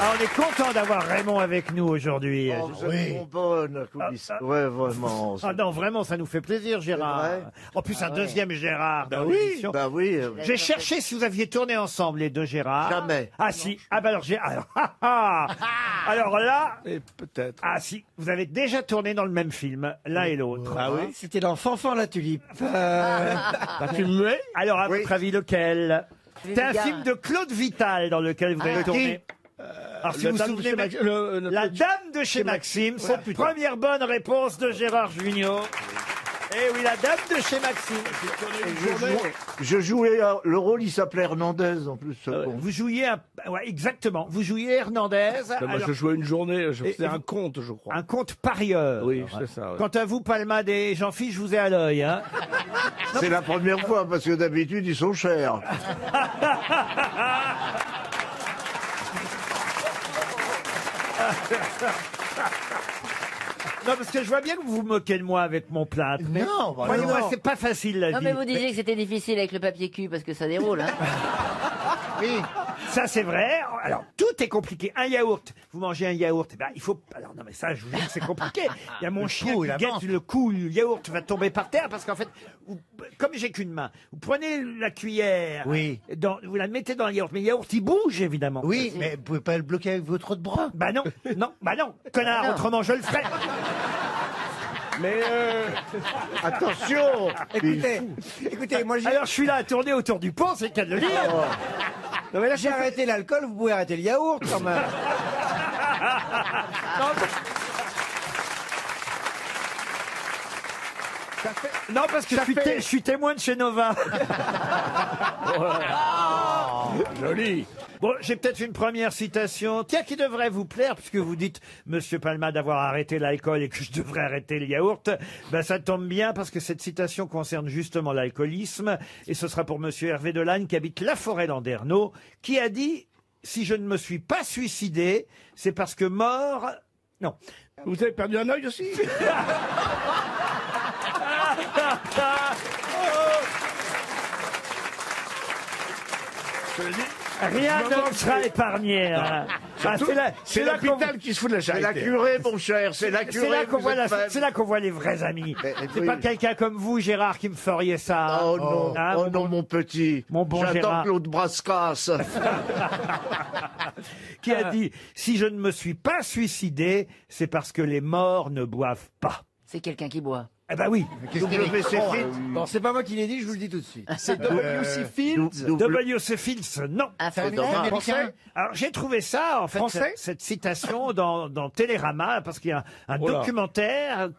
Ah, on est content d'avoir Raymond avec nous aujourd'hui. Oh, vous êtes trop bonne, coulisse. Ouais, vraiment. Ah non, vraiment, ça nous fait plaisir, Gérard. En plus, un deuxième Gérard. Bah dans oui, l'émission. bah oui. J'ai cherché si vous aviez tourné ensemble, les deux Gérard. Jamais. Ah si. Ah bah alors, alors là... Et peut-être. Ah si, vous avez déjà tourné dans le même film, l'un et l'autre. Ah oui. C'était dans Fanfan la tulipe. Un film muet. Alors, à votre avis, lequel? C'est un Gare. film de Claude Vital dans lequel vous avez tourné. Alors, si La vous vous dame de souvenez, chez Max- La Dame de chez Maxime, c'est la première bonne réponse de Gérard Jugnot. Eh oui, la Dame de chez Maxime. Je jouais, le rôle, il s'appelait Hernandez, en plus. Bon. Vous jouiez, ouais, exactement, vous jouiez Hernandez. Moi, alors, je jouais une journée, je faisais et un conte, je crois. un conte parieur. Oui, c'est ça. ouais. Quant à vous, Palmade et Jean-Philippe, je vous ai à l'œil. Hein. C'est la première fois, parce que d'habitude, ils sont chers. Non, parce que je vois bien que vous vous moquez de moi avec mon plâtre. Mais Non, bah croyez-moi, non. c'est pas facile la Non, vie. mais vous disiez que c'était difficile avec le papier cul parce que ça déroule, hein. Oui. Ça, c'est vrai. Alors, tout est compliqué. Un yaourt. Vous mangez un yaourt. Eh ben, il faut. Alors, non, mais ça, je vous dis que c'est compliqué. Il y a mon chien coup, qui la guette menthe. le coup. Le yaourt va tomber par terre parce qu'en fait, comme j'ai qu'une main, vous prenez la cuillère. Oui. Vous la mettez dans le yaourt. Mais le yaourt, il bouge, évidemment. Oui, mais vous pouvez pas le bloquer avec votre autre bras. Bah non. Non, bah non. Connard, Ah non. autrement, je le ferai. Mais Attention! Écoutez, moi j'ai. Alors, je suis là à tourner autour du pont, c'est le cas de le dire. Non mais là j'ai arrêté l'alcool, vous pouvez arrêter le yaourt quand même. Non, parce que je suis témoin de chez Nova. joli. Bon, j'ai peut-être une première citation, tiens, qui devrait vous plaire, puisque vous dites, Monsieur Palma, d'avoir arrêté l'alcool et que je devrais arrêter le yaourt. Ben, ça tombe bien, parce que cette citation concerne justement l'alcoolisme, et ce sera pour Monsieur Hervé Delagne, qui habite La Forêt-Landerneau, qui a dit, si je ne me suis pas suicidé, c'est parce que mort... Non. Vous avez perdu un œil aussi? Je le dis. Rien ne sera épargné. Hein. Ah, C'est là qu'on- l'hôpital qui se fout de la C'est la charité. curée, mon cher, c'est la curée. c'est là qu'on vous voit, êtes faible. c'est là qu'on voit les vrais amis. C'est oui. pas quelqu'un comme vous, Gérard, qui me feriez ça. Oh non, Hein, oh mon non, mon petit. mon bon J'attends Gérard. Claude Brascasse. qui a dit « Si je ne me suis pas suicidé, c'est parce que les morts ne boivent pas. C'est quelqu'un qui boit. » Eh ben oui. WC Fit. Bon, c'est pas moi qui l'ai dit, je vous le dis tout de suite. C'est W.C. Fields. W.C. Fields, non. Un C'est Français. américain. Alors j'ai trouvé ça, en fait, Français cette citation dans Télérama, parce qu'il y a un Oh là. documentaire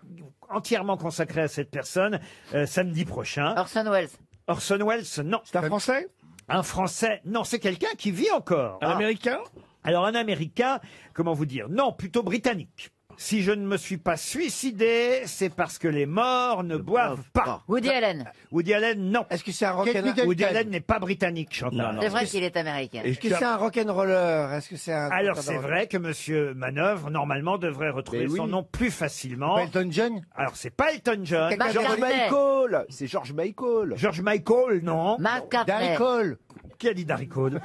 entièrement consacré à cette personne, samedi prochain. Orson Welles. Orson Welles, non. C'est un Français? Un Français, non, c'est quelqu'un qui vit encore. Un Américain? Alors un Américain, comment vous dire? Non, plutôt britannique. Si je ne me suis pas suicidé, c'est parce que les morts ne boivent pas. Woody Allen. Woody Allen, non. Est-ce que c'est un rock'n'roller? Woody Allen n'est pas britannique, Chantal. C'est vrai qu'il est américain. Est-ce que c'est un rock'n'roller? Est-ce que c'est un. Alors c'est vrai que Monsieur Manœuvre, normalement, devrait retrouver Mais oui. son nom plus facilement. Elton John? Alors c'est pas Elton John. Mark George Cartney. Michael. C'est George Michael. George Michael, non. Mark Cartney. Darry Cole. Qui a dit Darry Cole?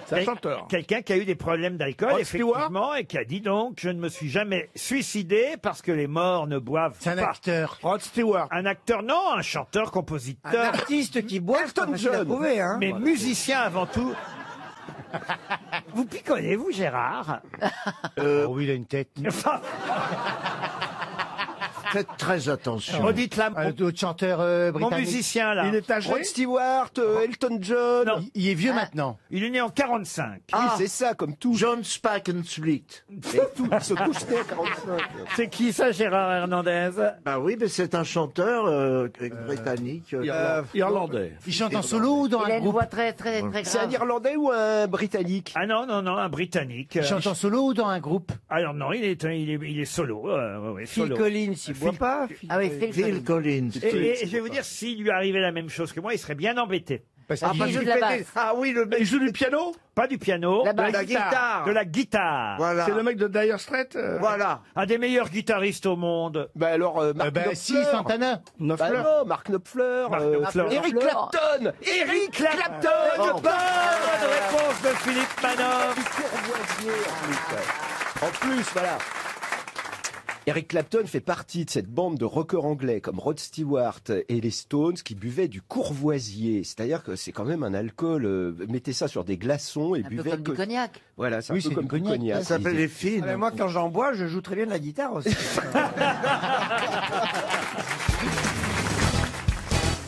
C'est un chanteur. Quelqu'un qui a eu des problèmes d'alcool, Rod effectivement, et qui a dit donc, je ne me suis jamais suicidé parce que les morts ne boivent C'est un pas. acteur. Rod Stewart. Un acteur, non, un chanteur, Un compositeur, artiste qui boit, c'est pas facile à trouver, hein. mais musicien avant tout. Vous picolez, vous, Gérard? Oh oui, il a une tête. Enfin, Faites très attention. redites là, Un autre chanteur mon britannique. musicien, là. Il est âgé? Rod Stewart, Elton John. Non. Il est vieux maintenant. Il est né en 45. Oui, c'est ça, comme tout. John Spakensplit. Tout, il se couche né à 45. C'est qui ça, Gérard Hernandez? Bah oui, mais c'est un chanteur britannique. Irlandais. Il chante en solo ou dans Il a un une groupe? voix très, très, très C'est un grave. Irlandais ou un Britannique? Ah non, non, non, un Britannique. Il chante en solo ou dans un groupe? Alors non, il est solo. Ouais, Phil solo. Collins, il boit pas. Ah oui, Phil Phil Collins. Collins. Et je vais vous dire, s'il lui arrivait la même chose que moi, il serait bien embêté. Parce Ah, qu'il parce joue que- de la la basse. basse. Ah oui, le mec. Il joue du piano? Pas du piano, La basse. La guitare. de la guitare. Voilà. C'est le mec de Dire Straits? Voilà. Un des meilleurs guitaristes au monde. Bah alors, Mark Knopfler. Si, Santana. Bah Knopfler. non, Mark Knopfler. Mark Knopfler. Eric Knopfler. Clapton. Eric Clapton, bonne réponse de Philippe Manoff. Du Courvoisier, en plus, voilà. Eric Clapton fait partie de cette bande de rockers anglais comme Rod Stewart et les Stones qui buvaient du Courvoisier. C'est-à-dire que c'est quand même un alcool. Mettez ça sur des glaçons et Un peu buvez comme du cognac. Voilà, c'est un Oui, peu c'est comme du du cognac. cognac. Ça s'appelle les filles. Moi, quand j'en bois, je joue très bien de la guitare aussi.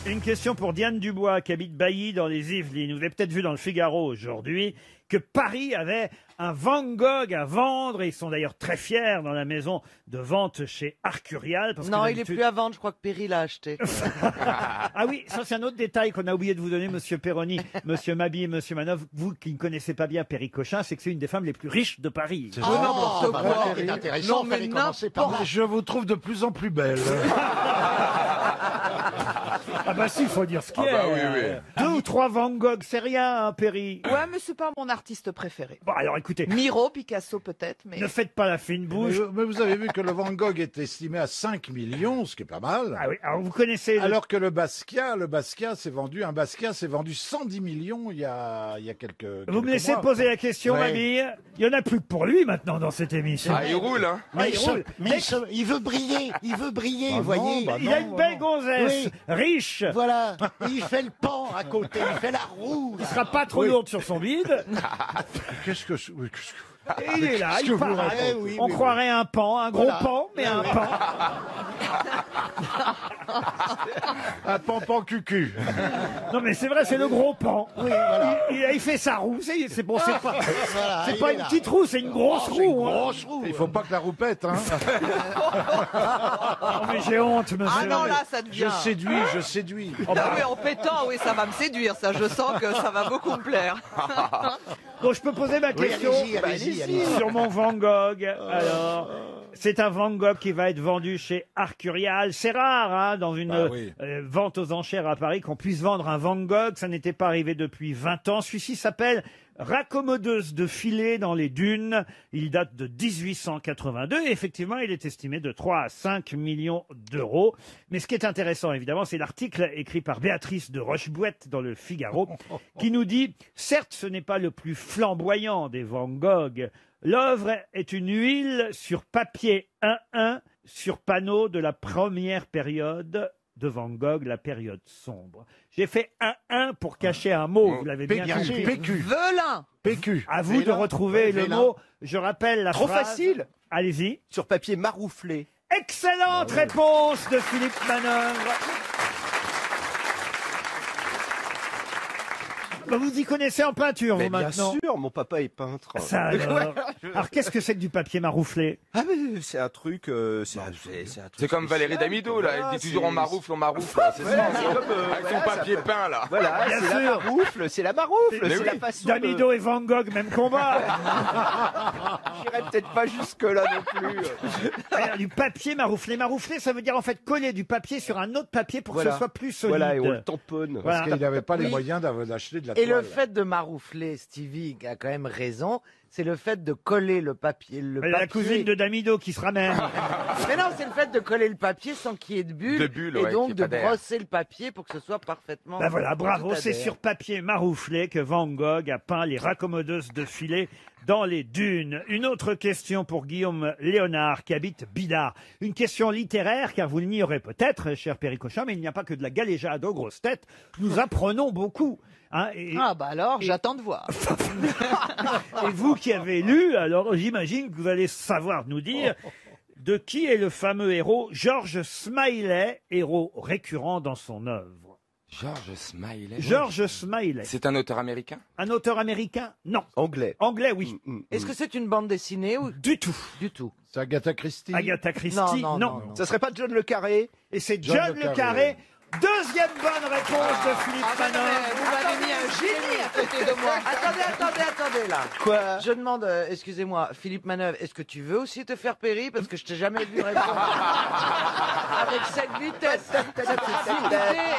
Une question pour Diane Dubois, qui habite Bailly dans les Yvelines. Vous avez peut-être vu dans le Figaro aujourd'hui que Paris avait un Van Gogh à vendre. Et ils sont d'ailleurs très fiers dans la maison de vente chez Arcurial. Parce Non, que il est d'habitude- plus à vendre, je crois que Perry l'a acheté. Ah oui, ça c'est un autre détail qu'on a oublié de vous donner, Monsieur Perroni, Monsieur Mabi et Monsieur Manoff. Vous qui ne connaissez pas bien Perry Cochin, c'est que c'est une des femmes les plus riches de Paris. Ah, n'importe quoi. C'est intéressant, Non, mais fallait commencer par là. Je vous trouve de plus en plus belle. Ah bah si, il faut dire ce qu'il y Ah a. bah oui, oui. 2 ou 3 Van Gogh, c'est rien, hein, Perry. Ouais, mais c'est pas mon artiste préféré. Bon, alors écoutez, Miro, Picasso peut-être, mais... ne faites pas la fine bouche. Mais vous avez vu que le Van Gogh est estimé à 5 millions, ce qui est pas mal. Ah oui, alors vous connaissez... le- Alors que le Basquiat s'est vendu 110 millions il y a quelques Vous me quelques laissez mois. poser la question, Ouais. Mabille. Il y en a plus que pour lui maintenant dans cette émission. Ah, il roule, hein. Ah, il roule. Il veut briller, Bah vous voyez. non, bah Il a une belle gonzesse, Oui. riche. Voilà, et il fait le pan à côté, il fait la roue. Il sera pas trop lourde sur son bide. Qu'est-ce que qu'est-ce que- Et il est là, Qu'est-ce que il vous parle. racontez oui, On oui, croirait un pan, un gros Voilà. pan, mais un pan. Un pampan cucu. Non mais c'est vrai, c'est le gros pan. Oui, voilà. Il fait sa roue, c'est bon, c'est pas, Voilà, c'est il pas est une là. petite roue, c'est une grosse C'est une roue. hein. grosse roue. Il faut pas que la roue pète, hein. Oh, mais j'ai honte, monsieur. Ah non, là, ça Je devient... séduis, je séduis. Oh, bah, Ah oui, en pétant, oui, ça va me séduire, ça. Je sens que ça va beaucoup me plaire. bon, je peux poser ma Oui, question allez-y. sur mon Van Gogh. Alors, c'est un Van Gogh qui va être vendu chez Arcurial. C'est rare, hein, dans une Bah oui. vente aux enchères à Paris, qu'on puisse vendre un Van Gogh. Ça n'était pas arrivé depuis 20 ans. Celui-ci s'appelle Raccommodeuse de filet dans les dunes. Il date de 1882 et effectivement, il est estimé de 3 à 5 millions d'euros. Mais ce qui est intéressant, évidemment, c'est l'article écrit par Béatrice de Rochebouette dans le Figaro qui nous dit « Certes, ce n'est pas le plus flamboyant des Van Gogh. L'œuvre est une huile sur papier 1-1 sur panneau de la première période de Van Gogh, la période sombre. » J'ai fait 1-1 pour cacher un mot, vous l'avez bien compris. PQ. Velin. PQ. À vous de Vélin. retrouver le Vélin. mot. Je rappelle la Trop phrase. facile. Allez-y. Sur papier marouflé. Excellente réponse de Philippe Manœuvre. Bah, vous y connaissez en peinture, Mais vous, bien maintenant. sûr, mon papa est peintre. Ça, alors. Alors, qu'est-ce que c'est que du papier marouflé? Ah mais c'est un truc, c'est un truc. C'est comme Valérie spécial, Damido, là. voilà, Elle dit toujours on maroufle, c'est Ouais, ça. c'est comme, Avec son voilà, papier ça peut- peint, là. Voilà, Bien c'est sûr. la maroufle, c'est la maroufle, Mais c'est oui. la façon Damido et Van Gogh, même combat. J'irai peut-être pas jusque là non plus. Alors, du papier marouflé. Marouflé, ça veut dire en fait coller du papier sur un autre papier pour que Voilà. ce soit plus solide. Voilà, et on le tamponne. Voilà. Parce qu'il n'avait pas les Oui. moyens d'acheter de la Et toile. le fait de maroufler, Stevie a quand même raison, c'est le fait de coller le papier. La cousine de Damido qui se ramène. Mais non, c'est le fait de coller le papier sans qu'il y ait de bulles. De bulles, et ouais, donc qu'il y de ait pas d'air. brosser le papier pour que ce soit parfaitement. Ben voilà, bravo, tout c'est adhère. sur papier marouflé que Van Gogh a peint les raccommodeuses de filet dans les dunes. Une autre question pour Guillaume Léonard qui habite Bidart. Une question littéraire, car vous l'ignorez peut-être, cher Péricochin, mais il n'y a pas que de la galéjade aux grosses têtes. Nous apprenons beaucoup. Hein, Ah bah alors, j'attends de voir. et vous qui avez lu, alors j'imagine que vous allez savoir nous dire de qui est le fameux héros George Smiley, héros récurrent dans son œuvre. George Smiley. George Smiley. C'est un auteur américain? Un auteur américain? Non. Anglais. Anglais, oui. Est-ce que c'est une bande dessinée ou Du tout. du tout? C'est Agatha Christie. Agatha Christie, Non, non, non, non. Ça serait pas John le Carré? Et c'est John John le Le Carré. Carré. Deuxième bonne réponse de Philippe Ah, non, mais Manon. vous m'avez mis un génie à côté de moi. Attendez là. Quoi? Je demande, excusez-moi, Philippe Manœuvre, est-ce que tu veux aussi te faire périr parce que je t'ai jamais vu répondre avec cette vitesse, cette rapidité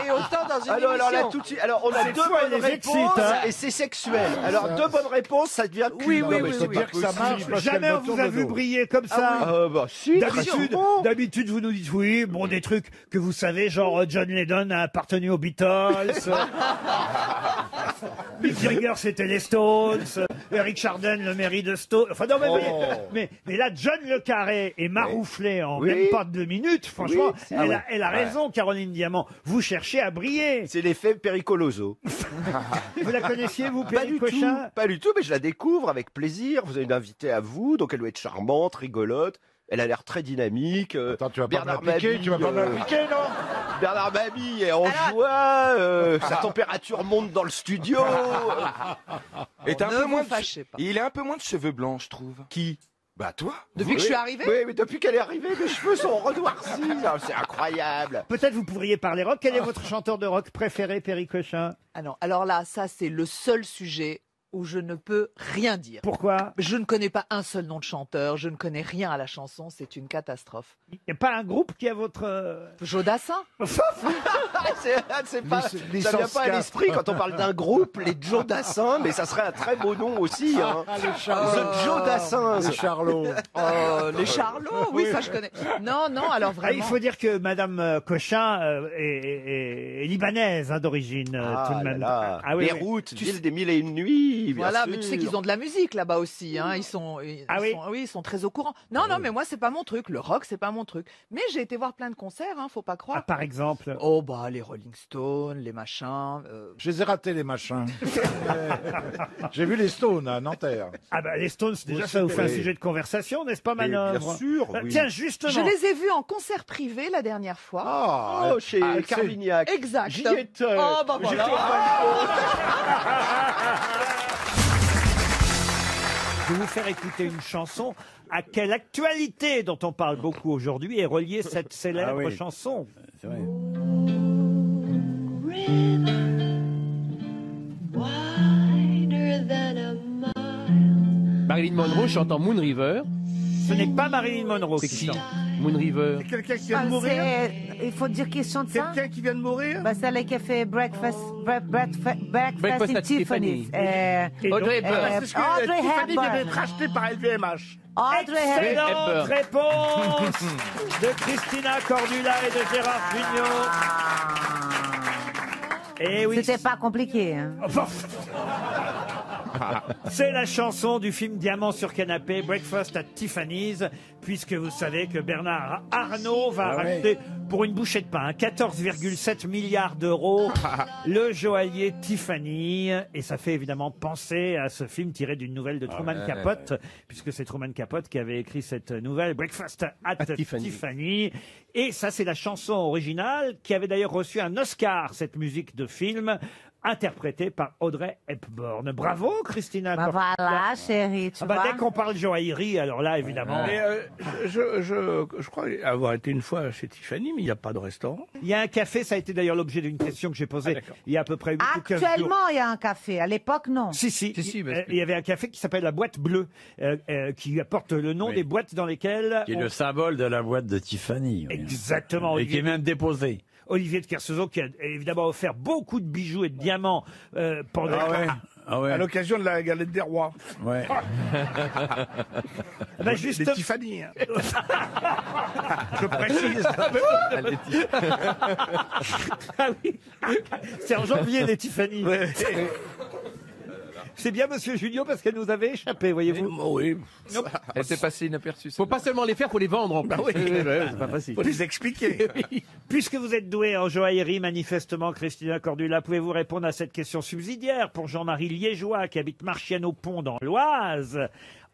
et autant dans une Alors là, émission. tout de suite. Alors, on a Cette deux fois, elle bonnes les excite, réponses hein. et c'est sexuel. Alors, deux bonnes réponses, ça devient Oui, cul. oui, Non, mais oui, c'est oui. dire que ça marche parce qu'elle Jamais me on vous tourne a le vu dos. briller comme ça. Bah, si. D'habitude, vous nous dites oui, bon, des trucs que vous savez, genre John Lennon a appartenu aux Beatles. Mick Jagger, c'était les Stones. Eric Chardin, le mairie de Stones. Enfin, non, mais, Oh. mais là, John Le Carré est marouflé en Oui. même pas 2 minutes. Franchement, Oui, c'est- elle a raison, Caroline Diamant. Vous cherchez à briller. C'est l'effet Pericoloso. Vous la connaissiez, vous, Pas du tout, Péricochin? pas du tout, mais je la découvre avec plaisir. Vous avez une invitée à vous, donc elle doit être charmante, rigolote. Elle a l'air très dynamique. Attends, tu vas pas me Bernard l'appliquer, Mabille, tu vas pas me l'appliquer, non Bernard Mabille est en joie, sa température monte dans le studio. Et t'as un Ne peu vous moins de... fâchez pas. Il a un peu moins de cheveux blancs, je trouve. Qui? Bah toi. Depuis que je suis arrivée Oui, mais depuis qu'elle est arrivée, mes cheveux sont renoircis. Ah, c'est incroyable. Peut-être vous pourriez parler rock. Quel est votre chanteur de rock préféré, Péricochin? Ah non, alors là, ça c'est le seul sujet où je ne peux rien dire. Pourquoi? Je ne connais pas un seul nom de chanteur, je ne connais rien à la chanson, c'est une catastrophe. Il n'y a pas un groupe qui a votre... Jodassin C'est pas, ça vient pas à l'esprit quand on parle d'un groupe, les Joe Dassin, mais ça serait un très beau nom aussi. Hein. The Joe Dassin. Les Charlots. Les Charlots, oui, ça je connais. Non, non, alors Ah, vraiment. il faut dire que Madame Cochin est libanaise hein, d'origine, tout de même. Là. Ah oui, les oui. routes, ville des mille et une nuits. bien Voilà, sûr. mais tu sais qu'ils ont de la musique là-bas aussi, hein. Ah oui. Oui, ils sont très au courant. Non, non, mais moi c'est pas mon truc. Le rock, c'est pas mon truc. Mais j'ai été voir plein de concerts, hein, faut pas Ah, croire. par exemple. Oh bah les Rolling Stones, les machins. Je les ai ratés, les machins. J'ai vu les Stones à Nanterre. Ah bah les Stones, déjà ça vous fait un oui. sujet de conversation, n'est-ce pas, Mais Manœuvre? bien sûr, oui. Tiens, justement. Je les ai vus en concert privé la dernière fois. Ah, Oh, chez c'est- Carmignac. Exact. J'y étais. Oh bah J'étais voilà. au balcon. Je vais vous faire écouter une chanson à quelle actualité dont on parle beaucoup aujourd'hui est reliée cette célèbre chanson. C'est vrai. Marilyn Monroe chante en Moon River. Ce n'est pas Marilyn Monroe C'est qui qui chante. Moon River. Quelqu'un qui vient de mourir. Il faut dire qu'il chante ça. Quelqu'un qui vient de mourir. Bah, c'est elle qui a fait Breakfast Breakfast in at Tiffany's. Tiffany's. Et donc- Audrey Hepburn. C'est ce que Audrey Tiffany vient Hepburn. d'être rachetée par LVMH. Audrey Hepburn. Excellente réponse de Christina Cordula et de Gérard Jugnot. Et oui, C'était pas compliqué. Hein. c'est la chanson du film Diamant sur canapé, Breakfast at Tiffany's, puisque vous savez que Bernard Arnault va racheter pour une bouchée de pain 14,7 milliards d'euros le joaillier Tiffany. Et ça fait évidemment penser à ce film tiré d'une nouvelle de Truman Capote, puisque c'est Truman Capote qui avait écrit cette nouvelle, Breakfast at Tiffany. Et ça, c'est la chanson originale qui avait d'ailleurs reçu un Oscar, cette musique de film, interprétée par Audrey Hepburn. Bravo, Christina. Bah Cordula. voilà, chérie, tu Ah bah, vois. dès qu'on parle joaillerie, alors là, évidemment. Mais je crois avoir été une fois chez Tiffany, mais il n'y a pas de restaurant. Il y a un café, ça a été d'ailleurs l'objet d'une question que j'ai posée il y a à peu près 8 ou 15 jours. Actuellement, il y a un café. À l'époque, non. Si, il y avait un café qui s'appelle la boîte bleue, qui apporte le nom des boîtes dans lesquelles... Qui est le symbole de la boîte de Tiffany. Oui. Exactement. Et qui est même déposé. Olivier de Kersauzon, qui a évidemment offert beaucoup de bijoux et de diamants pendant... Ah ouais. À l'occasion de la galette des rois. Ouais. Bah, juste... Des Tiffany. Hein. Je précise. Ah oui. C'est en janvier, les Tiffany. C'est bien, monsieur Julio, parce qu'elle nous avait échappé, voyez-vous. Oui. Elle s'est passée inaperçue. Faut pas seulement les faire, faut les vendre en plus. C'est pas facile. Faut les expliquer. Puisque vous êtes doué en joaillerie, manifestement, Christina Cordula, pouvez-vous répondre à cette question subsidiaire pour Jean-Marie Liégeois, qui habite Marchienne-au-Pont dans l'Oise?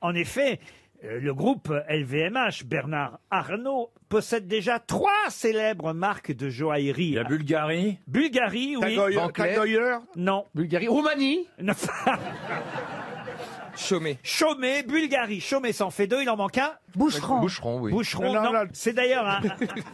En effet, le groupe LVMH, Bernard Arnault, possède déjà 3 célèbres marques de joaillerie. La Bulgarie. Bulgarie, oui. Van Cleef. Tag Heuer. Non. Bulgarie. Roumanie. Non. Chômé. Chaumet, Bulgarie. Chaumet s'en fait 2, il en manque un. Boucheron. Boucheron, oui. Boucheron, Non, non. non. C'est d'ailleurs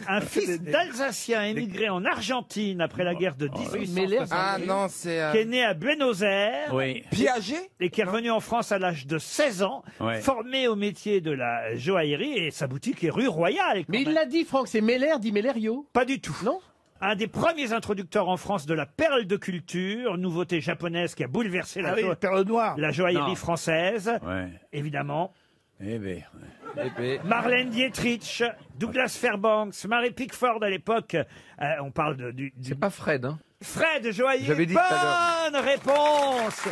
un fils d'Alsacien émigré en Argentine après la guerre de 1860, Ah non, c'est... qui est né à Buenos Aires Oui. Piaget. et qui est revenu en France à l'âge de 16 ans, Ouais. formé au métier de la joaillerie, et sa boutique est rue Royale. quand Mais il même. l'a dit, Franck, c'est Meller, dit Mellerio. Pas du tout. Non. Un des premiers introducteurs en France de la perle de culture, nouveauté japonaise qui a bouleversé Ah oui, Perle Noire. la joaillerie Non. française, Ouais. évidemment. Eh ben. Marlène Dietrich, Douglas Fairbanks, Mary Pickford à l'époque. On parle C'est pas Fred, hein. Fred Joaillier. J'avais dit tout à Bonne réponse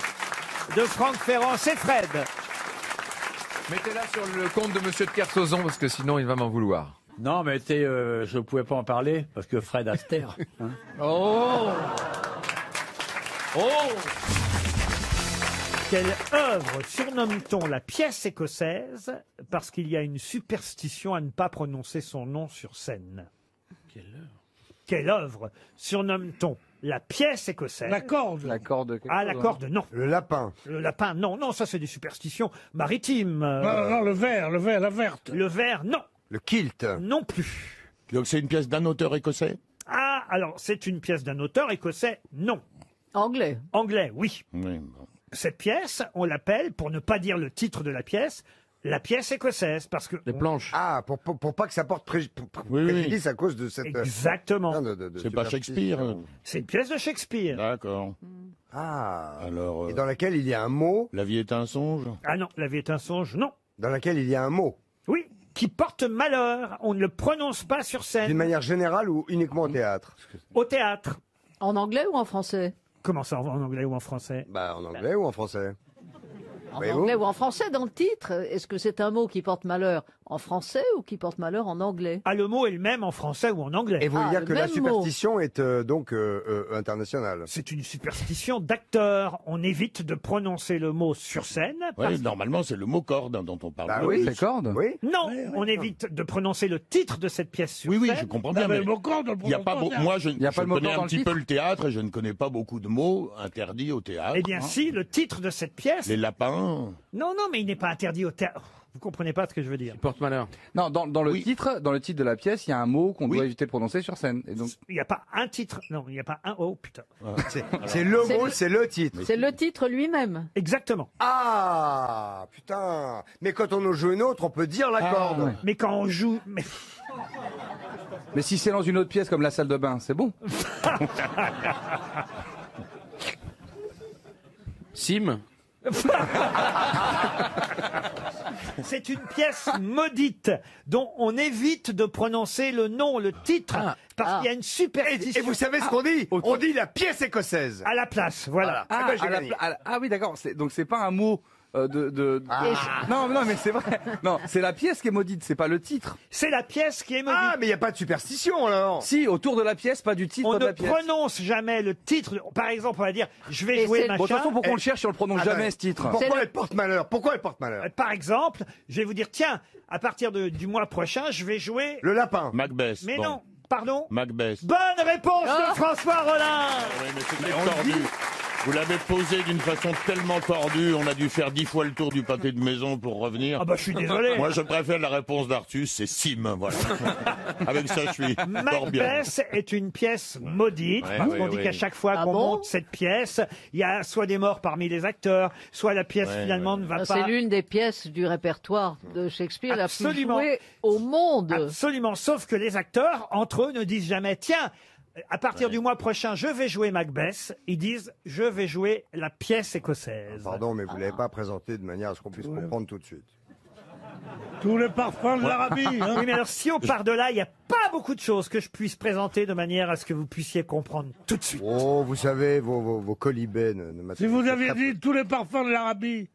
de Franck Ferrand. C'est Fred. Mettez-la sur le compte de Monsieur de Kersauzon, parce que sinon il va m'en vouloir. Non, mais je ne pouvais pas en parler parce que Fred Astaire. Hein. Oh. Quelle œuvre surnomme-t-on la pièce écossaise parce qu'il y a une superstition à ne pas prononcer son nom sur scène? Quelle œuvre surnomme-t-on la pièce écossaise? La corde. La corde. Ah, la corde, non. Le lapin. Le lapin, non. Non, ça c'est des superstitions maritimes. Non, le verre, la verte. Le verre, non. Le kilt. Non plus. Donc c'est une pièce d'un auteur écossais? Ah, alors c'est une pièce d'un auteur écossais? Non. Anglais. Anglais, oui. Oui, bon. Cette pièce, on l'appelle, pour ne pas dire le titre de la pièce écossaise, parce que... Les planches. Ah, pour pas que ça porte préjudice à cause de cette... Exactement. C'est pas Shakespeare. C'est une pièce de Shakespeare. D'accord. Ah. Alors, Et dans laquelle il y a un mot. La vie est un songe? Ah non, la vie est un songe, non. Dans laquelle il y a un mot. Oui, qui porte malheur. On ne le prononce pas sur D'une scène. manière générale ou uniquement au théâtre? Au théâtre. En anglais ou en français? Comment ça, en anglais ou en français? Bah, en anglais ou en français? En Mais anglais où ou en français dans le titre? Est-ce que c'est un mot qui porte malheur en français ou qui porte malheur en anglais? Ah, le mot est le même en français ou en anglais. Et vous voulez Ah, dire le que la même superstition est donc internationale? C'est une superstition d'acteur. On évite de prononcer le mot sur scène. Oui, normalement c'est le mot corde dont on parle. Bah oui. C'est corde. Oui. Non, on évite de prononcer le titre de cette pièce sur Oui, oui, scène. je comprends Non, bien. mais mais le mot corde, on le il y a prononce pas pas beau- bien. Moi, je Il y a pas je le mot connais corde dans un le petit titre peu le théâtre et je ne connais pas beaucoup de mots interdits au théâtre. Eh bien, hein. si, le titre de cette pièce... Les lapins. Non, non, mais il n'est pas interdit au théâtre. Vous comprenez pas ce que je veux dire. Porte malheur. Non, dans le titre de la pièce, il y a un mot qu'on Oui. doit éviter de prononcer sur scène. Et donc, Il n'y a pas un titre. Non, il n'y a pas un... Oh, putain. C'est le C'est mot, le- c'est le titre. C'est le titre lui-même. Exactement. Ah, putain. Mais quand on en joue une autre, on peut dire la corde. ouais. Mais quand on joue... mais si c'est dans une autre pièce comme la salle de bain, c'est bon. Sim. C'est une pièce maudite dont on évite de prononcer le nom, le titre, parce qu'il y a une superstition. Et vous savez ce qu'on dit? On dit la pièce écossaise. À la place, voilà. Ah, ben, j'ai gagné. Oui, d'accord. Donc c'est pas un mot Non, mais c'est vrai. Non, c'est la pièce qui est maudite, c'est pas le titre. C'est la pièce qui est maudite. Ah, mais il n'y a pas de superstition alors. Si, autour de la pièce, pas du titre On de ne la pièce. prononce jamais le titre. Par exemple, on va dire, je vais Et jouer c'est- machin. Bon, de toute façon, pour qu'on le cherche, on le prononce Attends, jamais ce titre. C'est Pourquoi le- elle porte malheur? Pourquoi elle porte malheur? Par exemple, je vais vous dire, tiens, à partir du mois prochain, je vais jouer... Le lapin. Macbeth. Mais bon. non, pardon. Macbeth. Bonne réponse de François Rollin. Oui, mais c'est tordu. Vous l'avez posé d'une façon tellement tordue, on a dû faire 10 fois le tour du pâté de maison pour revenir. Ah bah je suis désolé. Moi, je préfère la réponse d'Artus, c'est Sim, voilà. Avec ça, je suis fort bien. Macbeth est une pièce maudite, Ouais, parce ouais, qu'on dit ouais. qu'à chaque fois Ah qu'on bon monte cette pièce, il y a soit des morts parmi les acteurs, soit la pièce Ouais, finalement ouais. ne va C'est pas... l'une des pièces du répertoire de Shakespeare la plus Absolument. jouée au monde. Absolument, sauf que les acteurs, entre eux, ne disent jamais, tiens, à partir du mois prochain, je vais jouer Macbeth. Ils disent, je vais jouer la pièce écossaise. Pardon, mais vous ne l'avez pas présenté de manière à ce qu'on puisse comprendre tout de suite. Tous les parfums de l'Arabie. Hein. Oui, mais alors si on part de là, il n'y a pas beaucoup de choses que je puisse présenter de manière à ce que vous puissiez comprendre tout de suite. Oh, vous savez, vos colibets ne Si vous aviez dit tous les parfums de l'Arabie,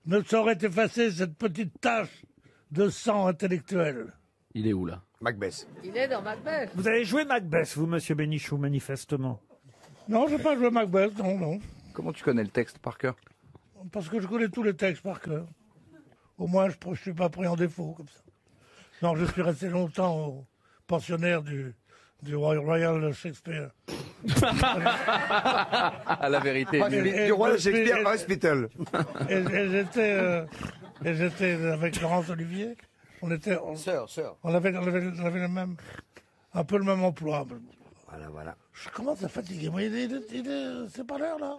ne saurait effacer cette petite tache de sang intellectuel. Il est où là? Macbeth. Il est dans Macbeth. Vous avez joué Macbeth, vous, monsieur Bénichou, manifestement. Non, je n'ai pas joué Macbeth, non. Comment tu connais le texte par cœur? Parce que je connais tous les textes par cœur. Au moins, je ne suis pas pris en défaut, comme ça. Non, je suis resté longtemps au pensionnaire du Royal Shakespeare. À la vérité. Du Royal Shakespeare Hospital. Et j'étais avec Laurence Olivier. On avait le même, un peu le même emploi. Voilà. Je commence à fatiguer. Moi, c'est pas l'heure, là.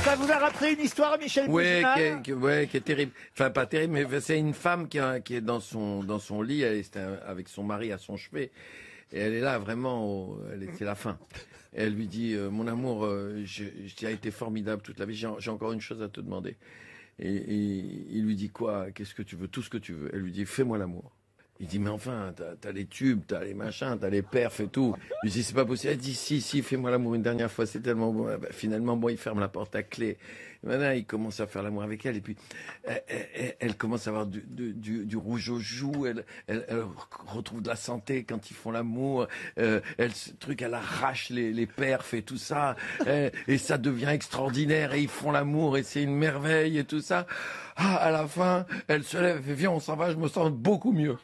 Ça vous a rappelé une histoire, Michel Bougenat qui est terrible. Enfin, pas terrible, mais c'est une femme qui est dans son lit, avec son mari à son chevet. Et elle est là, vraiment, c'est la fin. Et elle lui dit, mon amour, tu as été formidable toute la vie, j'ai encore une chose à te demander. Et il lui dit quoi? Qu'est-ce que tu veux? Tout ce que tu veux. Elle lui dit, fais-moi l'amour. Il dit, mais enfin, t'as les tubes, t'as les machins, t'as les perfs et tout. Je lui dis, c'est pas possible. Elle dit, si, fais-moi l'amour une dernière fois, c'est tellement bon. Ben, finalement, bon, il ferme la porte à clé. Et maintenant, il commence à faire l'amour avec elle, et puis elle commence à avoir du rouge aux joues, elle retrouve de la santé quand ils font l'amour, elle arrache les perfs et tout ça, et ça devient extraordinaire, et ils font l'amour, et c'est une merveille, et tout ça. Ah, à la fin, elle se lève, elle fait, viens, on s'en va, je me sens beaucoup mieux.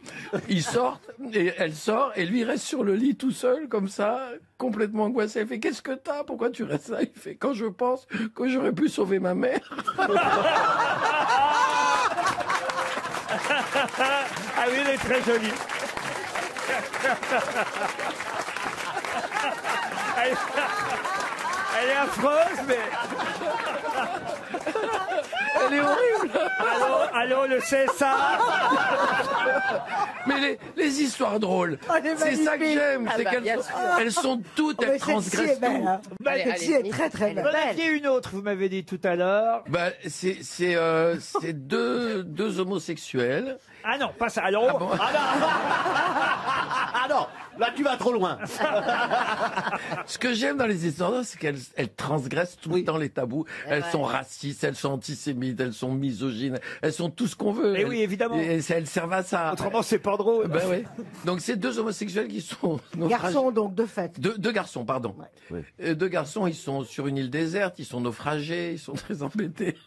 Ils sortent, et elle sort, et lui reste sur le lit tout seul, comme ça, complètement angoissé. Elle fait, qu'est-ce que t'as? Pourquoi tu restes là? Il fait, quand je pense que j'aurais pu sauver ma mère. Ah oui, elle est très jolie. Elle est affreuse, mais... Elle est horrible. Allô, le CSA. Mais les histoires drôles, c'est ça que j'aime, c'est qu'elles sont toutes, elles transgressent tout. Celle-ci est très très belle. Vous en aviez une autre, vous m'avez dit tout à l'heure. Bah, c'est deux homosexuels. Ah non, pas ça. Alors, Ah bon Ah non, là tu vas trop loin. Ce que j'aime dans les histoires, c'est qu'elles transgressent tout le temps les tabous. Elles sont racistes, elles sont antisémites, elles sont misogynes, elles sont tout ce qu'on veut. Eh oui, évidemment. Et elles servent à ça. Autrement, c'est pas drôle. Ben oui. Donc c'est deux homosexuels qui sont Garçons, donc, de fait. Deux garçons, pardon. Deux garçons, ils sont sur une île déserte, ils sont naufragés, ils sont très embêtés.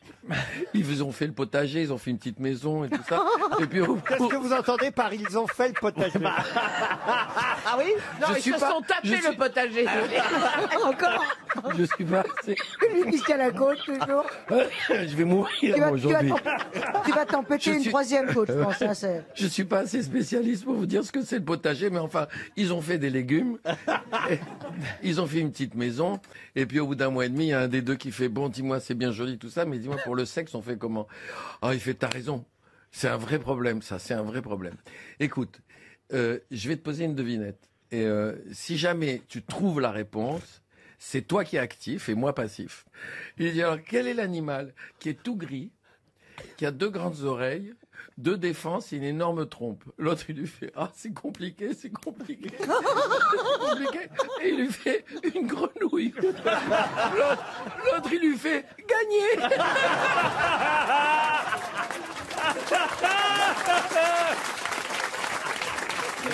Ils ont fait le potager, ils ont fait une petite maison et tout ça. Et puis qu'est-ce que vous entendez par ils ont fait le potager? Ah oui? Non, ils se sont tapés le potager. Encore. Je suis pas assez... Lui qui se tient la côte, toujours. Je vais mourir moi, aujourd'hui. Tu vas t'en péter une troisième côte, je pense. Hein, je suis pas assez spécialiste pour vous dire ce que c'est le potager, mais enfin, ils ont fait des légumes, ils ont fait une petite maison, et puis au bout d'un mois et demi, il y a un des deux qui fait, bon, dis-moi, c'est bien joli tout ça, mais dis-moi, pour le sexe, on fait comment? Ah, il fait, t'as raison. C'est un vrai problème, ça, c'est un vrai problème. Écoute, je vais te poser une devinette. Et si jamais tu trouves la réponse, c'est toi qui es actif et moi passif. Il dit alors, quel est l'animal qui est tout gris, qui a deux grandes oreilles, deux défenses et une énorme trompe? L'autre, il lui fait, ah, c'est compliqué, c'est compliqué. C'est compliqué. Et il lui fait une grenouille. L'autre, il lui fait gagner.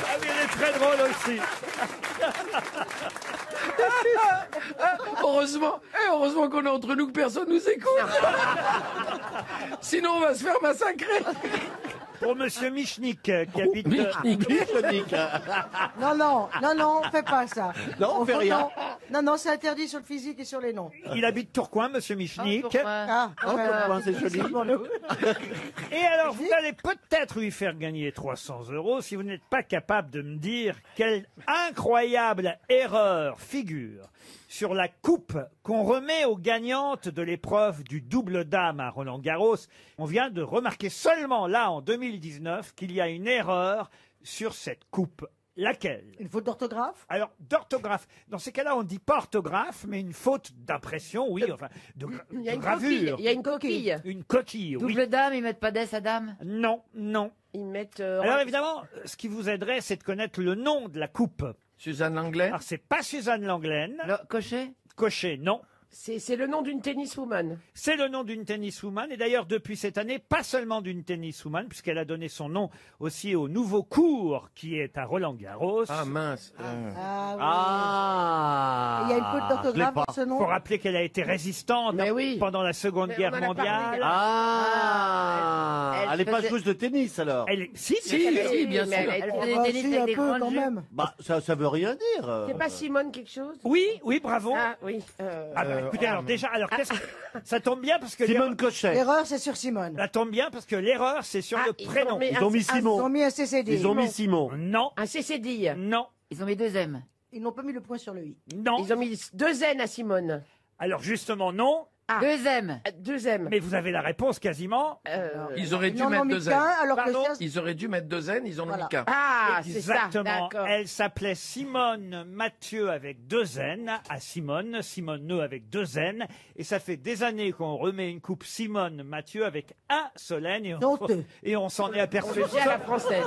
Ah mais elle est très drôle aussi. Heureusement qu'on est entre nous, que personne nous écoute. Sinon, on va se faire massacrer. Pour Monsieur Michnik, qui habite... Non, fais pas ça. Non, on fait rien. Non, c'est interdit sur le physique et sur les noms. Il habite Tourcoing, Monsieur Michnik. C'est joli. Et alors, vous allez peut-être lui faire gagner 300 € si vous n'êtes pas capable de me dire quelle incroyable erreur figure sur la coupe qu'on remet aux gagnantes de l'épreuve du double dame à Roland-Garros. On vient de remarquer seulement là, en 2019, qu'il y a une erreur sur cette coupe. Laquelle? Une faute d'orthographe? Alors, d'orthographe. Dans ces cas-là, on dit pas orthographe, mais une faute d'impression, oui, enfin, de gravure. Il y a une coquille. Une coquille, oui. Double dame, ils mettent pas d'S à dame? Non. Ils mettent... Alors évidemment, ce qui vous aiderait, c'est de connaître le nom de la coupe. Suzanne Langlaine? Alors, c'est pas Suzanne Langlaine. Cochet? Cochet, non. C'est le nom d'une tenniswoman. C'est le nom d'une tenniswoman. Et d'ailleurs, depuis cette année, pas seulement d'une tenniswoman, puisqu'elle a donné son nom aussi au nouveau cours qui est à Roland-Garros. Ah mince. Il y a une faute d'orthographe dans ce nom. Faut rappeler qu'elle a été résistante pendant la Seconde Guerre mondiale. Elle n'est pas joueuse de tennis alors. Si, bien sûr. Elle fait des tennis avec des grandes jupes. Bah, ça veut rien dire. C'est pas Simone quelque chose? Oui, bravo. Ah oui. Écoutez, alors déjà, ça tombe bien parce que Simone Cochet. L'erreur, c'est sur Simone. Ça tombe bien parce que l'erreur, c'est sur le prénom. Ils ont mis Simon. Ils ont mis un CCD. Ils ont mis Simon. Non. Un CCD. Non. Ils ont mis 2 M. Ils n'ont pas mis le point sur le i. Non. Ils ont mis 2 N à Simone. Alors justement, non. Deuxième. Deuxième. Mais vous avez la réponse quasiment. Ils auraient dû en ont mettre mis 2 zen. qu'un, alors que Pardon ça, Ils auraient dû mettre 2 zen, ils en ont mis qu'un. Ah, c'est ça. Exactement. D'accord. Elle s'appelait Simone Mathieu avec 2 N à Simone, Simone Neu avec 2 N. Et ça fait des années qu'on remet une coupe Simone Mathieu avec un seul N. Et on s'en est On aperçu. le dit à la française.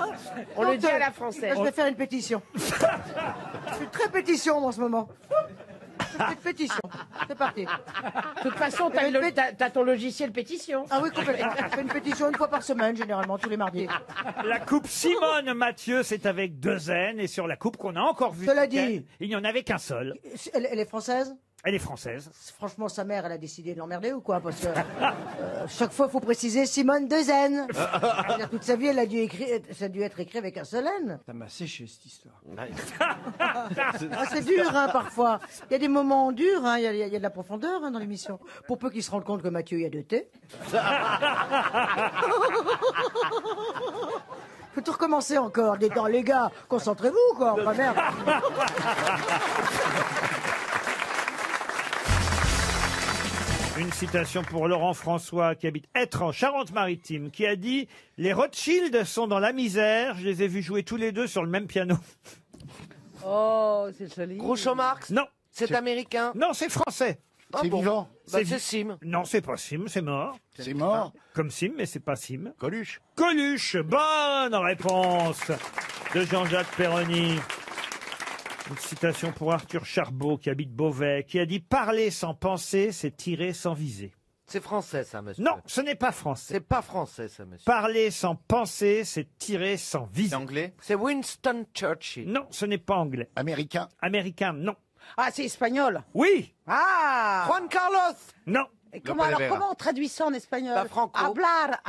On le dit à la française. Je vais faire une pétition. Je suis très pétition moi, en ce moment. Je fais une pétition. C'est parti. De toute façon, t'as ton logiciel pétition. Ah oui, complètement. Je fais une pétition une fois par semaine, généralement, tous les mardis. La coupe Simone Mathieu, c'est avec 2 N. Et sur la coupe qu'on a encore vue, Cela ce week-end, dit. il n'y en avait qu'un seul. Elle est française? Elle est française. Franchement, sa mère, elle a décidé de l'emmerder ou quoi? Parce que chaque fois, il faut préciser Simone Dezen. Toute sa vie, elle a dû écrire, ça a dû être écrit avec un seul N. Ça m'a séché cette histoire. Ah, c'est dur, hein, parfois. Il y a des moments durs, hein, il y a de la profondeur hein, dans l'émission. Pour peu qu'ils se rendent compte que Mathieu, il y a 2 T. Faut tout recommencer encore. Dans les gars, concentrez-vous, quoi. Enfin, merde. Une citation pour Laurent François, qui habite Être en Charente-Maritime, qui a dit « Les Rothschild sont dans la misère, je les ai vus jouer tous les deux sur le même piano. Oh, c'est joli. Groucho Marx ». Non. C'est américain. Non, c'est français. Ah C'est bon. vivant. Bah, c'est Sim. Non, c'est pas Sim, c'est mort. C'est mort. Comme Sim, mais c'est pas Sim. Coluche. Coluche, bonne réponse de Jean-Jacques Perroni. Une citation pour Arthur Charbot, qui habite Beauvais, qui a dit « Parler sans penser, c'est tirer sans viser C'est français, ça, ». monsieur. Non, ce n'est pas français. C'est pas français, ça, monsieur. Parler sans penser, c'est tirer sans viser. Anglais. C'est Winston Churchill. Non, ce n'est pas anglais. Américain. Américain, non. Ah, c'est espagnol. Oui. Ah. Juan Carlos. Non. Et comment, Lope de Vega. comment on traduit ça en espagnol? Bah, Franco. Hablar.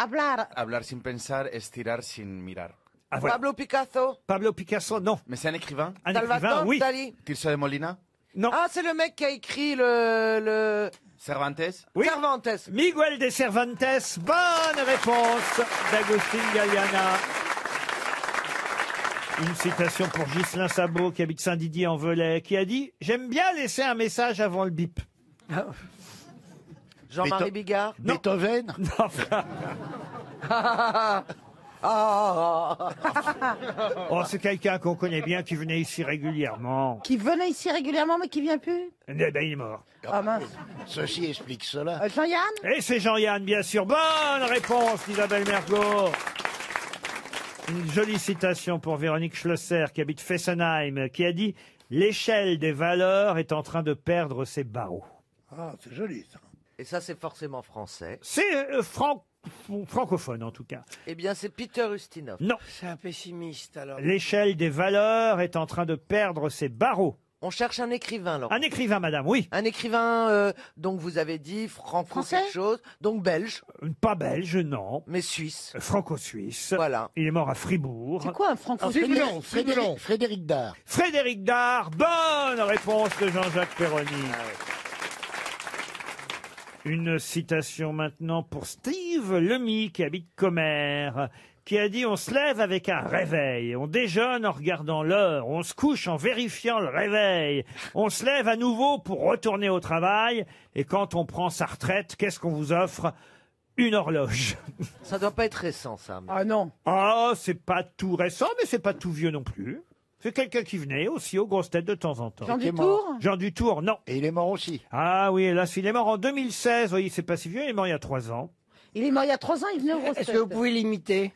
Hablar sin pensar, estirar sin mirar. Ah, voilà. Pablo Picasso. Pablo Picasso, non. Mais c'est un écrivain. Un écrivain, Salvatore oui. Dali. Tirso de Molina. Non. Ah, c'est le mec qui a écrit le... Cervantes. Oui. Cervantes. Miguel de Cervantes, bonne réponse d'Agustin Galliana. Une citation pour Ghislain Sabot, qui habite Saint-Didier-en-Velay, qui a dit « J'aime bien laisser un message avant le bip Jean-Marie Bigard. Non. Beethoven. ». Oh, c'est quelqu'un qu'on connaît bien, qui venait ici régulièrement. Qui venait ici régulièrement, mais qui vient plus? Eh ben, il est mort. Ah mince. Ceci explique cela. Jean-Yann? Et c'est Jean-Yann, bien sûr. Bonne réponse d'Isabelle Mergo. Une jolie citation pour Véronique Schlosser, qui habite Fessenheim, qui a dit « L'échelle des valeurs est en train de perdre ses barreaux Ah, c'est joli, ça. Et ça, c'est forcément français. ». C'est francophone, en tout cas. Eh bien, c'est Peter Ustinov. Non. C'est un pessimiste, alors. L'échelle des valeurs est en train de perdre ses barreaux. On cherche un écrivain, Laurent. Un écrivain, madame, oui. Un écrivain, donc vous avez dit Français quelque chose, donc belge, Pas belge, non. mais suisse. Franco-suisse. Voilà. Il est mort à Fribourg. C'est quoi un francophone? Frédéric Dard. Frédéric Dard, bonne réponse de Jean-Jacques Perroni. Une citation maintenant pour Steve Lemy, qui habite Commères, qui a dit « On se lève avec un réveil, on déjeune en regardant l'heure, on se couche en vérifiant le réveil, on se lève à nouveau pour retourner au travail, et quand on prend sa retraite, qu'est-ce qu'on vous offre ? Une horloge. » Ça doit pas être récent, ça. mais- Ah non. Ah, c'est pas tout récent, mais c'est pas tout vieux non plus. C'est quelqu'un qui venait aussi aux grosses têtes de temps en temps. Jean Dutour? Jean Dutour, non. Et il est mort aussi. Ah oui, hélas, il est mort en 2016. Vous voyez, c'est pas si vieux, il est mort il y a 3 ans. Il est mort il y a 3 ans, il venait au grosses Est-ce que vous pouvez l'imiter?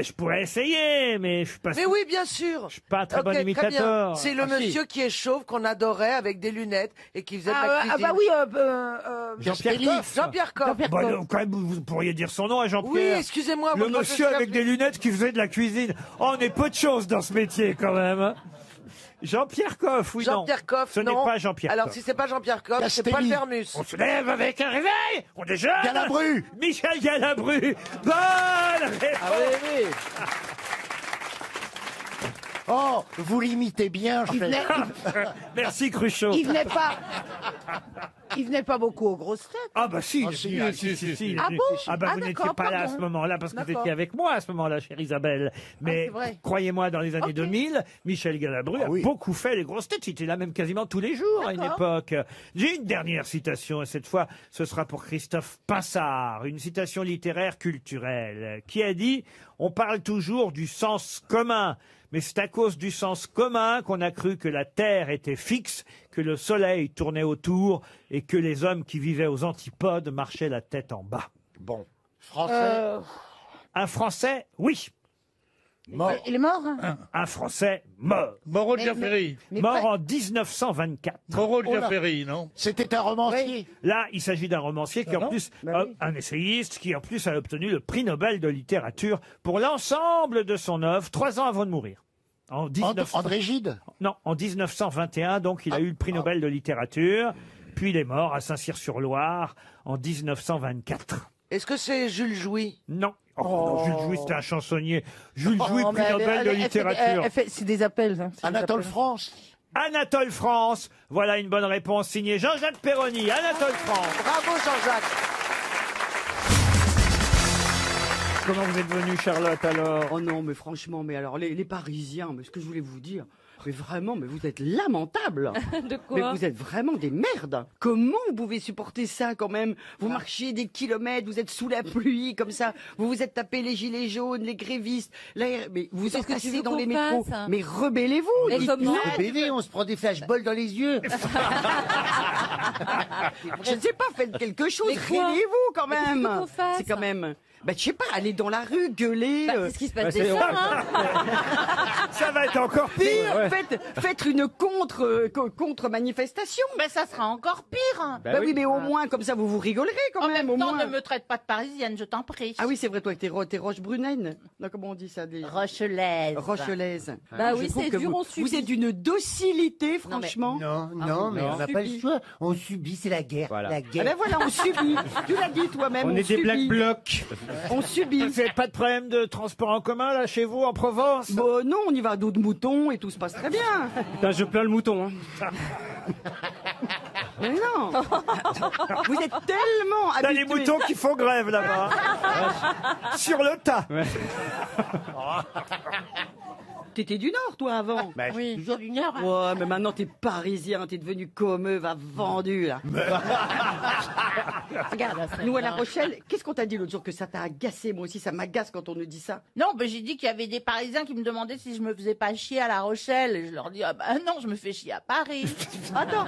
Je pourrais essayer, mais je suis pas. Mais oui, bien sûr. Je suis pas un très Ok, bon très imitateur. bien. C'est le Ah, si. monsieur qui est chauve, qu'on adorait, avec des lunettes, et qui faisait de la cuisine. bah oui, Jean-Pierre Coff. Jean-Pierre Coff. Bah, non, quand même, vous pourriez dire son nom à Oui, Jean-Pierre. excusez-moi. Le moi, monsieur je avec des lunettes qui faisait de la cuisine. Oh, on est peu de choses dans ce métier quand même. hein. Jean-Pierre Coff, oui, non. Jean-Pierre Coff, Ce n'est non. pas Jean-Pierre Alors, Coff. si c'est pas Jean-Pierre Coff, c'est Castelli. Paul Vermus. On se lève avec un réveil, on déjeune. Galabru. Michel Galabru. Bonne réponse. Ah oui, oui. Oh, vous l'imitez bien, Il venait, Merci Cruchot. il venait pas. Il venait pas beaucoup aux grosses têtes. Ah bah si, Ah, si, si, si, si, si, si. Ah bon Ah bah Ah, vous n'étiez d'accord, pas là à pardon. ce moment-là parce que vous D'accord. étiez avec moi à ce moment-là, chère Isabelle. Mais c'est vrai. croyez-moi, dans les années Ok. 2000, Michel Galabru a oui. beaucoup fait les grosses têtes. Il était là même quasiment tous les jours à une D'accord. époque. J'ai une dernière citation et cette fois, ce sera pour Christophe Pinsard, une citation littéraire culturelle qui a dit « On parle toujours du sens commun ». Mais c'est à cause du sens commun qu'on a cru que la Terre était fixe, que le Soleil tournait autour et que les hommes qui vivaient aux antipodes marchaient la tête en bas. Bon. Français. Un Français, oui. Mort. Il est mort hein Un Français mort. Moreau de Mais- Jaffery. mais Mort pas- en 1924. Moreau de Oh là. Jaffery, non? C'était un romancier. Là, il s'agit d'un romancier qui, Ah en non plus, Bah oui. un essayiste, qui, en plus, a obtenu le prix Nobel de littérature pour l'ensemble de son œuvre, 3 ans avant de mourir. En 1900 André Gide. Non, en 1921, donc, il a eu le prix Nobel de littérature. Puis il est mort à Saint-Cyr-sur-Loire en 1924. Est-ce que c'est Jules Jouy? Non. Oh, non, Jules Jouy, c'était un chansonnier. Jules Jouy, Oh, prix mais Nobel de elle fait- littérature. c'est des appels. hein, c'est des Anatole appels. France. Anatole France. Voilà une bonne réponse signée Jean-Jacques Perroni. Anatole France. Bravo Jean-Jacques. Comment vous êtes venue, Charlotte, alors? Oh non, mais franchement, mais alors, les Parisiens, mais ce que je voulais vous dire, mais vraiment, mais vous êtes lamentables. De Mais quoi? vous êtes vraiment des merdes. Comment vous pouvez supporter ça quand même? Vous marchez des kilomètres, vous êtes sous la pluie comme ça, vous vous êtes tapé les gilets jaunes, les grévistes, mais vous Qu'est-ce que tu entassez veux dans qu'on les métros. fasse Mais rebellez-vous. Mais dites-nous. comment? BD, on se prend des flashballs dans les yeux. Je ne sais pas, faites quelque chose, Mais quoi? réveillez-vous quand Mais qu'est-ce même. qu'il faut qu'on fasse? C'est quand même. Bah, je sais pas, aller dans la rue, gueuler. Bah, c'est ce qui se passe c'est déjà, vrai. hein. Ça va être encore pire. Mais faites une contre-manifestation. Mais ça sera encore pire. hein. Bah oui, mais au moins, comme ça, vous vous rigolerez quand En même, même au temps, moins. ne me traite pas de parisienne, je t'en prie. Ah oui, c'est vrai, toi, t'es roche-brunaine. Non, comment on dit ça des... Rochelaise. Rochelaise. Bah Je oui, trouve c'est que dur, vous, on subit. vous êtes d'une docilité, franchement. Non, Ah, non, mais non. on n'a pas le choix. On subit, c'est la guerre. Voilà. La Ah guerre. ben voilà, on subit. Tu l'as dit toi-même, on, On est des black subit. blocs. On subit. Vous n'avez pas de problème de transport en commun, là, chez vous, en Provence? Bon, non, on y va à dos de mouton et tout se passe très bien. Putain, je plains le mouton. Hein. Mais non. Vous êtes tellement T'as habitués. les moutons qui font grève, là-bas. Sur le tas. T'étais du Nord, toi, avant. Bah, je suis toujours du Nord. Ouais, mais maintenant t'es parisien, t'es devenu commeux, va vendu là. Regarde, nous à La Rochelle, qu'est-ce qu'on t'a dit l'autre jour que ça t'a agacé? Moi aussi, ça m'agace quand on nous dit ça. Non, ben j'ai dit qu'il y avait des Parisiens qui me demandaient si je me faisais pas chier à La Rochelle. Et je leur dis, ah ben non, je me fais chier à Paris. Attends,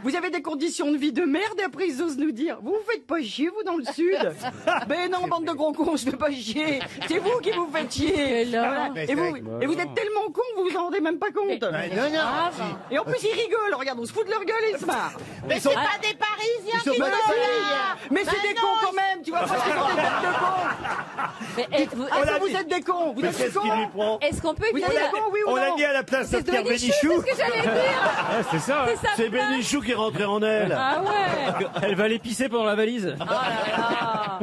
vous avez des conditions de vie de merde et après ils osent nous dire, vous vous faites pas chier vous dans le sud? Ben non, bande de gros cons, je fais pas chier. C'est vous qui vous faites chier. Voilà. Mais Et c'est vous, vrai et vous êtes tellement cons, vous vous en rendez même pas compte. non, non. Et en plus ils rigolent, regarde, on se fout de leur gueule et ils se marrent. Mais c'est pas des Parisiens Ils sont qui pas sont des là. Parisiens. Mais c'est Ben des non, cons quand même, tu vois, parce qu'ils sont des têtes de cons. Ah, ça, vous êtes des cons, vous êtes des cons. Est-ce qu'on peut Vous dire... êtes des cons, oui ou On l'a non? mis à la place de C'est Pierre Bénichou, Bénichou. c'est ce que j'allais dire. C'est ça. C'est sa C'est place. Bénichou qui est rentré en elle. Ah ouais. Elle va aller pisser pendant la valise. Oh là là.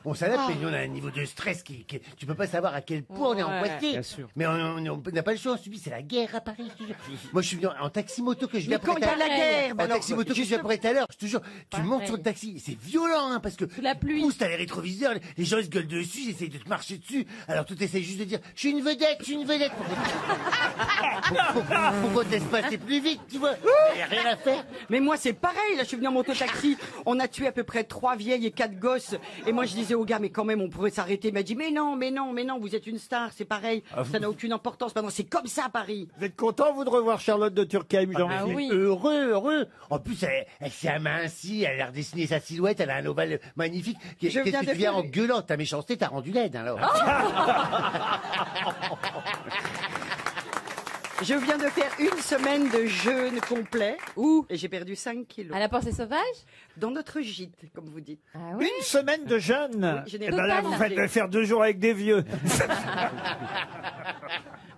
On s'adapte, mais nous, on a un niveau de stress tu peux pas savoir à quel point on est Ouais, angoissé. bien sûr. Mais on n'a pas le choix, on subit, c'est la guerre à Paris, je te jure. Moi, je suis venu en taxi-moto que je viens Mais quand il y a la guerre, bah en alors, taxi-moto que je viens après tout à l'heure, je te jure, tu montes sur le taxi, c'est violent, hein, parce que la pluie. pousse, t'as les rétroviseurs, les gens ils se gueulent dessus, ils essayent de te marcher dessus, alors tout essaye juste de dire, je suis une vedette, faut qu'on te laisse passer plus vite, tu vois, y a rien à faire. Mais moi c'est pareil, là je suis venu en mototaxi, on a tué à peu près 3 vieilles et 4 gosses, et moi je disais au gars mais quand même on pourrait s'arrêter, il m'a dit mais non, vous êtes une star, c'est pareil, ça n'a aucune importance, maintenant c'est comme ça à Paris. Vous êtes content, vous, de revoir Charlotte de Turckheim, Jean Ah oui. Heureux. En plus, elle s'est amincie, elle a redessiné sa silhouette, elle a un ovale magnifique. Qu'est-ce Je viens que de tu viens faire- en gueulant? Ta méchanceté t'a rendu laide, alors. Je viens de faire une semaine de jeûne complet. Où? Et j'ai perdu 5 kilos. À la Pensée Sauvage? Dans notre gîte, comme vous dites. Ah oui. Une semaine de jeûne. Oui, je n'ai Eh ben là, pas vous mangé. faites faire 2 jours avec des vieux.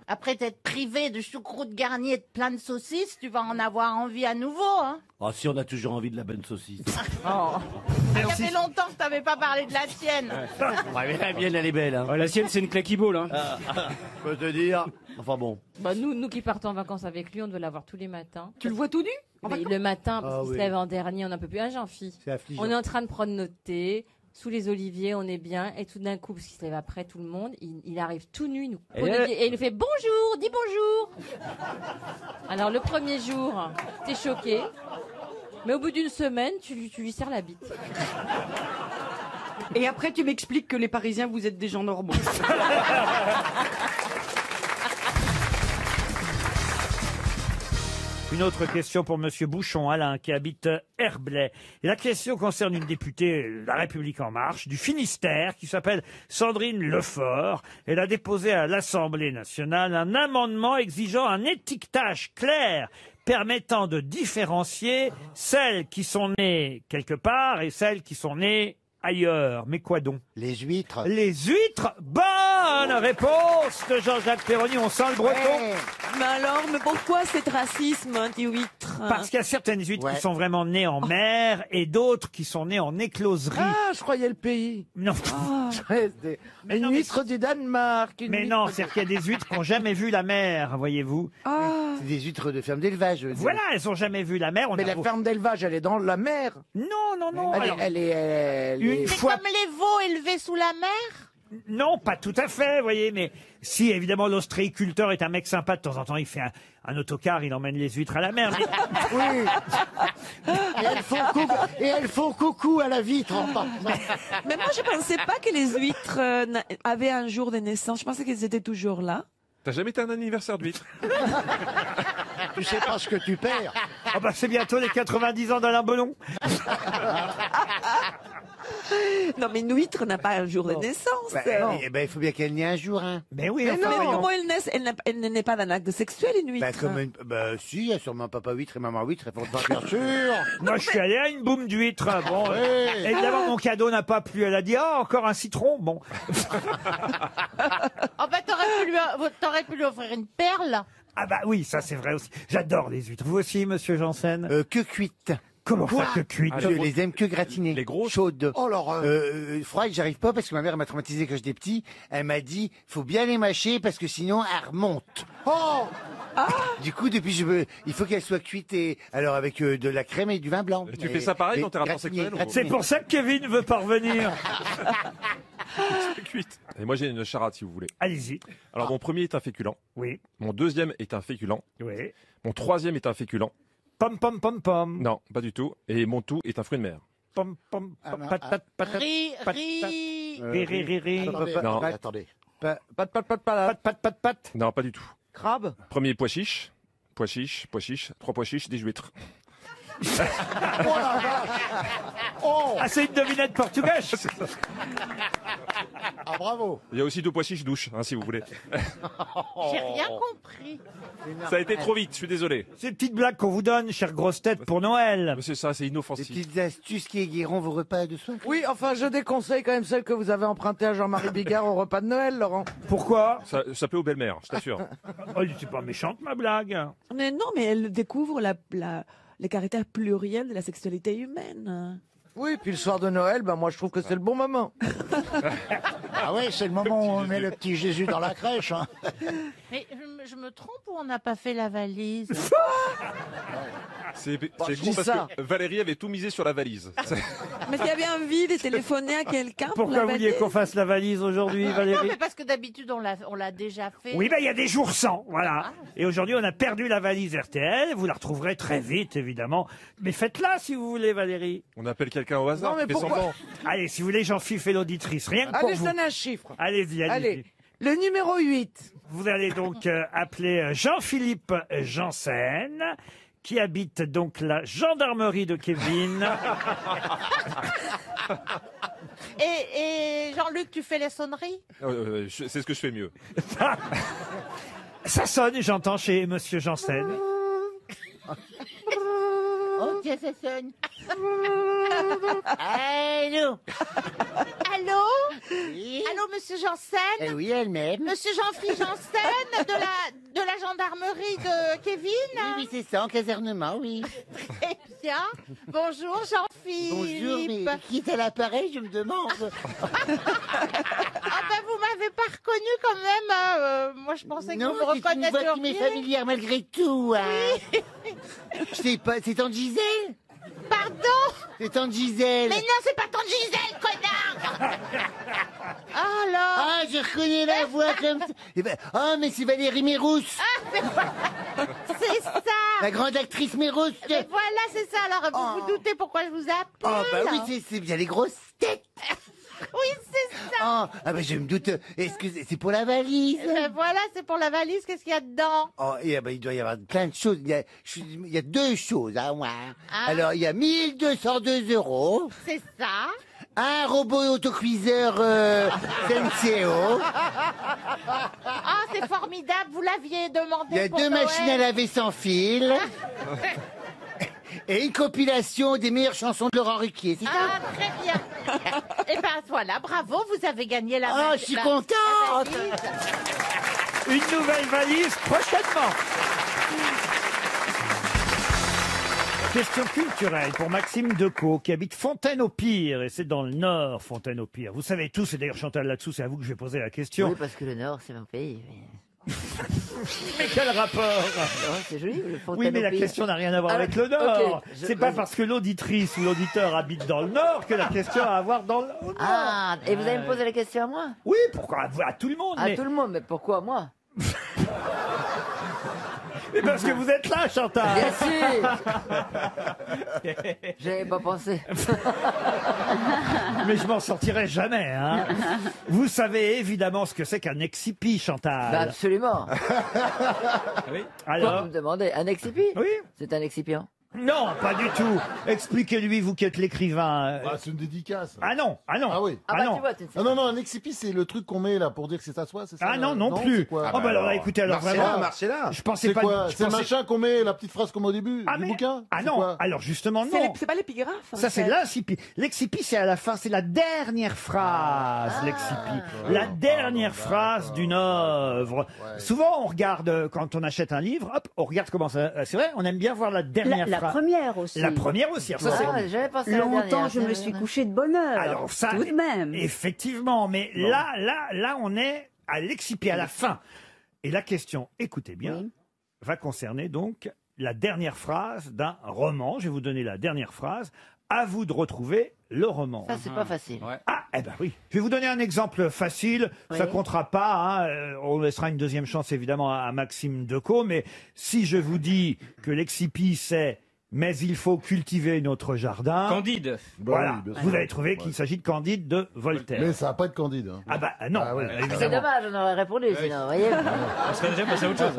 Après t'être privé de choucroute garnie et de plein de saucisses, tu vas en avoir envie à nouveau, hein. Oh, si on a toujours envie de la bonne saucisse. Ça fait longtemps que t'avais pas parlé de la tienne. Ouais, mais la mienne, elle est belle. Hein. La sienne, c'est une claquibole. Hein. Je peux te dire. Enfin bon. Bah nous qui partons en vacances avec lui, on doit l'avoir tous les matins. Tu le vois tout nu Mais le matin, parce Ah qu'il oui. se lève en dernier, on n'en peut plus. Un Jean-Phi. C'est affligeant. On est en train de prendre notre thé, sous les oliviers, on est bien, et tout d'un coup, parce qu'il se lève après tout le monde, il arrive tout nu, nous. Et il nous fait bonjour, dis bonjour. Alors le premier jour, t'es choqué, mais au bout d'une semaine, tu lui serres la bite. Et après, tu m'expliques que les Parisiens, vous êtes des gens normaux. Une autre question pour Monsieur Bouchon, Alain, qui habite Herblay. Et la question concerne une députée de La République En Marche, du Finistère, qui s'appelle Sandrine Lefort. Elle a déposé à l'Assemblée nationale un amendement exigeant un étiquetage clair permettant de différencier celles qui sont nées quelque part et celles qui sont nées ailleurs. Mais quoi donc? Les huîtres. Les huîtres. Bonne réponse de Jean-Jacques Perroni. On sent le breton. Mais alors, mais pourquoi cet racisme anti-huître? Parce qu'il y a certaines huîtres qui sont vraiment nées en mer et d'autres qui sont nées en écloserie. Ah, je croyais le pays. Non. Une huître du Danemark. Mais non, c'est-à-dire qu'il y a des huîtres qui n'ont jamais vu la mer, voyez-vous. C'est des huîtres de ferme d'élevage. Voilà, elles n'ont jamais vu la mer. Mais la ferme d'élevage, elle est dans la mer. Non, non, non. Elle est Une C'est fois... comme les veaux élevés sous la mer? Non, pas tout à fait, vous voyez, mais si, évidemment, l'ostréiculteur est un mec sympa, de temps en temps, il fait un autocar, il emmène les huîtres à la mer. Oui. Et elles font coucou à la vitre. Mais moi, je pensais pas que les huîtres avaient un jour de naissance. Je pensais qu'elles étaient toujours là. T'as jamais été à un anniversaire d'huître? Tu sais pas ce que tu perds. Ah bah c'est bientôt les 90 ans d'Alain Belon. Non, mais une huître n'a pas un jour de naissance. Il faut bien qu'elle naisse un jour. Hein. Mais oui, Mais non, comment elle naît? Elle n'est pas d'un acte sexuel, une huître. Si, il y a sûrement papa huître et maman huître. Elles font pas Bien sûr. Moi, je suis allé à une boum d'huîtres. Bon, Oui. évidemment, mon cadeau n'a pas plu. Elle a dit, ah, encore un citron. Bon. Oh bah t'aurais pu lui offrir une perle. Ah bah oui, ça c'est vrai aussi. J'adore les huîtres. Vous aussi, monsieur Janssen? Que cuites. Comment ça, que cuites? Je les aime que gratinées. Les grosses? Chaudes. Oh l'horreur. Froides, j'arrive pas parce que ma mère m'a traumatisé quand j'étais petit. Elle m'a dit, faut bien les mâcher parce que sinon elles remontent. Oh. Du coup, il faut qu'elles soient cuites et alors avec de la crème et du vin blanc. Et tu fais ça pareil dans tes rapports sexuels? C'est pour ça que Kevin veut pas revenir. C'est cuite. Et moi j'ai une charade si vous voulez. Allez-y. Alors mon premier est un féculent. Oui. Mon deuxième est un féculent. Oui. Mon troisième est un féculent. Pom pom pom pom. Non, pas du tout. Et mon tout est un fruit de mer. Pom pom pom patate patate. Ri. Ri. Non. Attendez. Pat. Pat. Non, pas du tout. Crabe. Premier pois chiche. Pois chiche. Trois pois chiches, des huîtres. Oh la vache. Oh. Ah, c'est une devinette portugaise. Ah bravo. Il y a aussi deux pois chiches douches, si vous voulez. J'ai rien compris. Ça a été trop vite, je suis désolé. C'est une petite blague qu'on vous donne, chère grosse tête, pour Noël. Mais c'est ça, c'est Des inoffensif. petites astuces qui aiguilleront vos repas de soir. Oui, enfin, je déconseille quand même celle que vous avez empruntée à Jean-Marie Bigard au repas de Noël, Laurent. Pourquoi? Ça plaît aux belles-mères, je t'assure. Oh, c'est pas méchante, ma blague. Mais non, mais elle découvre les caractères pluriels de la sexualité humaine. Oui, puis le soir de Noël, moi je trouve que c'est le bon moment. Ah ouais, c'est le moment où on met le petit Jésus dans la crèche. Hein. Mais je me trompe ou on n'a pas fait la valise? C'est je con dis parce ça. que Valérie avait tout misé sur la valise. Mais tu avais envie de téléphoner à quelqu'un pour Pourquoi la vouliez valise? qu'on fasse la valise aujourd'hui, Non, Valérie? mais parce que d'habitude on l'a déjà fait. Oui, il y a des jours sans, voilà. Et aujourd'hui, on a perdu la valise RTL. Vous la retrouverez très vite, évidemment. Mais faites-la si vous voulez, Valérie. On appelle quelqu'un au hasard, Non, mais fais pourquoi semblant. Allez, si vous voulez, Jean-Philippe fait l'auditrice. Rien que pour Allez, je vous. donne un chiffre. Allez-y, allez-y. Allez, le numéro 8. Vous allez donc appeler Jean-Philippe Janssen, qui habite donc la gendarmerie de Kevin. Et Jean-Luc, tu fais les sonneries? C'est ce que je fais mieux. Ça sonne, j'entends chez Monsieur Janssen. Oh, tiens, ça sonne. Allô. Allô Allô, monsieur Janssen Oui, elle-même. Monsieur Jean-Philippe Janssen de la gendarmerie de Kevin Oui, c'est ça, en casernement, oui. Très bien. Bonjour, Jean-Philippe. Bonjour, mais qui est à l'appareil, je me demande. Ah ben, vous m'avez pas reconnu quand même. Moi, je pensais que Non, vous me c'est une voix qui reconnaîtriez. m'est familière malgré tout. Hein. Je sais pas, c'est Tante Gisèle? Pardon? C'est Tante Gisèle. Mais non, c'est pas Tante Gisèle, connard. Ah là. Ah, je reconnais la voix comme ça. Eh ben, oh, mais c'est Valérie Mérous. C'est ça. La grande actrice Mérous. Mais voilà, c'est ça. Alors, vous vous doutez pourquoi je vous appelle? Oh, bah oui, c'est bien les grosses têtes. Oui, c'est ça. Oh, ah ben je me doute. Est-ce que c'est pour la valise? Voilà, c'est pour la valise. Qu'est-ce qu'il y a dedans? Oh, et ben, il doit y avoir plein de choses. Il y a deux choses à voir. Ah. Alors, il y a 1202 €. C'est ça. Un robot autocuiseur Senseo. Ah, c'est formidable. Vous l'aviez demandé. Il y a pour 2 Noël. machines à laver sans fil. Et une compilation des meilleures chansons de Laurent Ruquier. C'est ça? Ah, très bien. Et ben voilà, bravo, vous avez gagné la Oh, valise. je suis contente. Une nouvelle valise prochainement. Question culturelle pour Maxime Decaux, qui habite Fontaine-au-Pire, et c'est dans le Nord, Fontaine-au-Pire. Vous savez tous, et d'ailleurs Chantal là-dessous, c'est à vous que je vais poser la question. Oui, parce que le Nord, c'est mon pays. Mais quel rapport? C'est joli, le Oui, mais la question n'a rien à voir avec le Nord. C'est pas parce que l'auditrice ou l'auditeur habite dans le Nord que la question a à voir dans le Nord. Ah, et vous allez me poser la question à moi? Oui, pourquoi? À tout le monde. À mais... tout le monde, mais pourquoi moi? Mais parce que vous êtes là, Chantal. Bien sûr. J'avais pas pensé. Mais je m'en sortirai jamais, hein. Vous savez évidemment ce que c'est qu'un excipi, Chantal. Bah, absolument. Oui. Alors, Alors vous me demandez, un excipi? Oui. C'est un excipient. Non, pas du tout. Expliquez-lui, vous qui êtes l'écrivain. C'est une dédicace. Ah non, ah non. Ah oui. Ah bah, tu vois, tu ne sais Ah non, non, un excipi, c'est le truc qu'on met là pour dire que c'est à soi, c'est ça? Ah non, non plus. c'est quoi Oh bah alors là, écoutez, alors vraiment. Je pensais C'est pas. quoi? je C'est le pensais- machin qu'on met, la petite phrase qu'on met au début du bouquin? Ah C'est non, quoi? alors justement non. C'est pas l'épigraphe. en Ça c'est fait. l'incipi. L'excipi c'est à la fin, c'est la dernière phrase, l'excipi. La dernière phrase d'une œuvre. Souvent on regarde, quand on achète un livre, hop, on regarde comment ça... C'est vrai, on aime bien voir la dernière La phrase. première aussi. La première aussi. Alors ça, c'est- Ah, j'avais pensé à la Longtemps, dernière, je c'est me vrai. suis couché de bonne heure. Alors ça, tout de même. effectivement, mais là, on est à l'excipi, à la fin. Et la question, écoutez bien, va concerner donc la dernière phrase d'un roman. Je vais vous donner la dernière phrase. À vous de retrouver le roman. Ça, c'est pas facile. Ah, eh ben oui. Je vais vous donner un exemple facile. Ça comptera pas. Hein. On laissera une deuxième chance évidemment à Maxime Decaux. Mais si je vous dis que l'excipi c'est mais il faut cultiver notre jardin. Candide. Voilà. Bah oui, bien sûr. Vous avez trouvé qu'il s'agit de Candide de Voltaire. Mais ça va pas être Candide. Hein. Ah bah non. Ah oui. C'est évidemment. dommage, on aurait répondu sinon, vous voyez. On serait déjà passé à autre chose.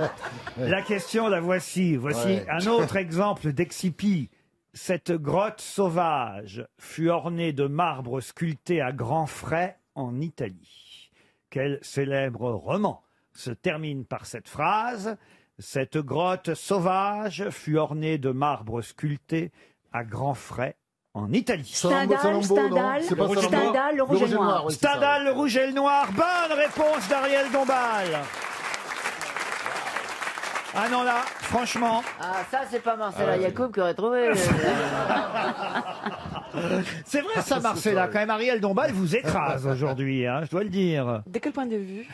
La question, la voici. Voici Ouais. un autre exemple d'excipi. Cette grotte sauvage fut ornée de marbre sculpté à grands frais en Italie. Quel célèbre roman se termine par cette phrase? Cette grotte sauvage fut ornée de marbre sculpté à grands frais en Italie. Stendhal, Stendhal, C'est pas Stendhal, Salammbô Stendhal, le rouge et noir. oui, c'est ça. Stendhal, le rouge et le noir. Bonne réponse d'Ariel Dombal. Ah non là, franchement. Ah, ça, c'est pas Marcella Yacoub qui aurait trouvé. C'est vrai ça, Marcella. Quand même, Ariel Dombal vous écrase aujourd'hui, hein, je dois le dire. De quel point de vue?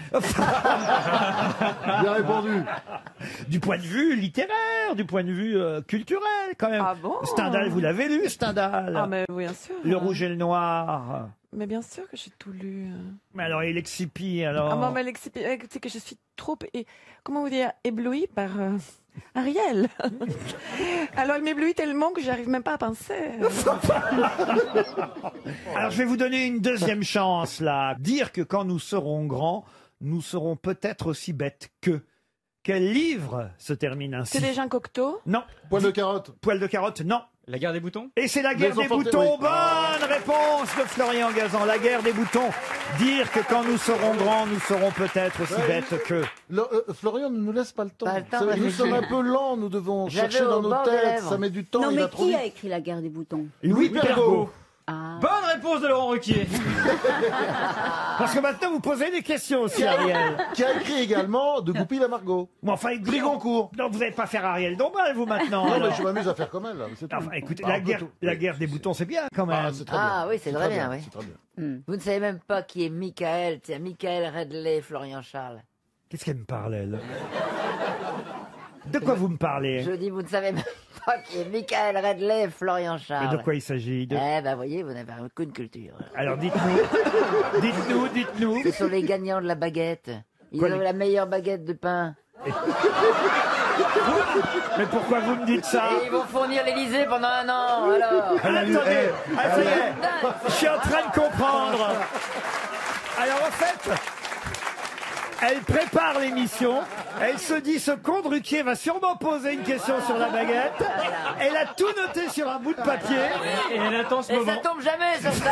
Bien répondu. Du point de vue littéraire, du point de vue culturel, quand même. Ah bon? Stendhal, vous l'avez lu, Stendhal? Ah, mais oui, bien sûr. Le rouge et le noir. Mais bien sûr que j'ai tout lu. Mais alors, il excipi, alors. Ah, bon, mais c'est que je suis trop, comment vous dire, éblouie par Ariel. Alors, elle m'éblouit tellement que j'arrive même pas à penser. Alors, je vais vous donner une deuxième chance, là. Dire que quand nous serons grands, nous serons peut-être aussi bêtes qu'eux. Quel livre se termine ainsi? C'est des Jean Cocteau? Non. Poil de carotte. Poil de carotte, non. La guerre des boutons? Et c'est la guerre Les des enfants boutons. terribles. Bonne réponse de Florian Gazan. La guerre des boutons. Dire que quand nous serons grands, nous serons peut-être aussi bêtes que... Florian ne nous laisse pas le temps. Pas le temps de Nous réfléchir. sommes un peu lents, nous devons J'avais chercher dans au nos bord des têtes, lèvres. ça met du temps, Non, il mais va trop qui vite. a écrit La guerre des boutons? Louis Pergaud. Ah. Bonne réponse de Laurent Ruquier. Parce que maintenant, vous posez des questions aussi, Ariel. Qui a écrit également De Goupil à Margot. Mais enfin, Brigoncourt. Non, vous n'allez pas faire Ariel Dombal, vous, maintenant. Non, mais alors. je m'amuse à faire comme elle. Là, c'est tout. Enfin, écoutez, Ah, la on peut guerre, tout. la guerre des boutons, c'est bien, quand même. Ah, c'est très bien. Ah oui, c'est très bien, oui. C'est très bien. Vous ne savez même pas qui est Michael, tiens, Michael Redley, Florian Charles. Qu'est-ce qu'elle me parle, elle? De quoi vous me parlez? Je dis, vous ne savez même pas qui est Michael Redley, Florian Charles. Mais de quoi il s'agit de... Eh ben, voyez, vous n'avez aucune culture. Alors, dites-nous. dites-nous. Ce sont les gagnants de la baguette. Ils Quoi, ont les- la meilleure baguette de pain. Mais pourquoi vous me dites ça? Et ils vont fournir l'Elysée pendant un an, alors. Attendez, ah, ça y est, je suis en train de comprendre. Alors en fait, elle prépare l'émission, elle se dit ce con de Ruquier va sûrement poser une question sur la baguette. Elle a tout noté sur un bout de papier. Et elle attend ce Et moment. ça tombe jamais sur ça.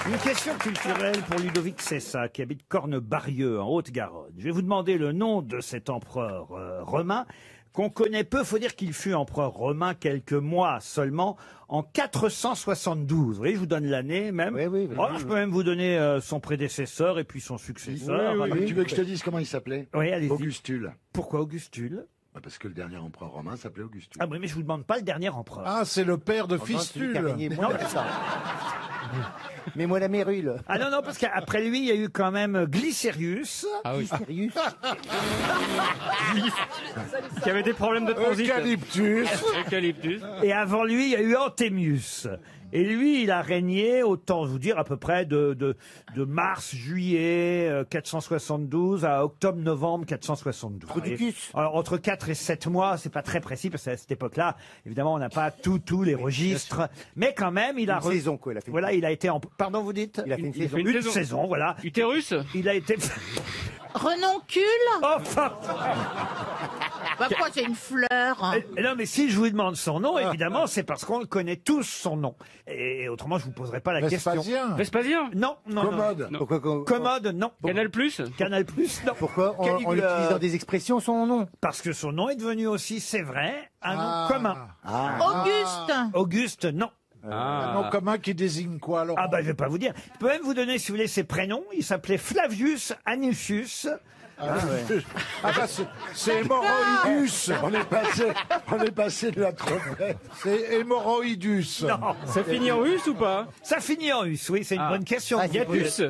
Une question culturelle pour Ludovic Cessa, qui habite Cornebarieux, en Haute-Garonne. Je vais vous demander le nom de cet empereur romain qu'on connaît peu. Faut dire qu'il fut empereur romain quelques mois seulement, en 472. Vous voyez, je vous donne l'année même. Oh, je peux même vous donner son prédécesseur et puis son successeur. Tu veux que je te dise comment il s'appelait? Oui, allez-y. Augustule. Pourquoi Augustule? Bah, parce que le dernier empereur romain s'appelait Augustule. Ah oui, mais je vous demande pas le dernier empereur. Ah, c'est le père de Oh, non, c'est lui qui a Fistule. régné Non, moins que ça. Mais moi la mérule. Ah non, non, parce qu'après lui, il y a eu quand même Glycérius. Ah oui. Sérieux? Qui avait des problèmes de transit. Eucalyptus. Eucalyptus. Et avant lui, il y a eu Antémius. Et lui, il a régné, autant vous dire, à peu près de mars, juillet 472 à octobre-novembre 472. Producus. Alors, entre 4 et 7 mois, c'est pas très précis, parce qu'à cette époque-là, évidemment, on n'a pas tous les registres. Mais quand même, il a... Une saison, quoi, il a fait une Voilà, il a été en... Pardon, vous dites? Il a fait une saison. Une saison, voilà. Utérus. Il a été... Renoncule Enfin Bah quoi, c'est une fleur hein. Non, mais si je vous demande son nom, évidemment, c'est parce qu'on le connaît tous, son nom. Et autrement, je vous poserai pas la question. Vespasien. Vespasien. Non, non, Commode. Non. Pourquoi, Commode, non. Canal Plus. Canal Plus, non. pourquoi on Caligula. utilise dans des expressions son nom? Parce que son nom est devenu aussi, c'est vrai, un nom commun. Auguste Auguste, non. Un nom commun qui désigne quoi alors? Ah bah je vais pas vous dire. Je peux même vous donner, si vous voulez, ses prénoms. Il s'appelait Flavius Annucius. Ah, bah, c'est hémorroïdus. On est passé de la trompette. C'est hémorroïdus. Non. Ça finit en us ou pas? Ça finit en us, oui, c'est une bonne question. Ah, c'est Hiatus.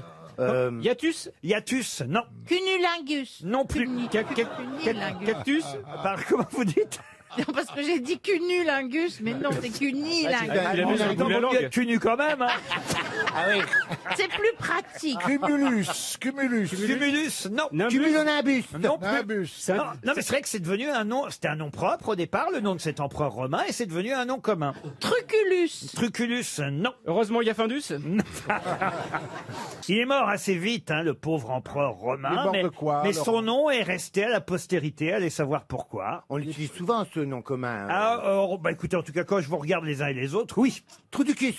Hiatus. Hiatus, non. Cunnilingus Non plus. Cunnilingus Cactus. Comment vous dites? Non, parce que j'ai dit cunnilingus, mais non, c'est cunnilingus. Il a mis sur le bout de la langue. Tu nu quand même, hein. Ah oui. C'est plus pratique. Cumulus. Cumulus, non. Cumulonimbus. Non plus. Nimbus. Non, non, mais c'est vrai que c'est devenu un nom, c'était un nom propre au départ, le nom de cet empereur romain, et c'est devenu un nom commun. Truculus. Truculus, non. Heureusement, il y a Findus. Il est mort assez vite, hein, le pauvre empereur Il est romain, mort mais, de quoi, mais alors son nom est resté à la postérité, allez savoir pourquoi. On l'utilise souvent ce nom commun. Ah, bah écoutez, en tout cas, quand je vous regarde les uns et les autres, oui. Trou du cul.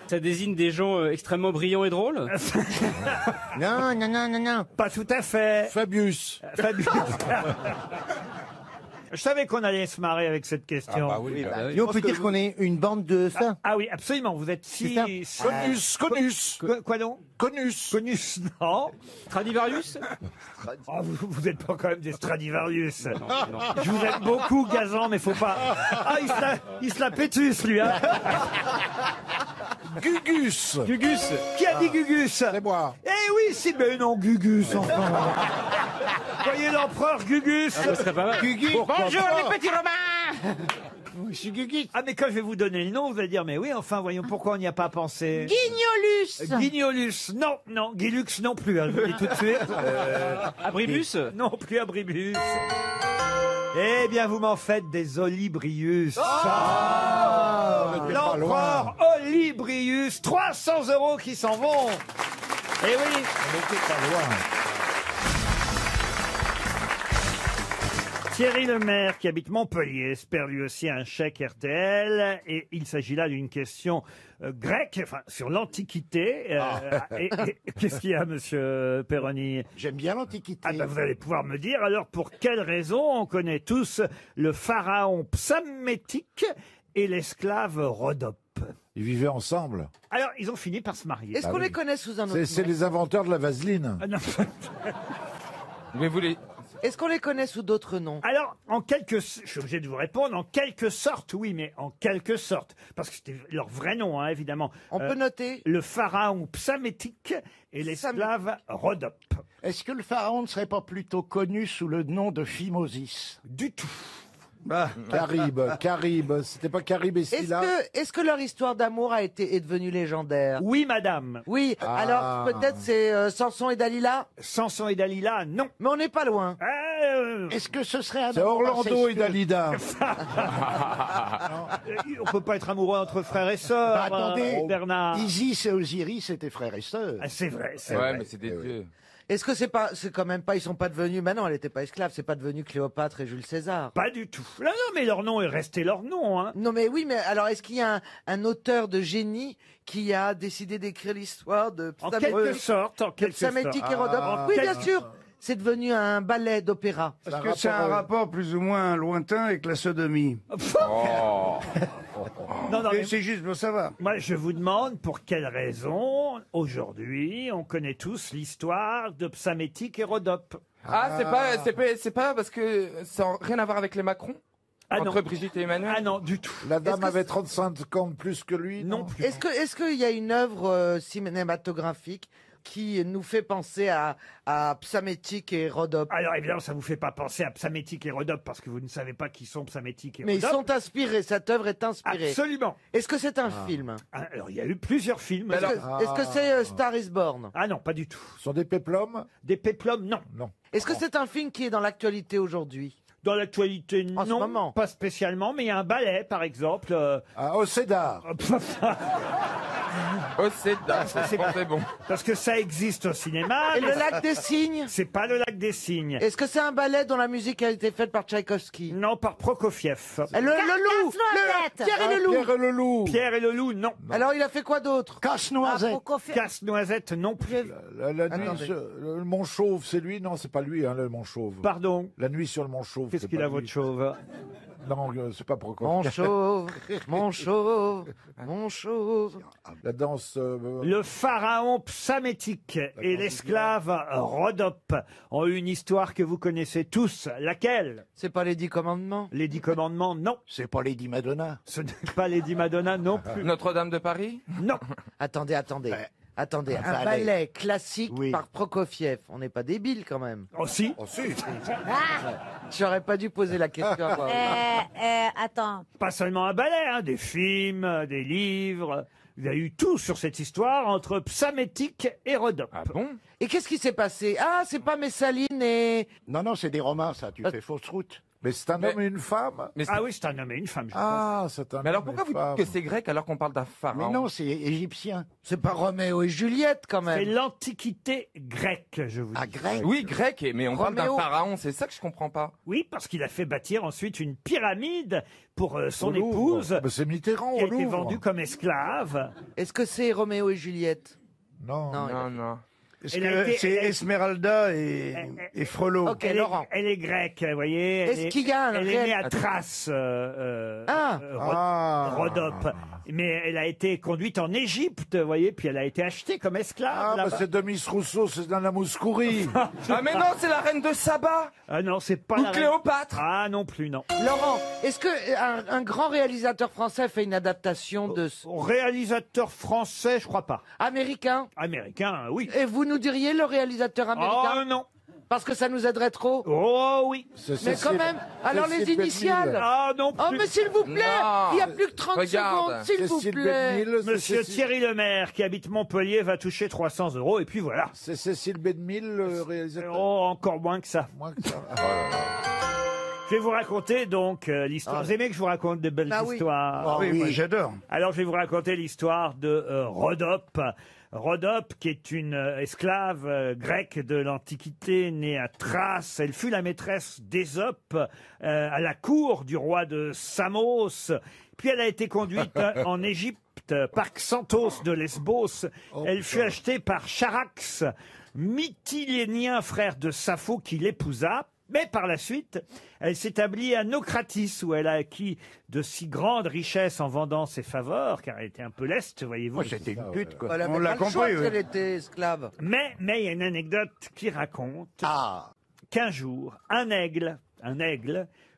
Ça désigne des gens extrêmement brillants et drôles. Non, non, non, non, non. Pas tout à fait. Fabius. Fabius. Je savais qu'on allait se marrer avec cette question. Ah bah oui, bah Et on peut dire qu'on est une bande de ça. Ah oui, absolument. Vous êtes si... Conus. Quoi donc? Conus. Conus, non. Stradivarius. Oh, vous êtes pas quand même des Stradivarius. Je vous aime beaucoup, Gazan, mais faut pas... Ah, il se la pétus, lui, hein. Gugus. Gugus. Qui a dit Gugus? C'est moi. Eh oui, si, mais non, Gugus, enfin. Voyez l'empereur Gugus. Ah, ça serait pas mal. Gugus. Bonjour les petits Romains. Je suis Gugus. Ah, mais quand je vais vous donner le nom, vous allez dire, mais oui, enfin, voyons, pourquoi on n'y a pas pensé? Guignolus. Guignolus, non, non, Guilux non plus, hein, je vous le dis tout de suite. Abribus. Non plus Abribus. Eh bien, vous m'en faites des Olybrius. L'empereur Olybrius, 300 € qui s'en vont. Eh oui. Thierry Lemaire, qui habite Montpellier, espère lui aussi un chèque RTL. Et il s'agit là d'une question grecque, enfin, sur l'Antiquité. Et qu'est-ce qu'il y a, monsieur Perroni? J'aime bien l'Antiquité. Ah ben, vous allez pouvoir me dire, alors, pour quelle raison on connaît tous le pharaon Psammétique et l'esclave Rhodope? Ils vivaient ensemble. Alors, ils ont fini par se marier. Est-ce qu'on les connaît sous un autre nom? C'est les inventeurs de la vaseline. Ah, non. Mais vous les... Est-ce qu'on les connaît sous d'autres noms? Alors, je suis obligé de vous répondre, en quelque sorte, oui, mais en quelque sorte. Parce que c'était leur vrai nom, hein, évidemment. On peut noter? Le pharaon Psammétique et l'esclave Rhodope. Est-ce que le pharaon ne serait pas plutôt connu sous le nom de Phimosis? Du tout. Caribe, c'était pas Caribe et Scylla. Est-ce que leur histoire d'amour est devenue légendaire? Oui, madame. Oui, alors peut-être c'est Samson et Dalila? Samson et Dalila, non. Mais on n'est pas loin. Est-ce que ce serait un C'est amour Orlando et incestueux? Dalida. On peut pas être amoureux entre frères et sœurs, Attendez, Bernard. Isis et Osiris étaient frères et sœurs. Ah, c'est vrai, c'est Ouais, vrai. mais c'est des dieux. Est-ce que c'est quand même pas, ils sont pas devenus, non, elle n'était pas esclave, c'est pas devenu Cléopâtre et Jules César. Pas du tout. Non, mais leur nom est resté leur nom, hein. Non, mais oui, mais alors est-ce qu'il y a un auteur de génie qui a décidé d'écrire l'histoire de En quelque sorte, Psammétique et Rhodope? Ah, Oui, bien sûr. C'est devenu un ballet d'opéra. Est-ce que c'est un rapport plus ou moins lointain avec la sodomie? Non, mais c'est juste pour savoir. moi, je vous demande pour quelle raison, aujourd'hui, on connaît tous l'histoire de Psammétique et Rhodope. Ah, c'est pas parce que ça n'a rien à voir avec les Macron? Ah Entre non. Brigitte et Emmanuel? Ah non, du tout. La dame avait 35 ans de plus que lui. Non plus. Est-ce qu'il y a une œuvre cinématographique qui nous fait penser à Psammétique et Rhodope? Alors évidemment, ça vous fait pas penser à Psammétique et Rhodope parce que vous ne savez pas qui sont Psammétique et Mais ils Rhodope. sont inspirés, cette œuvre est inspirée. Absolument. Est-ce que c'est un film? Alors il y a eu plusieurs films. Est-ce que c'est Star is Born? Ah non, pas du tout. Ce sont des péplums? Des péplums, non. Non. Est-ce que c'est un film qui est dans l'actualité aujourd'hui? Dans l'actualité, En ce non, moment. pas spécialement, mais il y a un ballet, par exemple. Au Cédar. Oh, c'est bon. Parce que ça existe au cinéma. Et mais le lac des cygnes? C'est pas le lac des cygnes. Est-ce que c'est un ballet dont la musique a été faite par Tchaïkovski? Non, par Prokofiev. Le loup! Pierre et le loup! Pierre et le loup. Pierre et le loup, non. Alors il a fait quoi d'autre? Casse-noisette. Casse-noisette, non plus. La nuit Attendez. sur le Mont Chauve, c'est lui? Non, c'est pas lui, hein, le Mont Chauve. Pardon. La nuit sur le Mont Chauve. Qu'est-ce c'est qu'il pas a, lui. votre chauve? Non, c'est pas Prokofiev. Mon chauve, mon chauve, mon chauve. La danse. Le pharaon Psammétique et l'esclave Rhodope ont eu une histoire que vous connaissez tous. Laquelle? C'est pas les 10 commandements? Les 10 commandements, non. C'est pas Lady Madonna. Ce n'est pas Lady Madonna non plus. Notre-Dame de Paris? Non. Attendez. Attendez, Un un ballet. ballet classique Oui. par Prokofiev. On n'est pas débiles quand même. Oh si. J'aurais pas dû poser la question. à moi. Attends. Pas seulement un ballet, hein, des films, des livres. Il y a eu tout sur cette histoire entre Psammétique et Rhodope. Ah bon? Et qu'est-ce qui s'est passé? Ah, c'est pas Messaline et... Non, c'est des Romains, ça. Tu fais fausse route. Mais c'est un homme et une femme? Ah oui, c'est un homme et une femme, je Ah, c'est un Mais alors homme et pourquoi une vous femme. dites que c'est grec alors qu'on parle d'un pharaon? Mais non, c'est égyptien. C'est pas Roméo et Juliette quand C'est même. l'Antiquité grecque, je vous dis. Ah, grec. Oui, grec, mais on parle d'un Roméo. pharaon, c'est ça que je comprends pas. Oui, parce qu'il a fait bâtir ensuite une pyramide pour son Au Louvre. épouse, Mais c'est Mitterrand qui a au été Louvre. vendue comme esclave. Est-ce que c'est Roméo et Juliette? Non. Non. Est-ce Elle a que été- c'est elle- Esmeralda et Frollo? Ok, Elle est, Laurent. elle est grecque, vous voyez. Est-ce qu'il y a un Elle est réel- née à Thrace, Ah. Rhodope. Mais elle a été conduite en Égypte, vous voyez, puis elle a été achetée comme esclave. Ah, bah là-bas. c'est Demis Rousseau, c'est Nana Mouskouri. Ah mais non, c'est la reine de Saba! Ah non, c'est pas Ou la reine- Cléopâtre! Ah non plus, non. Laurent, est-ce que un grand réalisateur français fait une adaptation de Réalisateur français, je crois pas. américain? Américain, oui. Et vous nous diriez le réalisateur américain? Oh non. Parce que ça nous aiderait trop? Oh oui. Mais quand même, alors les initiales? Ah non Oh plus. mais s'il vous plaît, Non. il y a plus que 30 Regarde. secondes, s'il vous Cécile plaît. Bédemille, Monsieur Thierry Lemaire, qui habite Montpellier, va toucher 300 €, et puis voilà. C'est Cécile Bédemille, le réalisateur. Oh, encore moins que ça. Moins que ça. Je vais vous raconter donc l'histoire. Ah. Vous aimez que je vous raconte des belles Ah oui. histoires? Ah oui, moi j'adore. Alors je vais vous raconter l'histoire de Rhodope. Rhodope, qui est une esclave grecque de l'Antiquité, née à Thrace. Elle fut la maîtresse d'Ésope à la cour du roi de Samos. Puis elle a été conduite en Égypte par Xanthos de Lesbos. Elle fut achetée par Charax, Mytilénien, frère de Sappho, qui l'épousa. Mais par la suite, elle s'établit à Naucratis, où elle a acquis de si grandes richesses en vendant ses faveurs, car elle était un peu leste, voyez-vous. C'était une pute, quoi. Elle avait On l'a pas le choix compris, si oui. elle était esclave. Mais il y a une anecdote qui raconte qu'un jour, un aigle,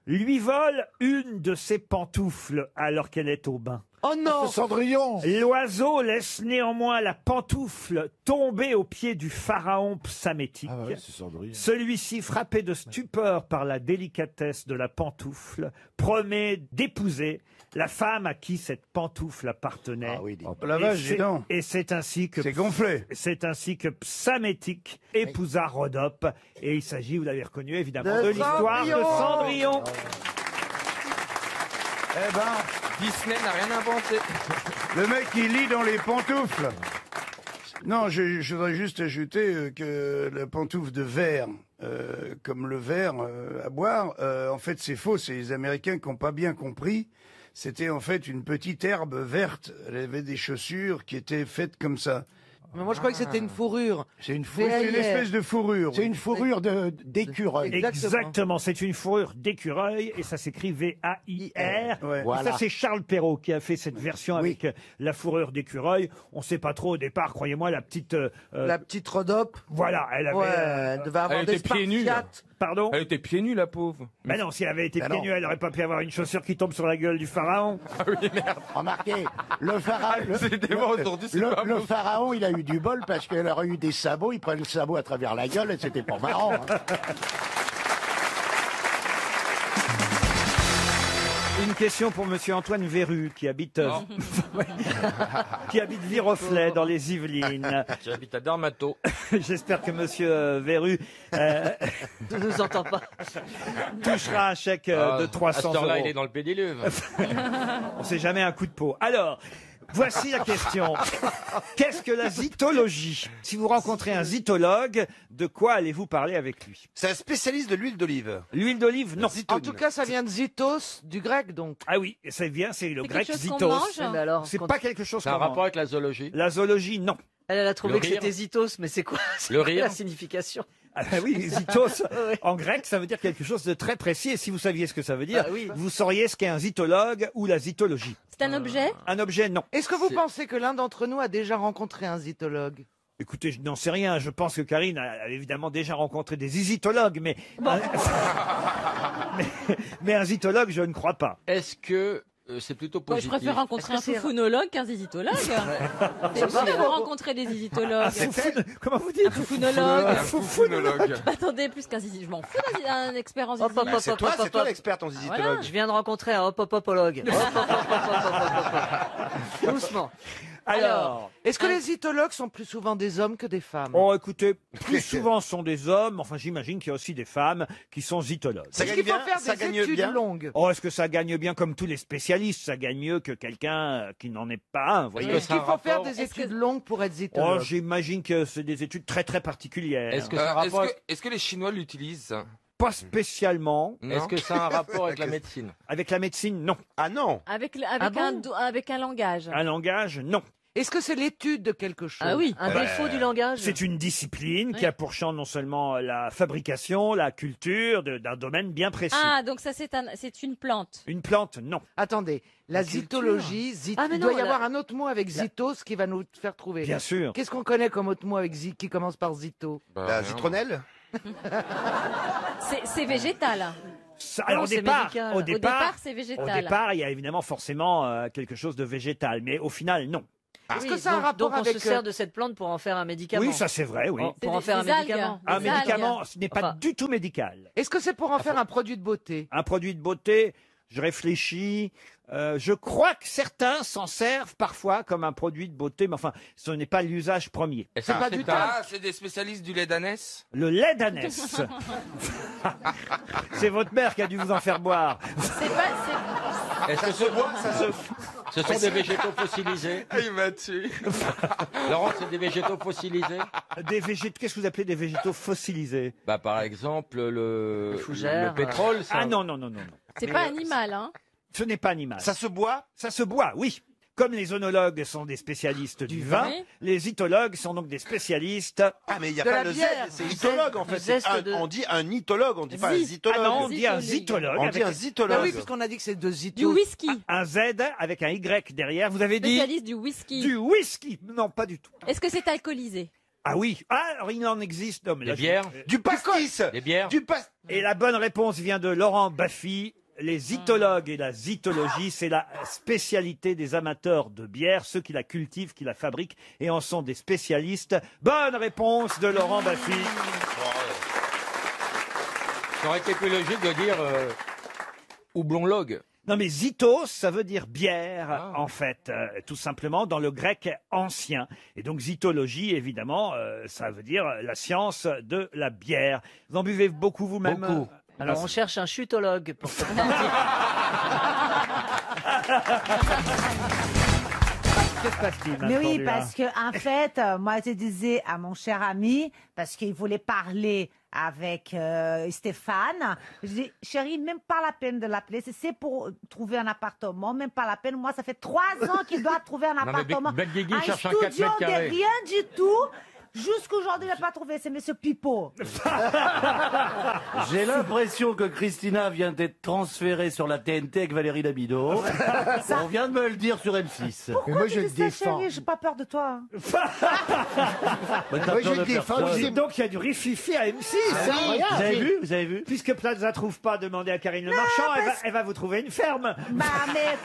lui vole une de ses pantoufles alors qu'elle est au bain. Oh non! C'est Cendrillon. L'oiseau laisse néanmoins la pantoufle tomber aux pieds du pharaon psamétique. Ah ouais, c'est Cendrillon. Celui-ci, frappé de stupeur par la délicatesse de la pantoufle, promet d'épouser la femme à qui cette pantoufle appartenait. Ah oui, la vache, dis donc. Et c'est ainsi que C'est gonflé. C'est ainsi que Psamétique épousa Rhodope. Et il s'agit, vous l'avez reconnu évidemment, de l'histoire de Cendrillon. Eh ben, Disney n'a rien inventé. Le mec, il lit dans les pantoufles. Non, je voudrais juste ajouter que la pantoufle de verre, comme le verre à boire, en fait, c'est faux. C'est les Américains qui n'ont pas bien compris. C'était en fait une petite herbe verte. Elle avait des chaussures qui étaient faites comme ça. Mais moi, je croyais que c'était une fourrure. C'est une espèce de fourrure. C'est une fourrure d'écureuil. Exactement, c'est une fourrure d'écureuil et ça s'écrit V-A-I-R. Ouais. Et Voilà. ça, c'est Charles Perrault qui a fait cette version avec la fourrure d'écureuil. On ne sait pas trop au départ, croyez-moi, la petite... La petite Rhodope. Voilà, elle avait... Ouais, elle devait avoir Elle des était pieds nus, là. Spartiates. Pardon? Elle était pieds nus, la pauvre. Ben non, si elle avait été Ben pieds non. nus, elle n'aurait pas pu avoir une chaussure qui tombe sur la gueule du pharaon. Ah oui, merde. Remarquez, le pharaon, C'est moi aujourd'hui, c'est pas le beau. pharaon, il a eu du bol parce qu'elle aurait eu des sabots, il prenait le sabot à travers la gueule et c'était pas marrant. Hein. Une question pour monsieur Antoine Verru, qui habite... qui habite Viroflay, dans les Yvelines. J'habite à Darmato. J'espère que monsieur Verru Ne nous entend pas. touchera un chèque de 300 À cette heure-là, euros. il est dans le pédiluve. On sait jamais un coup de peau. Alors, voici la question. Qu'est-ce que la zytologie? Si vous rencontrez un zytologue, de quoi allez-vous parler avec lui? C'est un spécialiste de l'huile d'olive. L'huile d'olive, non. En tout cas, ça vient de zytos, du grec, donc. Ah oui, ça vient, c'est le C'est grec quelque chose qu'on zytos. mange Mais alors, C'est quand- pas quelque chose C'est un qu'on rapport mange. avec la zoologie. La zoologie, non. Elle a trouvé Le que rire. c'était Zitos, mais c'est quoi, Le rire. la signification? Ah bah oui, zytos, en grec, ça veut dire quelque chose de très précis. Et si vous saviez ce que ça veut dire, Bah oui. vous sauriez ce qu'est un zytologue ou la zytologie. C'est un objet? Un objet, non. Est-ce que vous C'est- pensez que l'un d'entre nous a déjà rencontré un zytologue? Écoutez, je n'en sais rien. Je pense que Karine a évidemment déjà rencontré des zytologues, mais... mais un zytologue, je ne crois pas. Est-ce que c'est plutôt Moi, je positif? préfère rencontrer un Est-ce que c'est- foufounologue qu'un zizitologue. C'est pas possible de faux. rencontrer des zizitologues. Comment vous dites? Un foufounologue. Un foufounologue. Bah, attendez, plus qu'un zizi. Je m'en fous d'un expert en Hop, hop, zizi. hop, C'est hop, toi, hop, c'est toi hop. l'experte en Voilà. zizitologue. Je viens de rencontrer un hop-hop-hopologue. Doucement. Alors, Est-ce que les zytologues sont plus souvent des hommes que des femmes? oh, écoutez, plus souvent ce sont des hommes. Enfin, j'imagine qu'il y a aussi des femmes qui sont zytologues. Ça Est-ce gagne qu'il faut bien, faire ça des gagne études bien. longues? Oh, est-ce que ça gagne bien comme tous les spécialistes? Ça gagne mieux que quelqu'un qui n'en est pas un, vous voyez. que Est-ce ça qu'il a faut un faire rapport- des Est-ce que- études longues pour être Oh, zytologue? j'imagine que c'est des études très très particulières. Est-ce que ça a un Est-ce rapport que, est-ce que les Chinois l'utilisent? Pas spécialement. Est-ce que ça a un rapport avec la médecine? Avec la médecine, non. Ah non. Avec Ah bon avec un langage. Un langage, non. Est-ce que c'est l'étude de quelque chose? Ah oui. Un défaut du langage? C'est une discipline qui Oui. a pour champ non seulement la fabrication, la culture d'un domaine bien précis. Ah, donc ça, c'est une plante. Une plante, non. Attendez, la culture. zytologie, Ah, mais il non, doit y la- avoir un autre mot avec zytos qui va nous faire trouver. Bien sûr. Qu'est-ce qu'on connaît comme autre mot avec qui commence par zyto? La citronnelle. C'est végétal. Alors, Non, au c'est départ, médical. au Au départ, départ, c'est au végétal. départ, il y a évidemment forcément quelque chose de végétal, mais au final, non. Est-ce Oui, que ça a un donc- rapport donc on avec se sert de cette plante pour en faire un médicament? Oui, ça c'est vrai, oui. Pour en C'est faire un des algues. médicament. Un des algues. médicament, ce n'est pas Enfin. du tout médical. Est-ce que c'est pour en faire un produit de beauté? Un produit de beauté, je réfléchis. Je crois que certains s'en servent parfois comme un produit de beauté, mais enfin, ce n'est pas l'usage premier. C'est pas du talc. Ah, c'est des spécialistes du lait d'ânesse? Le lait d'ânesse. C'est votre mère qui a dû vous en faire boire. C'est pas. Ça se boit, ça se. Ce sont des végétaux fossilisés. Il m'a tué. Laurent, c'est des végétaux fossilisés. Des végétaux, qu'est-ce que vous appelez des végétaux fossilisés? Bah, par exemple, le fougère, pétrole. Ça... Ah non, non, non, non. C'est pas animal, hein. Ce n'est pas animal. Ça se boit? Ça se boit, oui. Comme les oenologues sont des spécialistes du vin, Oui. les itologues sont donc des spécialistes. Ah, mais il n'y a De pas la le Z, bière. c'est itologue en fait. On dit un itologue, on dit pas un zitologue. Ah non, on dit un zitologue. On dit un Bah zitologue. oui, puisqu'on a dit que c'est deux Du zitos. whisky. Un Z avec un Y derrière. Vous avez dit Spécialiste du whisky. du whisky. Non, pas du tout. Est-ce que c'est alcoolisé? Ah oui. Ah, alors il en existe. Non, mais Des là, je- bières. Du pastis. Des bières. Du pastis. Et la bonne réponse vient de Laurent Baffy. Les zytologues et la zytologie, c'est la spécialité des amateurs de bière, ceux qui la cultivent, qui la fabriquent et en sont des spécialistes. Bonne réponse de Laurent Baffy. Ça aurait été plus logique de dire houblonlogue. Non mais zytos, ça veut dire bière, en fait, tout simplement dans le grec ancien. Et donc zytologie, évidemment, ça veut dire la science de la bière. Vous en buvez beaucoup vous-même? Beaucoup. Alors on cherche un chutologue pour ça. Que se passe-t-il, Mais Mme oui, Cordula parce que en fait, moi je disais à mon cher ami, parce qu'il voulait parler avec Stéphane, je dis, chérie, même pas la peine de l'appeler, c'est pour trouver un appartement, même pas la peine. Moi, ça fait 3 ans qu'il doit trouver un Non, mais appartement. Bec Guigui un cherche un 4 studio mètres de carrés. rien du tout. Jusqu'aujourd'hui, il n'a pas trouvé, c'est Monsieur Pipo. J'ai l'impression que Christina vient d'être transférée sur la TNT avec Valérie Damido. On vient de me le dire sur M6. Pourquoi moi, tu je le dis ça, défends. chérie? J'ai pas peur de toi. Mais t'as Moi, peur je de défends, personne. c'est- Donc il y a du rififi à M6. Ah oui. Vous avez vu? Vous avez vu? Puisque Plaza trouve pas, demandez à Karine Le Marchand, elle va vous trouver une ferme. Bah, mais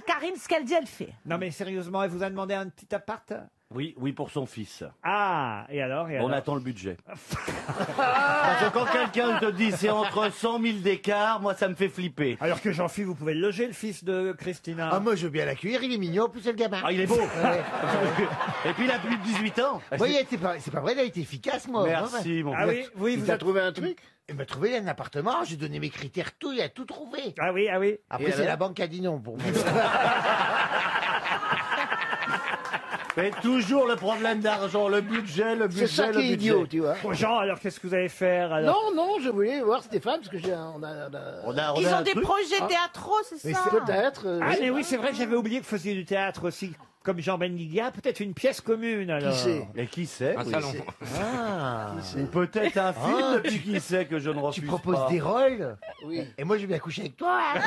Karine, ce qu'elle dit, elle fait. Non mais sérieusement, elle vous a demandé un petit appart? Oui, oui, pour son fils. Ah, et alors, On attend le budget. Parce que quand quelqu'un te dit c'est entre 100 000 d'écart, moi ça me fait flipper. Alors que Jean-Philippe, vous pouvez le loger, le fils de Christina. Ah, moi, je veux bien l'accueillir, il est mignon, en plus, c'est le gamin. Ah, il est beau. Ouais. Et puis il a plus de 18 ans. Oui, c'est pas vrai, il a été efficace, moi. Merci, mon Ah oui, oui, vous T'as êtes... trouvé un truc? Il m'a trouvé un appartement, j'ai donné mes critères, tout, il a tout trouvé. Ah oui, ah oui. Après, Et c'est alors la banque qui a dit non pour moi. Mais toujours le problème d'argent, le budget, le budget, C'est ça le qui est budget. idiot, tu vois. Bon, Jean, alors qu'est-ce que vous allez faire alors? Non, non, je voulais voir Stéphane, parce que Ils ont des projets théâtraux, c'est Mais ça? c'est peut-être. Ah mais oui, c'est vrai que j'avais oublié que vous faisiez du théâtre aussi, comme Jean Benguigua, peut-être une pièce commune alors. Qui sait? Et qui sait? Un oui. salon. Ah. Ou peut-être un film Ah, depuis qui sait que je ne refuse Tu proposes pas. des rôles? Oui. Et moi, je vais coucher avec toi. hein.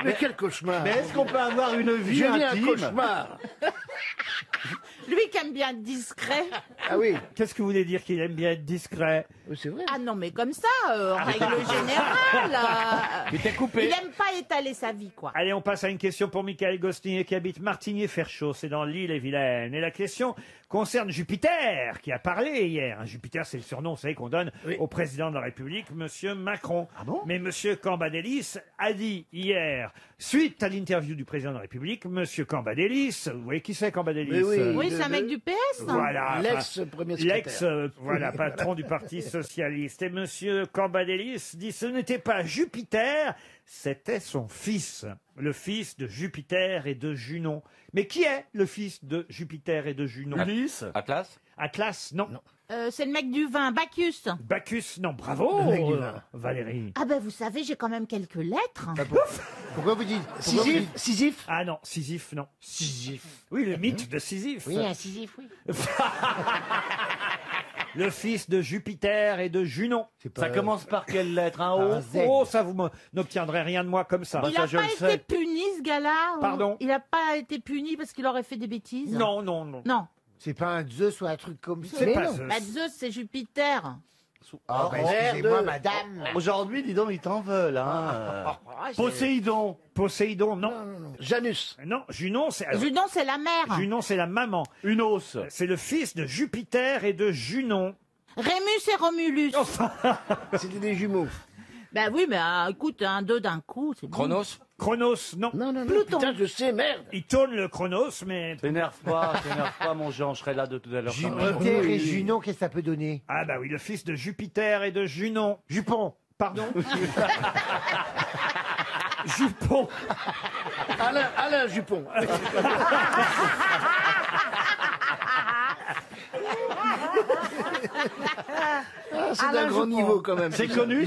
Mais quel cauchemar! Mais est-ce qu'on peut avoir une vie J'ai vu un intime? cauchemar! Lui qui aime bien être discret. Ah oui, Qu'est-ce que vous voulez dire qu'il aime bien être discret? oui, c'est vrai. Ah non, mais comme ça, en règle générale. Il t'est coupé. Il aime pas étaler sa vie, quoi. Allez, on passe à une question pour Michael Gostinier qui habite Martigny-Ferchaud, c'est dans l'Île-et-Vilaine. Et la question concerne Jupiter, qui a parlé hier. Jupiter, c'est le surnom, vous savez, qu'on donne au président de la République, Monsieur Macron. Ah bon? Mais Monsieur Cambadélis a dit hier, suite à l'interview du président de la République, Monsieur Cambadélis, vous voyez qui c'est Cambadélis? Mais oui. Oui, c'est un mec du PS. Voilà. L'ex-premier secrétaire. L'ex, voilà, patron du Parti Socialiste. Et Monsieur Cambadélis dit ce n'était pas Jupiter, c'était son fils. Le fils de Jupiter et de Junon. Mais qui est le fils de Jupiter et de Junon? Ulysse? Atlas. Atlas, non. C'est le mec du vin, Bacchus. Bacchus, non. Bravo, Le mec du vin. Valérie. Ah ben vous savez, j'ai quand même quelques lettres. Pourquoi vous dites Sisyphe? Ah non, Sisyphe, non. Sisyphe. Oui, le mythe de Sisyphe. Oui, un Sisyphe, oui. Le fils de Jupiter et de Junon. Ça commence par quelle lettre? Un O? Oh, ça, vous n'obtiendrez rien de moi comme ça. Il n'a pas été puni, ce gars-là. Pardon? Il n'a pas été puni parce qu'il aurait fait des bêtises. Non, non, non. Non. C'est pas un Zeus ou un truc comme ça. C'est pas non. Zeus. Bah, Zeus, c'est Jupiter. Ah, bah, excusez-moi, madame. Aujourd'hui, dis donc, ils t'en veulent, hein. Poséidon. Poséidon, non. Janus. Non, Junon, c'est... Junon, c'est la mère. Junon, c'est la maman. Unos. C'est le fils de Jupiter et de Junon. Rémus et Romulus. C'était des jumeaux. Bah oui, mais écoute, un deux d'un coup, c'est bon. Chronos. Chronos, non. Non, non, non. Pluton. Putain, je sais, merde. Il tourne le Chronos, mais... T'énerve pas, mon Jean, je serai là de tout à l'heure. Jupiter et Junon, qu'est-ce que ça peut donner? Ah bah oui, le fils de Jupiter et de Junon. Jupon. Pardon? Jupon. Alain Jupon. C'est d'un grand niveau quand même. C'est connu,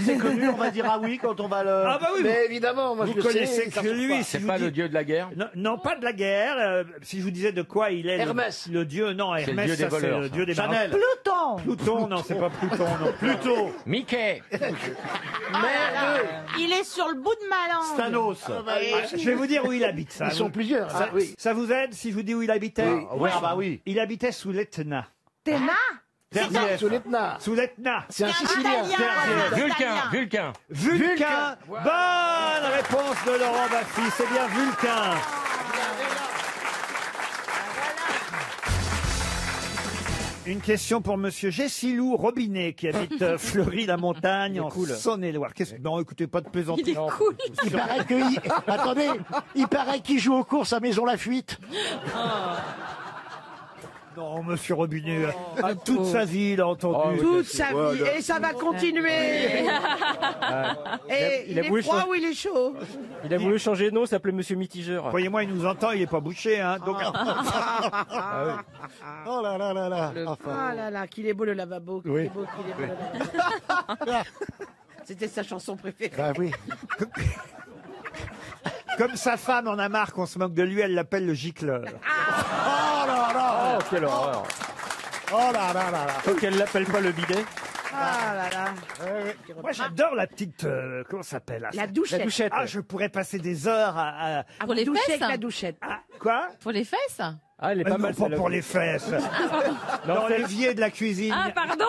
on va dire ah oui quand on va le... Ah bah oui, Mais évidemment, moi vous je le connaissez sais. ça que change lui. pas. Si C'est je pas vous le dis- dieu de la guerre? Non, pas de la guerre. Si je vous disais de quoi il est Hermès. le dieu, non, C'est le Hermès, dieu des ça, c'est voleurs, le ça. dieu des Chanel. Pluton. Pluton, non, c'est pas Pluton, non. Pluto, Mickey! Il est sur le bout de ma langue. Thanos. Je vais vous dire où il habite. Ça, Ils sont plusieurs. ça, Ah, oui. ça vous aide si je vous dis où il habitait? Oui, ah bah oui. Il habitait sous l'Etna. Téna. Sous l'Etna. Sous l'Etna. C'est un Sicilien. Vulcain! Vulcain. Bonne réponse de Laurent Baffy. C'est bien Vulcain. Une question pour Monsieur Gessilou Robinet qui habite Fleury-la-Montagne en Saône-et-Loire. Non, écoutez, pas de plaisanterie. Il est cool. Il paraît que... Attendez, il paraît qu'il joue aux courses à Maison Lafuite. Non, Monsieur Robinet, toute sa vie, il a entendu. Toute sa vie. Et ça va continuer. Et il est froid ou il est chaud? Il a voulu changer de nom, s'appelait Monsieur Mitigeur. Croyez-moi, il nous entend, il est pas bouché, hein. Donc... Oh là là là là. Ah là là, qu'il est beau le lavabo. Qu'il Oui. est beau, qu'il est beau le lavabo. C'était sa chanson préférée. Bah oui. Comme sa femme en a marre qu'on se moque de lui, elle l'appelle le gicleur. Oh là là. Oh, quelle horreur. Oh là là là là. Faut qu'elle l'appelle pas le bidet. Ah là là. Moi, j'adore la petite... comment ça s'appelle là, La ça douchette. La douchette. Ah, je pourrais passer des heures à... Ah, Pour les doucher fesses avec la douchette. Ah, quoi? Pour les fesses? Ah, elle est pas Non, mal. pas celle-là. pour les fesses. Non, Dans celle- l'évier de la cuisine. Ah, pardon.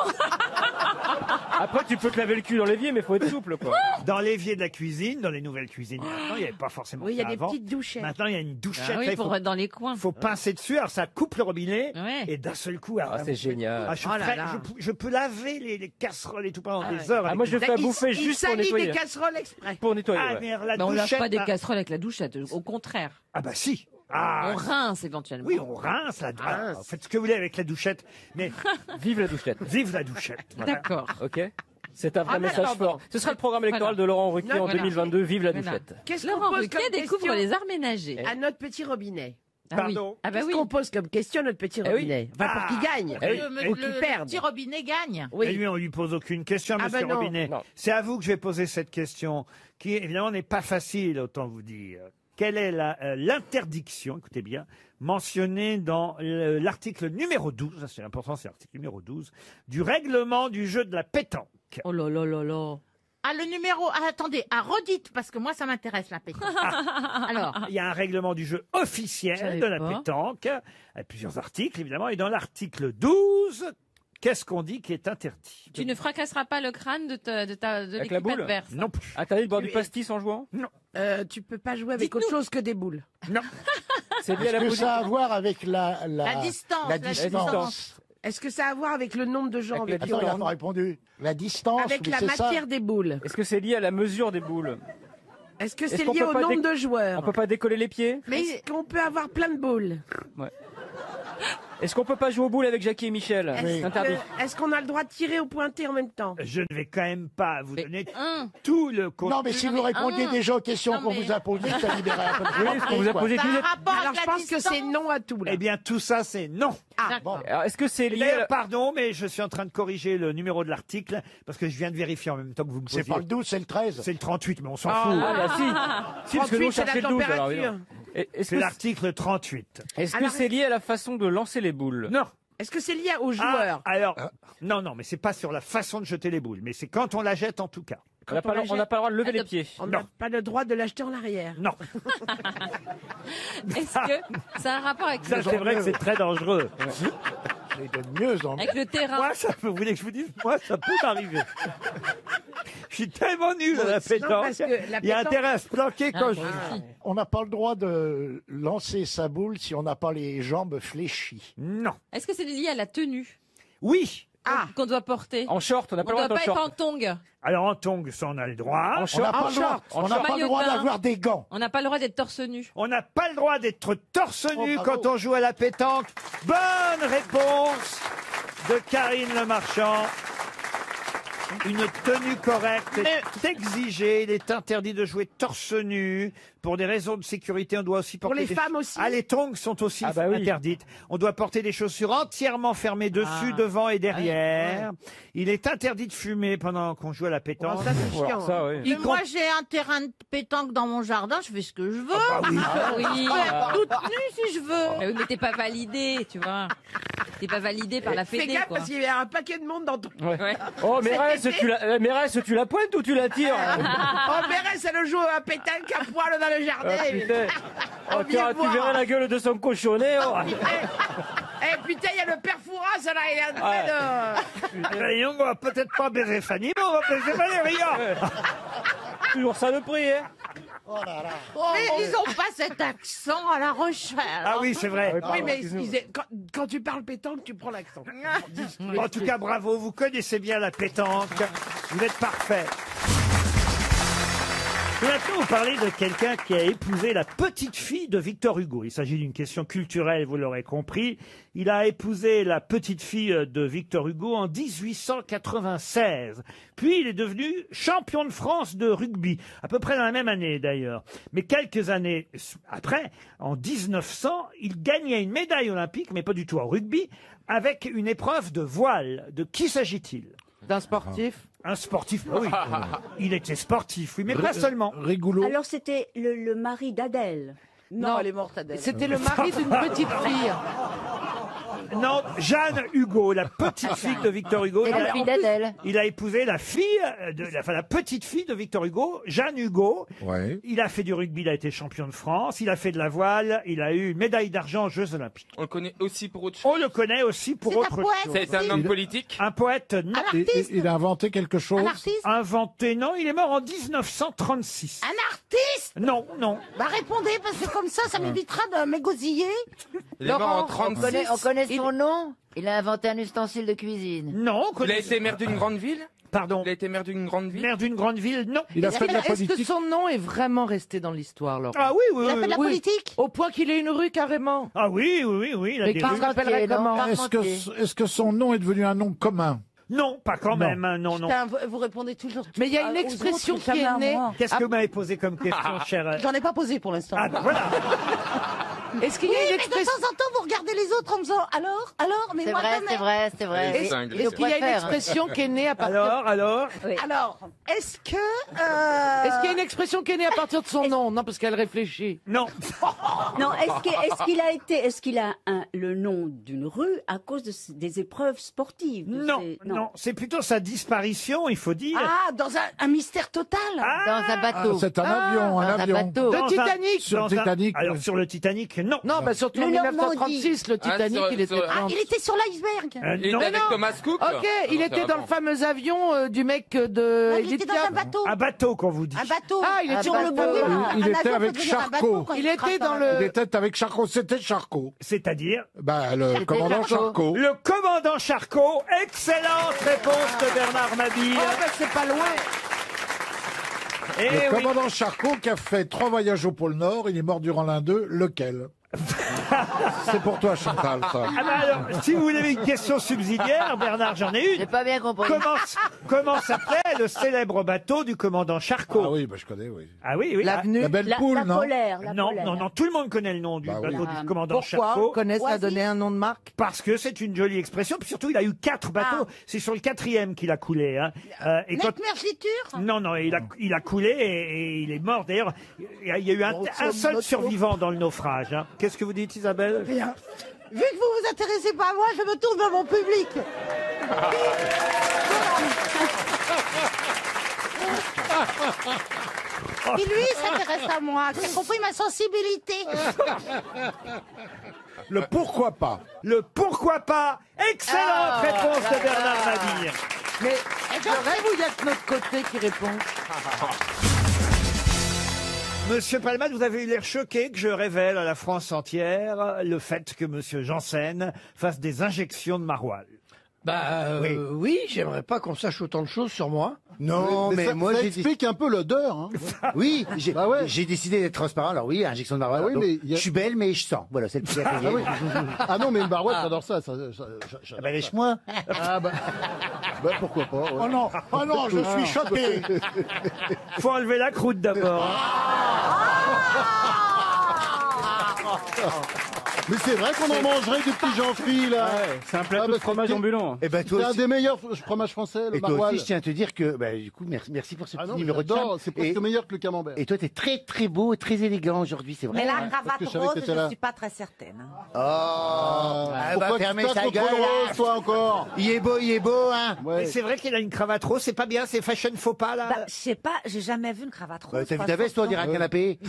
Après, tu peux te laver le cul dans l'évier, mais faut être souple, quoi. Dans l'évier de la cuisine, dans les nouvelles cuisines. Maintenant, il n'y avait pas forcément Oui, il y a ça des avant. petites douchettes. Maintenant, il y a une douchette. Ah là, oui, il pour dans les coins. faut pincer dessus. Alors, ça coupe le robinet. Ouais. Et d'un seul coup... alors, Ah, c'est génial. ah, je, suis Oh là prêt- là. je peux laver les casseroles et tout pendant Ah des ouais. heures. Ah, avec moi, je une- fais à Il- bouffer il juste pour salit nettoyer. des casseroles exprès. Pour nettoyer, Ah, ouais. mais la Mais on lave douchette... pas des là- casseroles avec la douchette, au contraire. Ah bah si. Ah, On rince éventuellement. oui, on rince la douchette. Faites ce que vous voulez avec la douchette, mais Vive la douchette. vive la douchette. Voilà. D'accord. Ok. C'est un vrai Ah, mais message attends, fort. Ce sera le programme électoral de Laurent Ruquier en Voilà. 2022. Vive la Voilà. douchette. Qu'est-ce qu'on Laurent pose Ruquier comme découvre question les arts ménagers. à notre petit robinet? Ah oui. Pardon. Ah bah Qu'est-ce oui. qu'on pose comme question à notre petit oui. robinet? Enfin, pour qu'il gagne. Eh oui. Ou qu'il Le perde. petit robinet gagne. Et Oui. lui, on lui pose aucune question, Ah Monsieur bah non. Robinet. Non. C'est à vous que je vais poser cette question, qui évidemment n'est pas facile, autant vous dire. Quelle est l'interdiction, écoutez bien, mentionnée dans l'article numéro 12, ça, c'est important, c'est l'article numéro 12, du règlement du jeu de la pétanque? Oh là là là là. Ah, le numéro. Ah, attendez, redites, parce que moi, ça m'intéresse, la pétanque. Alors, Il y a un règlement du jeu officiel savais de la pas. pétanque, avec plusieurs articles évidemment, et dans l'article 12, qu'est-ce qu'on dit qui est interdit? Tu ne fracasseras pas le crâne de Avec la l'équipe boule adverse. Non plus. Interdit de boire du pastis en jouant? Tu peux pas jouer avec autre chose que des boules. Non. C'est lié à la Est-ce que position. ça a à voir avec la distance. la la distance. Est-ce que ça a à voir avec le nombre de gens Avec la avec qui Attends, on il n'a pas répondu. La distance, Avec oui, la c'est ça. matière des boules. Est-ce que c'est lié à la mesure des boules? Est-ce que Est-ce c'est qu'on lié peut au pas nombre déc- de joueurs? On peut pas décoller les pieds? Mais est-ce qu'on peut avoir plein de boules? Est-ce qu'on peut pas jouer aux boules avec Jackie et Michel? C'est interdit. Est-ce qu'on a le droit de tirer au pointé en même temps? Je ne vais quand même pas vous donner tout le contenu. Non, mais si vous répondiez déjà aux questions Non, qu'on mais- vous a posées, ça libérait un peu de Oui, ce qu'on vous a quoi. posé Ça a tous un les- rapport Alors avec je la pense que distance. c'est non à tout là. Eh bien, tout ça, c'est non. D'accord. Alors, est-ce que c'est Et lié d'ailleurs, à... pardon, mais je suis en train de corriger le numéro de l'article, parce que je viens de vérifier en même temps que vous me posiez. C'est pas le 12, c'est le 13. C'est le 38, mais on s'en Ah, fout. bah si. Si, parce que nous, on 38, c'est la cherchait le 12. alors, température. évidemment. Est-ce C'est que l'article 38. est-ce que Alors, c'est lié à la façon de lancer les boules? Non. Est-ce que c'est lié aux joueurs? Alors, non, mais c'est pas sur la façon de jeter les boules, mais c'est quand on la jette en tout cas. On n'a pas, la on n'a pas le droit de lever les pieds. On n'a pas le droit de l'acheter en arrière. Non. Est-ce que ça a un rapport avec, Ça, c'est vrai que c'est très dangereux. C'est de mieux en mieux. avec le terrain? Moi, ça peut, vous voulez que je vous dise, moi, ça peut m'arriver. Je suis tellement nul à la Non, pétanque. parce que la Il y a pétanque- intérêt à se planquer quand je... On n'a pas le droit de lancer sa boule si on n'a pas les jambes fléchies. Non. Est-ce que c'est lié à la tenue Oui. qu'on doit porter? En short, on n'a On pas ne le droit doit pas d'être en être short. en tongs. Alors en tongs, ça on a le droit. En On short. n'a pas le droit, En on n'a short. pas le Maillot droit de bain. d'avoir des gants. On n'a pas le droit d'être torse nu. On n'a pas le droit d'être torse nu bravo. quand on joue à la pétanque. Bonne réponse de Karine Le Marchand. Une tenue correcte est exigée. Il est interdit de jouer torse nu. Pour des raisons de sécurité, on doit aussi porter les des femmes aussi. Ah, les tongs sont aussi Ah bah oui. interdites. On doit porter des chaussures entièrement fermées dessus, devant et derrière. Il est interdit de fumer pendant qu'on joue à la pétanque. Oh, ça, c'est chiant. Ça, oui. Mais moi, j'ai un terrain de pétanque dans mon jardin, je fais ce que je veux. oui. Ah oui. Je peux être toute nue si je veux. Mais oui, mais t'es pas validé, tu vois. T'es pas validé par la Fais fédé, gaffe quoi. parce qu'il y a un paquet de monde dans ton... Ouais. Oh, Mérès, tu la pointes ou tu la tires? Oh, Mérès, elle joue à pétanque à poil dans le jardin. Ah, putain. Oh, On vient tu voir. verrais la gueule de son cochonnet. Oh. Eh putain, il y a le père Fouras, là, il est en train de... Voyons, on va peut-être pas baiser Fanny, mais on va baiser Valérie. Toujours ça le prix, hein. Mais ils ont pas cet accent à La Rochelle. Ah oui, c'est vrai. Oui, mais quand tu parles pétanque, tu prends l'accent. En tout cas, bravo, vous connaissez bien la pétanque. Vous êtes parfait. Je vais maintenant vous parler de quelqu'un qui a épousé la petite-fille de Victor Hugo. Il s'agit d'une question culturelle, vous l'aurez compris. Il a épousé la petite-fille de Victor Hugo en 1896. Puis il est devenu champion de France de rugby, à peu près dans la même année d'ailleurs. Mais quelques années après, en 1900, il gagnait une médaille olympique, mais pas du tout en rugby, avec une épreuve de voile. De qui s'agit-il? D'un sportif? Un sportif, oui. Il était sportif, oui, mais pas seulement. Rigolo. Alors c'était le mari d'Adèle. Non, elle est morte, Adèle. C'était le mari d'une petite fille. Non, Jeanne Hugo, la petite fille de Victor Hugo. Et la fille d'Adèle. Il a épousé la fille, la petite fille de Victor Hugo, Jeanne Hugo. Ouais. Il a fait du rugby, il a été champion de France, il a fait de la voile, il a eu une médaille d'argent aux Jeux Olympiques. On le connaît aussi pour autre chose. On le connaît aussi pour C'est un autre poète. chose. Ça a été un homme politique. Un poète, non. Il a inventé quelque chose. Un artiste? Inventé, non, il est mort en 1936. Un artiste? Non, non. Bah répondez, parce que comme ça m'évitera de m'égosiller. Il est mort en On 36. connaît son nom. Il a inventé un ustensile de cuisine. Non, on Il connaît... a été maire d'une grande ville. Pardon. Il a été maire d'une grande ville. Maire d'une grande ville, non. Il a fait de la Est-ce que politique. son nom est vraiment resté dans l'histoire, Laurent? Ah oui, oui, Il a fait de la Oui. politique? Au point qu'il ait une rue carrément. Ah oui, oui, oui. Il a Mais des qui rues. se rappellerait non, comment? Est-ce que son nom est devenu un nom commun? Non, pas quand Non. même, hein, non, non. Putain, vous répondez toujours. Mais il y a une aux expression autres, qui est jamais à née. moi. Qu'est-ce que vous m'avez posé comme question, cher J'en ai pas posé pour l'instant. Ah, bah voilà. Est-ce qu'il y Oui, a une mais de expression? temps en temps, vous regardez les autres en me disant alors, mais C'est moi vrai, jamais. c'est vrai, c'est vrai. Est-ce Dingue. est-ce qu'il y a une préfère. expression qui est née à partir? Alors Oui. Alors, est-ce que... Est-ce qu'il y a une expression qui est née à partir de son nom? Non, parce qu'elle réfléchit. Non. Non, est-ce qu'il a le nom d'une rue à cause des épreuves sportives de Non, ces- non, c'est plutôt sa disparition, il faut dire. Ah, dans un mystère total. Dans un bateau. C'est un avion, un Dans un avion. bateau. Le Dans un- Titanic. Sur dans le Titanic, Alors, oui. sur le Titanic, non. Non, bah surtout en Le 1936, le Ah, Titanic, sur- il était. sur- Ah, il était sur l'iceberg. Il était Non. avec Thomas Cook. Ok, il était dans le fameux avion du mec de. Non, il était dans un bateau. Un bateau, qu'on vous dit. Un bateau. Ah, il était sur dans le le bout. bateau. Il Un était avion avec peut devenir un Charcot. bateau quand Il se était crache dans Il le. était avec Charcot. C'était Charcot. C'est-à-dire Bah, le commandant Charcot. le commandant Charcot. Excellente réponse de Bernard Mabille. Oh, bah c'est pas loin. Eh Le oui. commandant Charcot qui a fait 3 voyages au pôle Nord, il est mort durant l'un d'eux. Lequel? C'est pour toi, Chantal, ça. Ah bah alors, si vous voulez une question subsidiaire, Bernard, j'en ai J'ai une. pas bien compris. Comment s'appelait le célèbre bateau du commandant Charcot? Ah oui, bah, je connais, oui. Ah oui, oui. L'avenue. La belle poule, La non? polaire. La Non, polaire. non, non, tout le monde connaît le nom du Bah oui. bateau du commandant Pourquoi Charcot. connaît ça a donné un nom de marque? Parce que c'est une jolie expression. Puis surtout, il a eu 4 bateaux. C'est sur le 4e qu'il a coulé. Hein. Et quand... Mergiture. Non, non, il a coulé et il est mort. D'ailleurs, il y a eu un seul survivant dans le naufrage. Hein. Qu'est-ce que vous dites, Isabelle? Rien. Vu que vous vous intéressez pas à moi, je me tourne vers mon public. Qui lui s'intéresse à moi, qui a compris ma sensibilité. Le pourquoi pas. Le pourquoi pas. Excellente réponse de Bernard Mabille. Mais je rêve où il y a que notre côté qui répond. Monsieur Palmade, vous avez eu l'air choqué que je révèle à la France entière le fait que Monsieur Janssen fasse des injections de maroilles. Oui, j'aimerais pas qu'on sache autant de choses sur moi. Non, mais ça, moi ça j'ai explique un peu l'odeur. Hein. Oui, j'ai Bah ouais. j'ai décidé d'être transparent. Alors oui, injection de barouette. Ah oui, donc, mais il y a- je suis belle, mais je sens. Voilà, c'est le petit à payer. Ah, oui. Ah non, mais une barouette, j'adore ça. Ah bah lèche-moi. Ah bah pourquoi pas. Ouais. Oh non, je suis choqué. Faut enlever la croûte d'abord. Mais c'est vrai qu'on en mangerait des petits Jean-Phil, là. C'est un plateau Ah, bah, de fromage c'est- ambulant. Et ben C'est toi un aussi. des meilleurs fromages français, le Et toi maroilles. aussi, je tiens à te dire que, du coup, merci pour ce Ah petit non, mais numéro de j'adore, charme. c'est presque Et- meilleur que le camembert. Et toi, t'es très très beau et très élégant aujourd'hui, c'est vrai. Mais la hein. parce cravate que je savais rose, que je t'étais là. ne suis pas très certaine. hein. Pourquoi tu fermer tapes sa contre gueule, le là. rose, toi, encore? Il est beau, hein. Mais c'est vrai qu'il a une cravate rose, c'est pas bien, c'est fashion faux pas là. Je sais pas, j'ai jamais vu une cravate rose. T'as vu ta veste, toi, on dirait un canapé.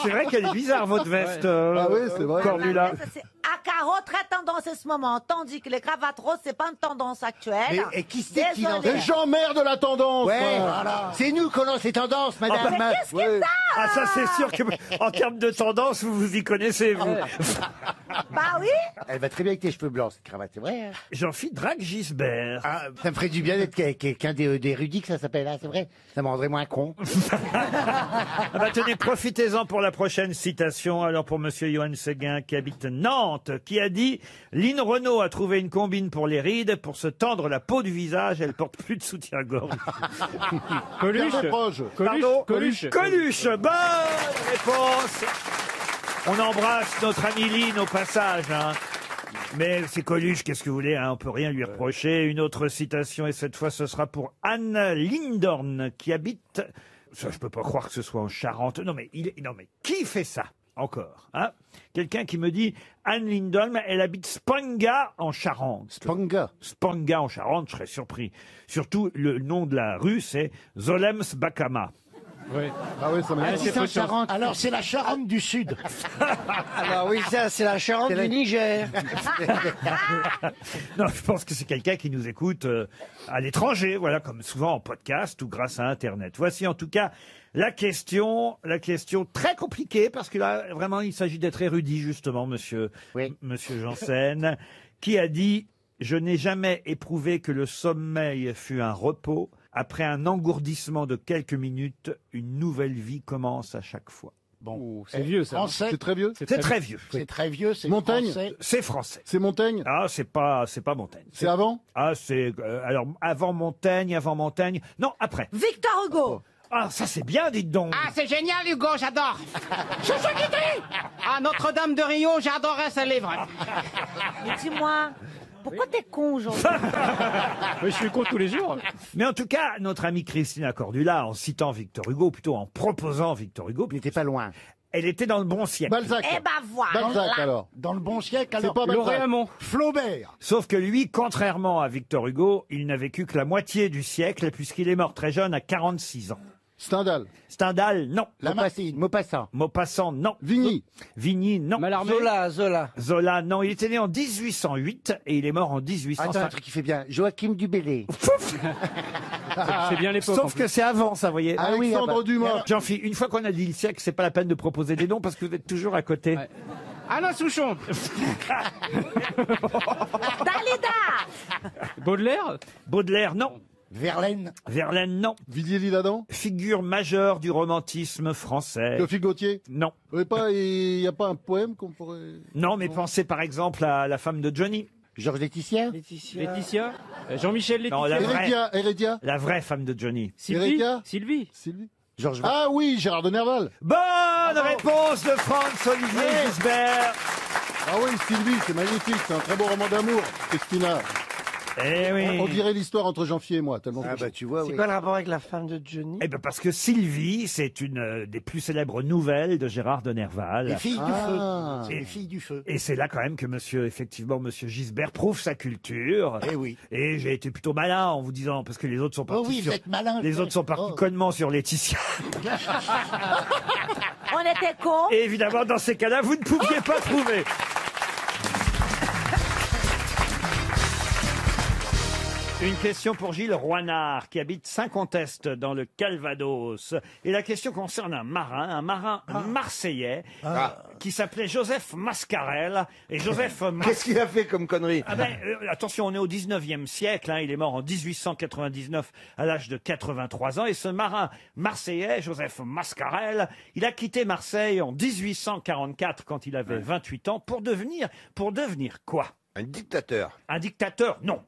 C'est vrai qu'elle est bizarre votre veste, Ah oui, c'est vrai. Cordula. Ça, c'est à carreau, très tendance en ce moment, tandis que les cravates roses, c'est pas une tendance actuelle. Mais et qui c'est qui lance Désolée. Les gens mères de la tendance. Ouais, voilà. c'est nous qu'on lance les tendances, madame. Mais qu'est-ce que ça Ah ça c'est sûr que en termes de tendance vous vous y connaissez vous. Bah oui. Elle va très bien avec tes cheveux blancs, cette cravate, c'est vrai. Hein. Jean-Philippe Drague Gisbert. Ah, ça me ferait du bien d'être quelqu'un d'érudit, que ça s'appelle, là, c'est vrai. Ça me rendrait moins con. Ah bah tenez, profitez-en pour la prochaine citation. Alors pour monsieur Johan Séguin qui habite Nantes, qui a dit « Lynn Renault a trouvé une combine pour les rides, pour se tendre la peau du visage, elle porte plus de soutien-gorge. Coluche. Pierre Desproges. Pardon Coluche. Coluche, bonne réponse. On embrasse notre ami Lynn au passage. Hein. Mais c'est Coluche, qu'est-ce que vous voulez, hein, on peut rien lui reprocher. Une autre citation, et cette fois ce sera pour Anne Lindorn, qui habite... Ça, je peux pas croire que ce soit en Charente. Non mais, qui fait ça encore hein? Quelqu'un qui me dit Anne Lindholm, elle habite Spanga en Charente. Spanga en Charente, je serais surpris. Surtout, le nom de la rue, c'est Zolems Bakama. Oui. Ah oui, ça m'a c'est en Charente. Alors, c'est la Charente du Sud. Alors oui, ça, c'est la Charente du Niger. Non, je pense que c'est quelqu'un qui nous écoute à l'étranger, voilà, comme souvent en podcast ou grâce à Internet. Voici en tout cas la question très compliquée, parce que là, vraiment, il s'agit d'être érudit, justement, monsieur Janssen, qui a dit « Je n'ai jamais éprouvé que le sommeil fut un repos. Après un engourdissement de quelques minutes, une nouvelle vie commence à chaque fois. » Bon, c'est vieux ça. Français. C'est très vieux. C'est très vieux. C'est très vieux, c'est Montaigne. français. C'est français. C'est Montaigne. Ah, c'est pas Montaigne. C'est avant. Ah, c'est alors avant Montaigne. Non, après. Victor Hugo. Ah, ça c'est bien, dites donc. Ah, c'est génial, Hugo, j'adore. Chouchou Guitry. Ah, Notre-Dame de Rio, j'adorais ce livre. Mais dis-moi, pourquoi t'es con aujourd'hui? Mais je suis con tous les jours. Mais en tout cas, notre amie Christina Cordula, en citant Victor Hugo, plutôt en proposant Victor Hugo, Il n'était pas loin. elle était dans le bon siècle. Balzac. Eh ben voilà. Balzac alors. Dans le bon siècle, C'est alors. pas Balzac. Lauréamont. Flaubert. Sauf que lui, contrairement à Victor Hugo, il n'a vécu que la moitié du siècle, puisqu'il est mort très jeune, à 46 ans. Stendhal. Stendhal, non. Maupassant. Maupassant, non. Vigny. Vigny, non. Mallarmé. Zola, non. Il était né en 1808 et il est mort en Attends, un 1805. truc qui fait bien. Joachim Dubélé. C'est bien l'époque. en Sauf plus. que c'est avant, ça, vous voyez. Ah oui, Alexandre Dumas. Jean-Philippe, une fois qu'on a dit le siècle, c'est pas la peine de proposer des noms parce que vous êtes toujours à côté. Ouais. Alain Souchon. Dalida. Baudelaire. Baudelaire, non. Verlaine. Verlaine, non. Villiers-L'Isle-Adam. Figure majeure du romantisme français. Théophile Gautier. Non. Il n'y a pas un poème qu'on pourrait... Non, mais pensez par exemple à la femme de Johnny. Georges Laetitia. Laetitia. Jean-Michel Non, Laetitia. la vraie. Hérédia. La vraie femme de Johnny. Sylvie. Erika. Sylvie. Georges Ah oui, Gérard de Nerval. Bonne réponse de Franz-Olivier Gisbert. Ah oui, Sylvie, c'est magnifique, c'est un très beau roman d'amour, Christina. Eh oui. On dirait l'histoire entre Jean-Philippe et moi, tellement Ah que- bah tu vois, C'est oui. quoi le rapport avec la femme de Johnny? Eh ben parce que Sylvie, c'est une des plus célèbres nouvelles de Gérard de Nerval. Les filles du Ah. feu. C'est les filles du feu. Et c'est là quand même que monsieur Gisbert prouve sa culture. Eh oui. Et j'ai été plutôt malin en vous disant, parce que les autres sont Oh partis oui, vous sur... êtes malin. Les autres sont partis connement sur Laetitia. On était cons. Et évidemment, dans ces cas-là, vous ne pouviez pas trouver. Une question pour Gilles Roinard, qui habite Saint-Contest, dans le Calvados. Et la question concerne un marin marseillais, qui s'appelait Joseph Mascarel. Et Joseph Qu'est-ce qu'il a fait comme connerie? Attention, on est au 19e siècle, il est mort en 1899 à l'âge de 83 ans. Et ce marin marseillais, Joseph Mascarel, il a quitté Marseille en 1844, quand il avait 28 ans, pour devenir quoi? Un dictateur. Un dictateur, non.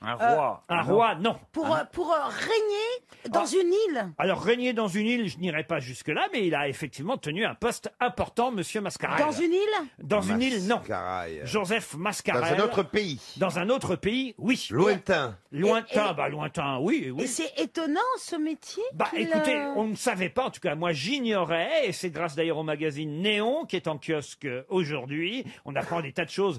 Un roi. Un roi, non. Pour régner dans une île. Alors, régner dans une île, je n'irai pas jusque-là, mais il a effectivement tenu un poste important, monsieur Mascarel. Dans une île? Dans une île, non. Mascarel. Joseph Mascarel. Dans un autre pays. Dans un autre pays, oui. Lointain. Lointain, lointain, oui. Et c'est étonnant, ce métier. Écoutez, on ne savait pas, en tout cas, moi j'ignorais, et c'est grâce d'ailleurs au magazine Néon, qui est en kiosque aujourd'hui. On apprend des tas de choses,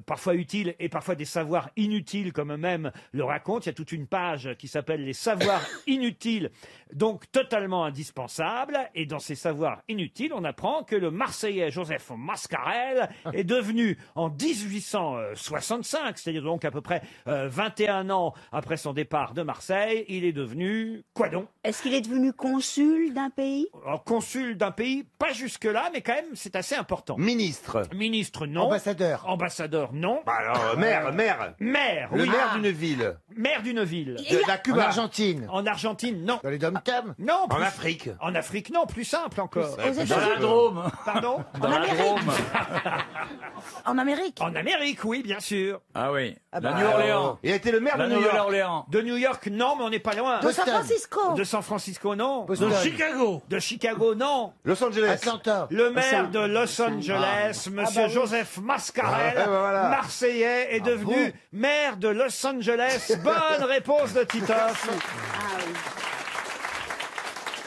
parfois utiles, et parfois des savoirs inutiles, comme eux-mêmes le racontent. Il y a toute une page qui s'appelle « Les savoirs inutiles », donc totalement indispensables. Et dans ces savoirs inutiles, on apprend que le Marseillais Joseph Mascarel est devenu, en 1865, c'est-à-dire donc à peu près 21 ans après son départ de Marseille, il est devenu quoi donc? Est-ce qu'il est devenu consul d'un pays? Alors, consul d'un pays, pas jusque-là, mais quand même, c'est assez important. Ministre. Ministre, non. Ambassadeur. Ambassadeur, non. Alors, maire. Maire, Le oui. maire d'une ville. Maire d'une ville. De la En Cuba. Argentine. En Argentine, non. Dans les dom-toms. Non. En plus- Afrique. En Afrique, non. Plus simple encore. Dans la Drôme. Pardon? Dans la Drôme. En Amérique? En Amérique, oui, bien sûr. Ah oui. Ah La bah, New-Orléans. Il a été le maire de La New York. Nouvelle-Orléans. De New York, non, mais on n'est pas loin. De San Francisco? De San Francisco, non. Boston. Chicago. De Chicago, non. Los Angeles. Atlanta. Le maire de Los Angeles, monsieur Joseph Mascarel, Ah, voilà. Marseillais, est devenu maire de Los Angeles. Bonne réponse de Titoff.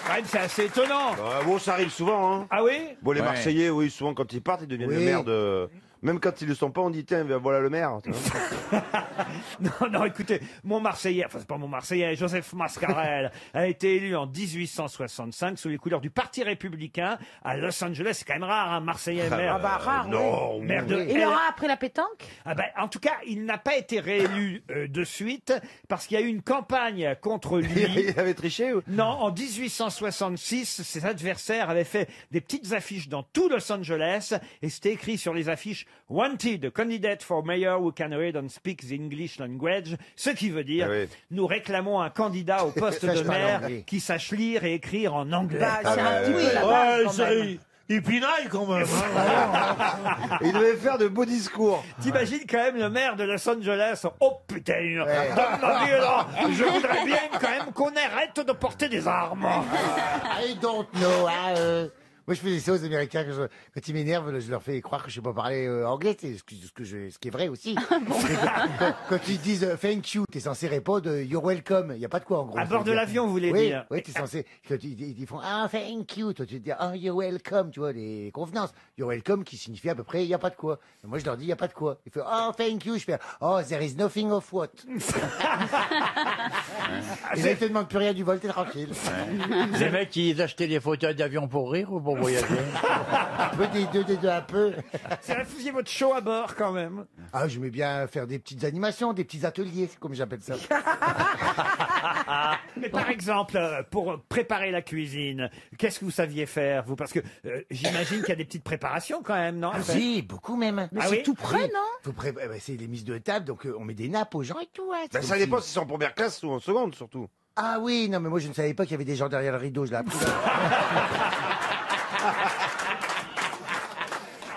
Quand même, c'est assez étonnant. Bon, ça arrive souvent, hein. Ah oui? Bon, les Ouais. Marseillais, oui, souvent quand ils partent, ils deviennent le maire de... Même quand ils ne le sont pas, on dit, tiens, voilà le maire. tu vois. Non, écoutez, mon Marseillais, enfin c'est pas mon Marseillais, Joseph Mascarel a été élu en 1865 sous les couleurs du Parti républicain à Los Angeles. C'est quand même rare, un Marseillais maire. Ah bah rare, non, Maire de Il aura appris la pétanque? Ah ben, en tout cas, il n'a pas été réélu de suite parce qu'il y a eu une campagne contre lui. Il avait triché ou... Non, en 1866, ses adversaires avaient fait des petites affiches dans tout Los Angeles et c'était écrit sur les affiches « Wanted, a candidate for mayor who can read and speak the English language », ce qui veut dire « Nous réclamons un candidat au poste de Sache parler maire anglais. qui sache lire et écrire en anglais. Bah, c'est un petit peu la base, quand même. Il pinaille quand même. Il devait faire de beaux discours. T'imagines quand même le maire de Los Angeles? Oh putain, je voudrais bien quand même qu'on arrête de porter des armes. I don't know. Moi, je fais des ça aux Américains. Quand ils m'énervent, je leur fais croire que je sais pas parler anglais. C'est ce qui est vrai aussi. Quand ils disent thank you, t'es censé répondre you're welcome. Il y a pas de quoi en gros. À bord de l'avion, vous voulez oui, dire? Oui, t'es censé. Quand ils font thank you, toi tu te dis you're welcome. Tu vois les convenances. You're welcome qui signifie à peu près il y a pas de quoi. Et moi, je leur dis il y a pas de quoi. Ils font thank you. Je fais there is nothing of what. Et là, ils te demandent plus rien du vol, t'es tranquille. Les mecs, ils achetaient des fauteuils d'avion pour rire ou pour voyager? Un peu des deux, un peu. C'est la fusiez votre show à bord quand même. Ah, je mets bien faire des petites animations, des petits ateliers, c'est comme j'appelle ça. Mais par exemple, pour préparer la cuisine, qu'est-ce que vous saviez faire, vous? Parce que j'imagine qu'il y a des petites préparations quand même, non? Si, beaucoup même. Mais Ah c'est oui tout près, non? Faut c'est les mises de table, donc on met des nappes aux gens et tout. Hein. Ben, ça dépend si c'est en première classe ou en seconde, surtout. Ah oui, non, mais moi je ne savais pas qu'il y avait des gens derrière le rideau, je l'ai appris.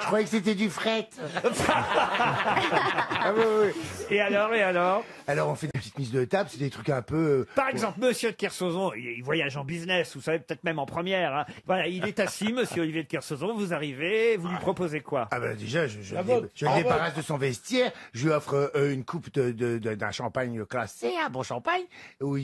Je croyais que c'était du fret. Ah oui, oui. Et alors? Alors on fait des petites mises de table, c'est des trucs un peu... Par exemple, monsieur de Kersauzon, il voyage en business, vous savez, peut-être même en première. Hein. Voilà, il est assis, monsieur Olivier de Kersauzon, vous arrivez, vous lui proposez quoi? Ah ben déjà, je le débarrasse de son vestiaire, je lui offre une coupe d'un champagne classé, un bon champagne, ou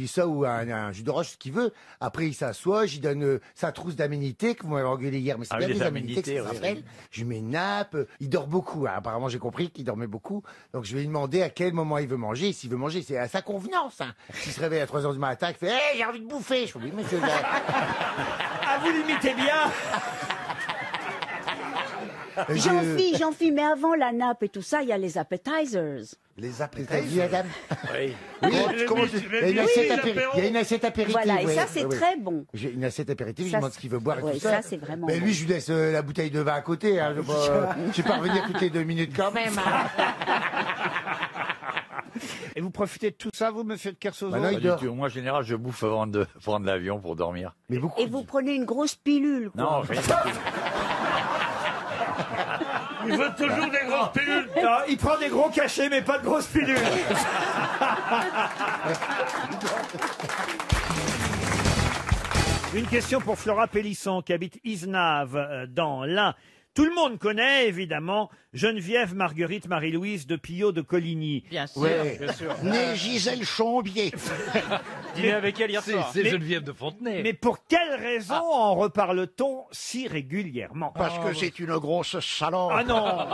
un jus d'orange, ce qu'il veut. Après, il s'assoit, j'y donne sa trousse d'aménités, que vous m'avez engueulé hier, mais c'est bien les des aménités que ça aménités, s'appelle. Je lui mets une nappe, il dort beaucoup, hein. Apparemment j'ai compris qu'il dormait beaucoup, donc je vais lui demander à quel moment il veut manger, s'il veut manger, c'est à sa convenance. Hein. S'il se réveille à 3h du matin, il fait « Hey, j'ai envie de bouffer !» Je fais « Oui, monsieur. » Ah, vous l'imitez bien. Jean-Phi, mais avant la nappe et tout ça, il y a les appetizers. Les appetizers, madame. Oui. Oui, il y a une assiette apéritive. Voilà, et ouais, ça, c'est ouais. très bon. J'ai une assiette apéritive, je Ça, demande ce qu'il veut boire et ouais, tout ça. ça, c'est vraiment Mais bon. lui, je lui laisse la bouteille de vin à côté. Hein, je vais pas revenir toutes les 2 minutes quand même. Et vous profitez de tout ça, vous, monsieur de Kersauzon? Bah non, il Pas du dort. tout. Moi, en général, je bouffe avant de prendre l'avion pour dormir. Mais beaucoup. Et vous prenez une grosse pilule, quoi. Non, rien du tout. Il veut toujours des grosses pilules. Non, il prend des gros cachets, mais pas de grosses pilules. Une question pour Flora Pélisson, qui habite Isnave, dans l'Ain. Tout le monde connaît, évidemment, Geneviève Marguerite Marie-Louise de Pillot de Coligny. Bien sûr. Ouais, bien sûr. Née Gisèle Chombier. Dîner avec elle hier soir. C'est Geneviève de Fontenay. Mais pour quelle raison en reparle-t-on si régulièrement? Parce que c'est une grosse salope. Ah non.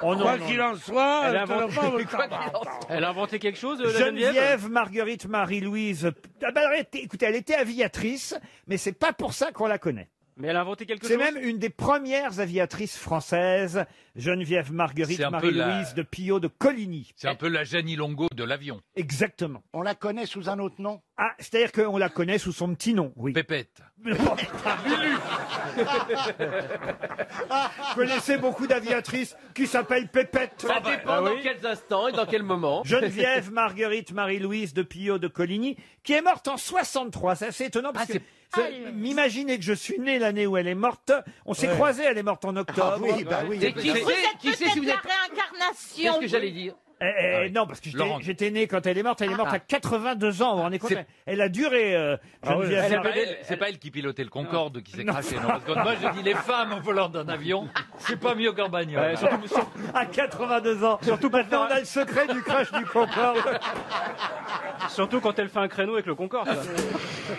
Oh non, Quoi non, qu'il non. en soit, Elle a je te le inventé- parle, Elle a inventé quelque chose, la Geneviève Geneviève Marguerite Marie-Louise. Ah ben, écoutez, elle était aviatrice, mais c'est pas pour ça qu'on la connaît. Mais elle a inventé quelque C'est chose même une des premières aviatrices françaises, Geneviève Marguerite C'est un peu Marie-Louise de Pillot de Coligny. C'est un peu la Jeannie Longo de l'avion. Exactement. On la connaît sous un autre nom. Ah, c'est-à-dire qu'on la connaît sous son petit nom, oui. Pépette. Vous connaissez beaucoup d'aviatrices qui s'appellent Pépette. Ça dépend dans quels instants et dans quel moment. Geneviève Marguerite Marie-Louise de Pillot de Coligny, qui est morte en 63. C'est assez étonnant parce que m'imaginez que je suis né l'année où elle est morte. On s'est croisés, elle est morte en octobre. Ah oui, bah oui. Et qui sait si vous La êtes... réincarnation. Qu'est-ce que j'allais dire? Non, parce que Laurent. j'étais né quand elle est morte. Elle est morte à 82 ans. Vous vous rendez compte? Elle a duré. Geneviève C'est Marguerite. pas elle qui pilotait le Concorde qui s'est craché. Non, parce que moi, je dis les femmes au volant d'un avion, c'est pas mieux qu'en bagnole. À 82 ans. Surtout maintenant, on a le secret du crash du Concorde. Surtout quand elle fait un créneau avec le Concorde. ça.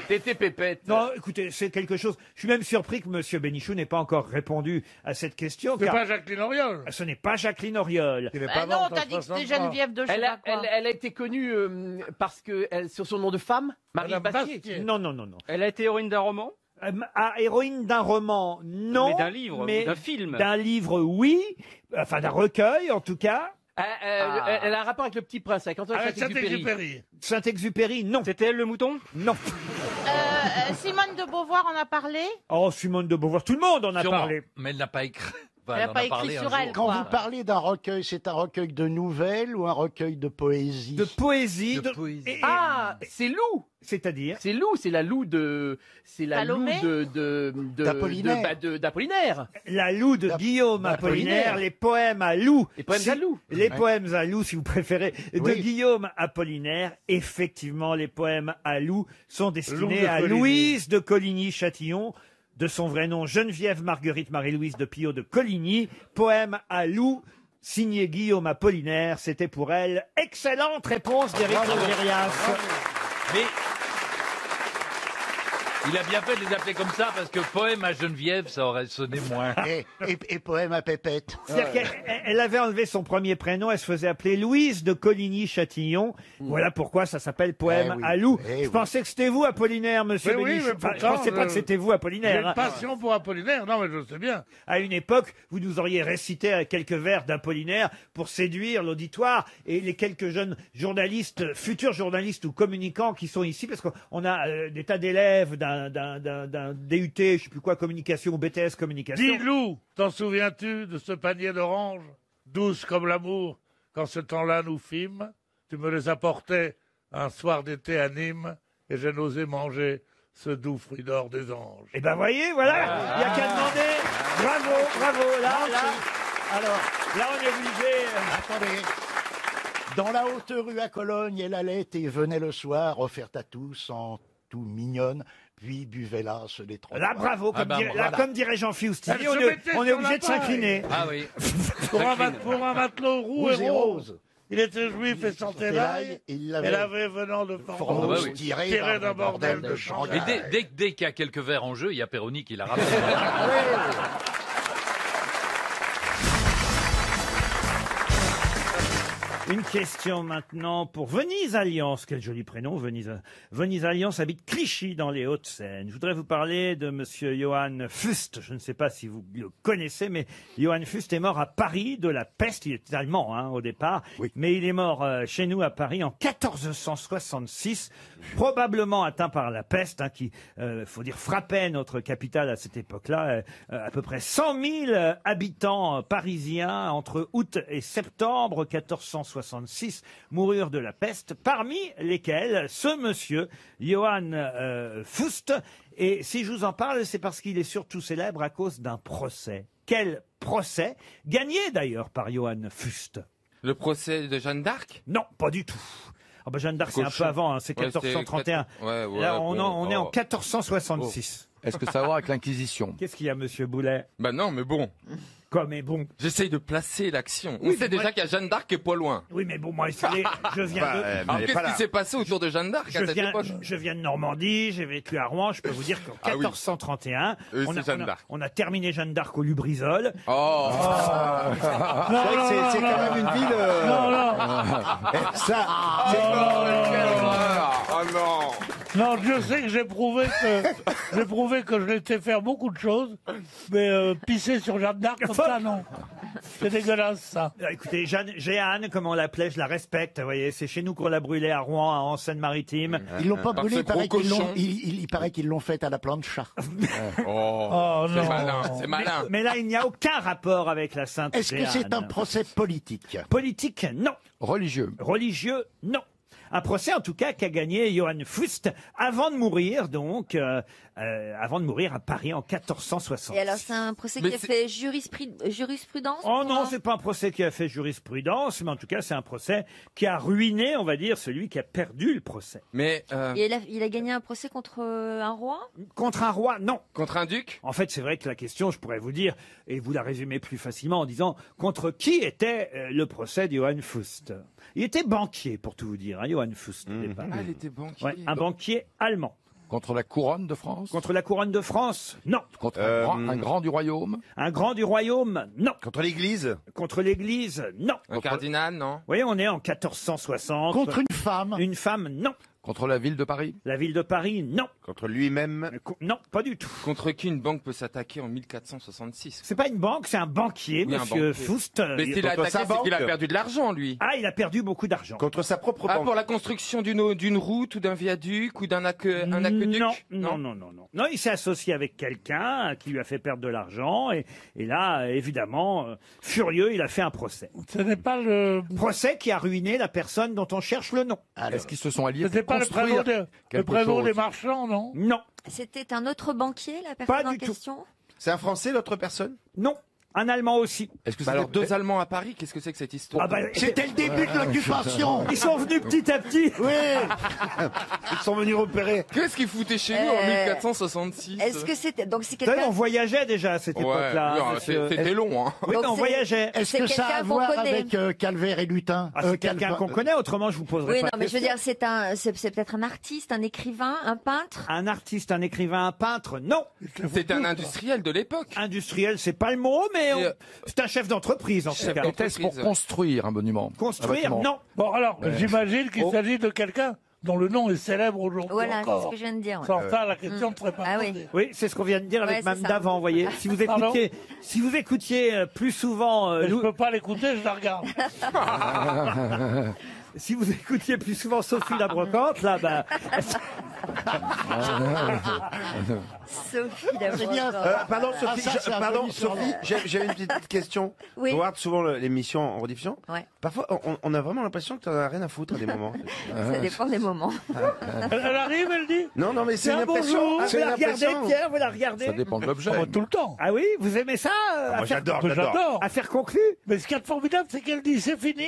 T'étais Pépette. Non, écoutez, c'est quelque chose. Je suis même surpris que Monsieur Bénichou n'ait pas encore répondu à cette question. C'est car pas Jacqueline Auriol. ce n'est pas Jacqueline Auriol. Il est Bah pas non, morte en t'as dit que c'était 63. Geneviève de je sais Elle a, pas quoi. elle a été connue parce que sur son nom de femme, Marie Madame Bastier. Bastier. Non, non, non, non. Elle a été héroïne d'un roman Héroïne d'un roman, non. Mais d'un livre, mais d'un film. D'un livre, oui. Enfin, d'un recueil, en tout cas. Elle a un rapport avec le Petit Prince, avec Antoine Avec Saint-Exupéry. Saint-Exupéry. Saint-Exupéry, non. C'était elle le mouton Non. Simone de Beauvoir en a parlé. Oh, Simone de Beauvoir, tout le monde en a Sûrement. parlé. Mais elle n'a pas écrit. Enfin, Elle a en pas a écrit parlé sur un elle, jour. Quand quoi. vous parlez d'un recueil, c'est un recueil de nouvelles ou un recueil de poésie? De poésie. De poésie. Ah, c'est Lou. C'est-à-dire C'est Lou, c'est la Lou de... C'est la Lou Salomé d'Apollinaire. d'Apollinaire. La Loue de Guillaume Apollinaire, les poèmes à Lou. Les poèmes à Lou. Les poèmes à Lou, si vous préférez, de Oui. Guillaume Apollinaire. Effectivement, les poèmes à Lou sont destinés de à Coligny. Louise de Coligny-Châtillon, de son vrai nom Geneviève Marguerite Marie-Louise de Pillot de Coligny. Poème à Lou, signé Guillaume Apollinaire. C'était pour elle. Excellente réponse d'Éric Logérias. Mais il a bien fait de les appeler comme ça parce que poème à Geneviève, ça aurait sonné moins. Et poème à Pépette. C'est-à-dire qu'elle avait enlevé son premier prénom, elle se faisait appeler Louise de Coligny-Châtillon. Voilà pourquoi ça s'appelle Poème Eh oui, à Lou. eh je oui. pensais que c'était vous, Apollinaire, monsieur Mais oui, Bénichou. mais Enfin, je pourtant, pensais pas que c'était vous, J'ai Apollinaire. une hein. passion pour Apollinaire. Non, mais je sais bien. À une époque, vous nous auriez récité quelques vers d'Apollinaire pour séduire l'auditoire et les quelques jeunes journalistes, futurs journalistes ou communicants qui sont ici, parce qu'on a des tas d'élèves d'un DUT, je sais plus quoi, communication ou BTS communication. Dis Lou, t'en souviens-tu de ce panier d'oranges, douce comme l'amour, quand ce temps-là nous fîmes? Tu me les apportais un soir d'été à Nîmes, et j'ai n'osé manger ce doux fruit d'or des anges. Eh ben voyez, voilà, il n'y a qu'à demander. Bravo, bravo, là. Alors, Là, on est obligé. attendez. Dans la haute rue à Cologne, elle allait et venait le soir, offerte à tous, en tout mignonne, puis buvait l'as des trottoirs. Là, bravo, comme, voilà. comme dirait Jean-Philippe Oustini, Elle on se est, mettait on est sur obligé la de s'incliner. Ah oui. Pour un matelot roux Rouge et et rose. rose. Il était juif et sentait l'ail. Il Elle l'avait avait venant de Formose, Ah bah oui. tiré d'un bordel de Shanghai. Et dès qu'il y a quelques verres en jeu, il y a Perroni qui l'a rappelé. Une question maintenant pour Venise Alliance. Quel joli prénom, Venise. Venise Alliance habite Clichy dans les Hauts-de-Seine. Je voudrais vous parler de monsieur Johann Fust. Je ne sais pas si vous le connaissez, mais Johann Fust est mort à Paris de la peste. Il était allemand au départ, mais il est mort chez nous à Paris en 1466, probablement atteint par la peste, qui, faut dire, frappait notre capitale à cette époque-là. À peu près 100 000 habitants parisiens entre août et septembre 1466 moururent de la peste, parmi lesquels ce monsieur, Johann Fust. Et si je vous en parle, c'est parce qu'il est surtout célèbre à cause d'un procès. Quel procès? Gagné d'ailleurs par Johann Fust. Le procès de Jeanne d'Arc? Non, pas du tout. Oh ben Jeanne d'Arc, c'est un peu avant, c'est 1431. Là, on est en 1466. Est-ce que ça a à voir avec l'Inquisition? Qu'est-ce qu'il y a, monsieur Boulet? Bah non, mais bon. Quoi, mais bon? J'essaye de placer l'action. Oui, On sait déjà qu'il y a Jeanne d'Arc qui est pas loin. Oui, mais bon, moi, je viens de... Alors, qu'est-ce qui s'est passé autour de Jeanne d'Arc à cette époque? Je viens de Normandie, j'ai vécu à Rouen, je peux vous dire qu'en 1431, on a terminé Jeanne d'Arc au Lubrizol. Oh, C'est vrai que c'est quand même une ville... Ça... Oh non. Non, Dieu sait que j'ai prouvé que je laissais faire beaucoup de choses, mais pisser sur Jeanne d'Arc comme ça, non. C'est dégueulasse, ça. Écoutez, Jeanne, comme on l'appelait, je la respecte. Vous voyez, c'est chez nous qu'on l'a brûlée à Rouen, en Seine-Maritime. Ils l'ont pas brûlée, il paraît qu'ils l'ont faite à la plancha. Oh, c'est non. malin, c'est malin. Mais là, il n'y a aucun rapport avec la Sainte Est-ce que Jeanne. c'est un procès politique? Politique, non. Religieux? Religieux, non. Un procès, en tout cas, qu'a gagné Johann Fust avant de mourir, donc, avant de mourir à Paris en 1460. Et alors, c'est un procès qui a fait jurisprudence? Oh non, c'est pas un procès qui a fait jurisprudence, mais en tout cas, c'est un procès qui a ruiné, on va dire, celui qui a perdu le procès. Mais Et il a gagné un procès contre un roi? Contre un roi, non. Contre un duc? En fait, c'est vrai que la question, je pourrais vous dire, et vous la résumez plus facilement en disant, contre qui était le procès de Johann Fust? Il était banquier, pour tout vous dire, Johann Fust, au départ. Ah, il était banquier. Ouais, un banquier allemand. Contre la couronne de France? Contre la couronne de France, non. Contre un grand du royaume? Un grand du royaume, non. Contre l'Église? Contre l'Église, non. Un cardinal, non? Vous voyez, on est en 1460. Contre une femme? Une femme, non. Contre la ville de Paris? La ville de Paris, non. Contre lui-même? Non, pas du tout. Contre qui une banque peut s'attaquer en 1466? C'est pas une banque, c'est un banquier, Oui, un monsieur banquier. Fust. Mais s'il a contre attaqué, sa c'est banque. qu'il a perdu de l'argent, lui. Ah, il a perdu beaucoup d'argent. Contre sa propre Ah, banque? pour la construction d'une route ou d'un viaduc ou d'un aqueduc? Non. Non, il s'est associé avec quelqu'un qui lui a fait perdre de l'argent et là, évidemment, furieux, il a fait un procès. Ce n'est pas le... Procès qui a ruiné la personne dont on cherche le nom. Est-ce qu'ils se sont alliés C'était pour pas le construire prévôt chose des marchands, non? Non. C'était un autre banquier, la personne Pas en du tout. question? C'est un Français, l'autre personne? Non. Un Allemand aussi. Est-ce que Bah alors, deux Allemands à Paris, qu'est-ce que c'est que cette histoire? Ah bah, C'était le début de l'occupation. Ils sont venus petit à petit. Oui. Ils sont venus repérer. Qu'est-ce qu'ils foutaient chez nous en 1466? Est-ce que c'était... Donc c'est Vous savez, quelqu'un... on voyageait déjà à cette Ouais, époque-là. non, monsieur. c'était long, hein. Oui, Donc mais on c'est- voyageait. Est-ce C'est que ça a à quelqu'un qu'on voir connaît. avec Calvaire et Lutin? Ah, c'est quelqu'un qu'on connaît, autrement je vous poserai Oui, pas non, la mais je veux question. dire, c'est peut-être un artiste, un écrivain, un peintre? Un artiste, un écrivain, un peintre, non. C'était un industriel de l'époque. Industriel, c'est pas le mot, mais c'est un chef d'entreprise en tout Chef cas. d'entreprise. Était-ce pour construire un monument? Construire, Un bâtiment? non. Bon, alors, j'imagine qu'il s'agit de quelqu'un dont le nom est célèbre aujourd'hui Voilà, c'est ce encore. que je viens de dire. ouais. Sans ça, la question ne serait pas Ah oui. posée. Oui, c'est ce qu'on vient de dire avec Ouais, Mme c'est ça. d'avant, vous voyez. Si vous Pardon écoutiez plus souvent Mais je peux pas l'écouter, je la regarde. si vous écoutiez plus souvent Sophie la brocante, là, bah, Sophie C'est bien. Pardon, Sophie, ça, c'est un joli surnom. j'ai une petite question. Oui. On regarde souvent l'émission en rediffusion. Ouais. Parfois, on a vraiment l'impression que tu n'en as rien à foutre à des moments. Ça dépend des moments. Elle arrive, elle dit? Non, mais c'est une Tiens, impression. bonjour. vous C'est une la regardez, impression. Pierre, vous la regardez. Ça dépend de l'objet. Ah, bah, tout le temps. Ah oui, vous aimez ça Moi, j'adore. Affaire conclue. Mais ce qui est formidable, c'est qu'elle dit c'est fini,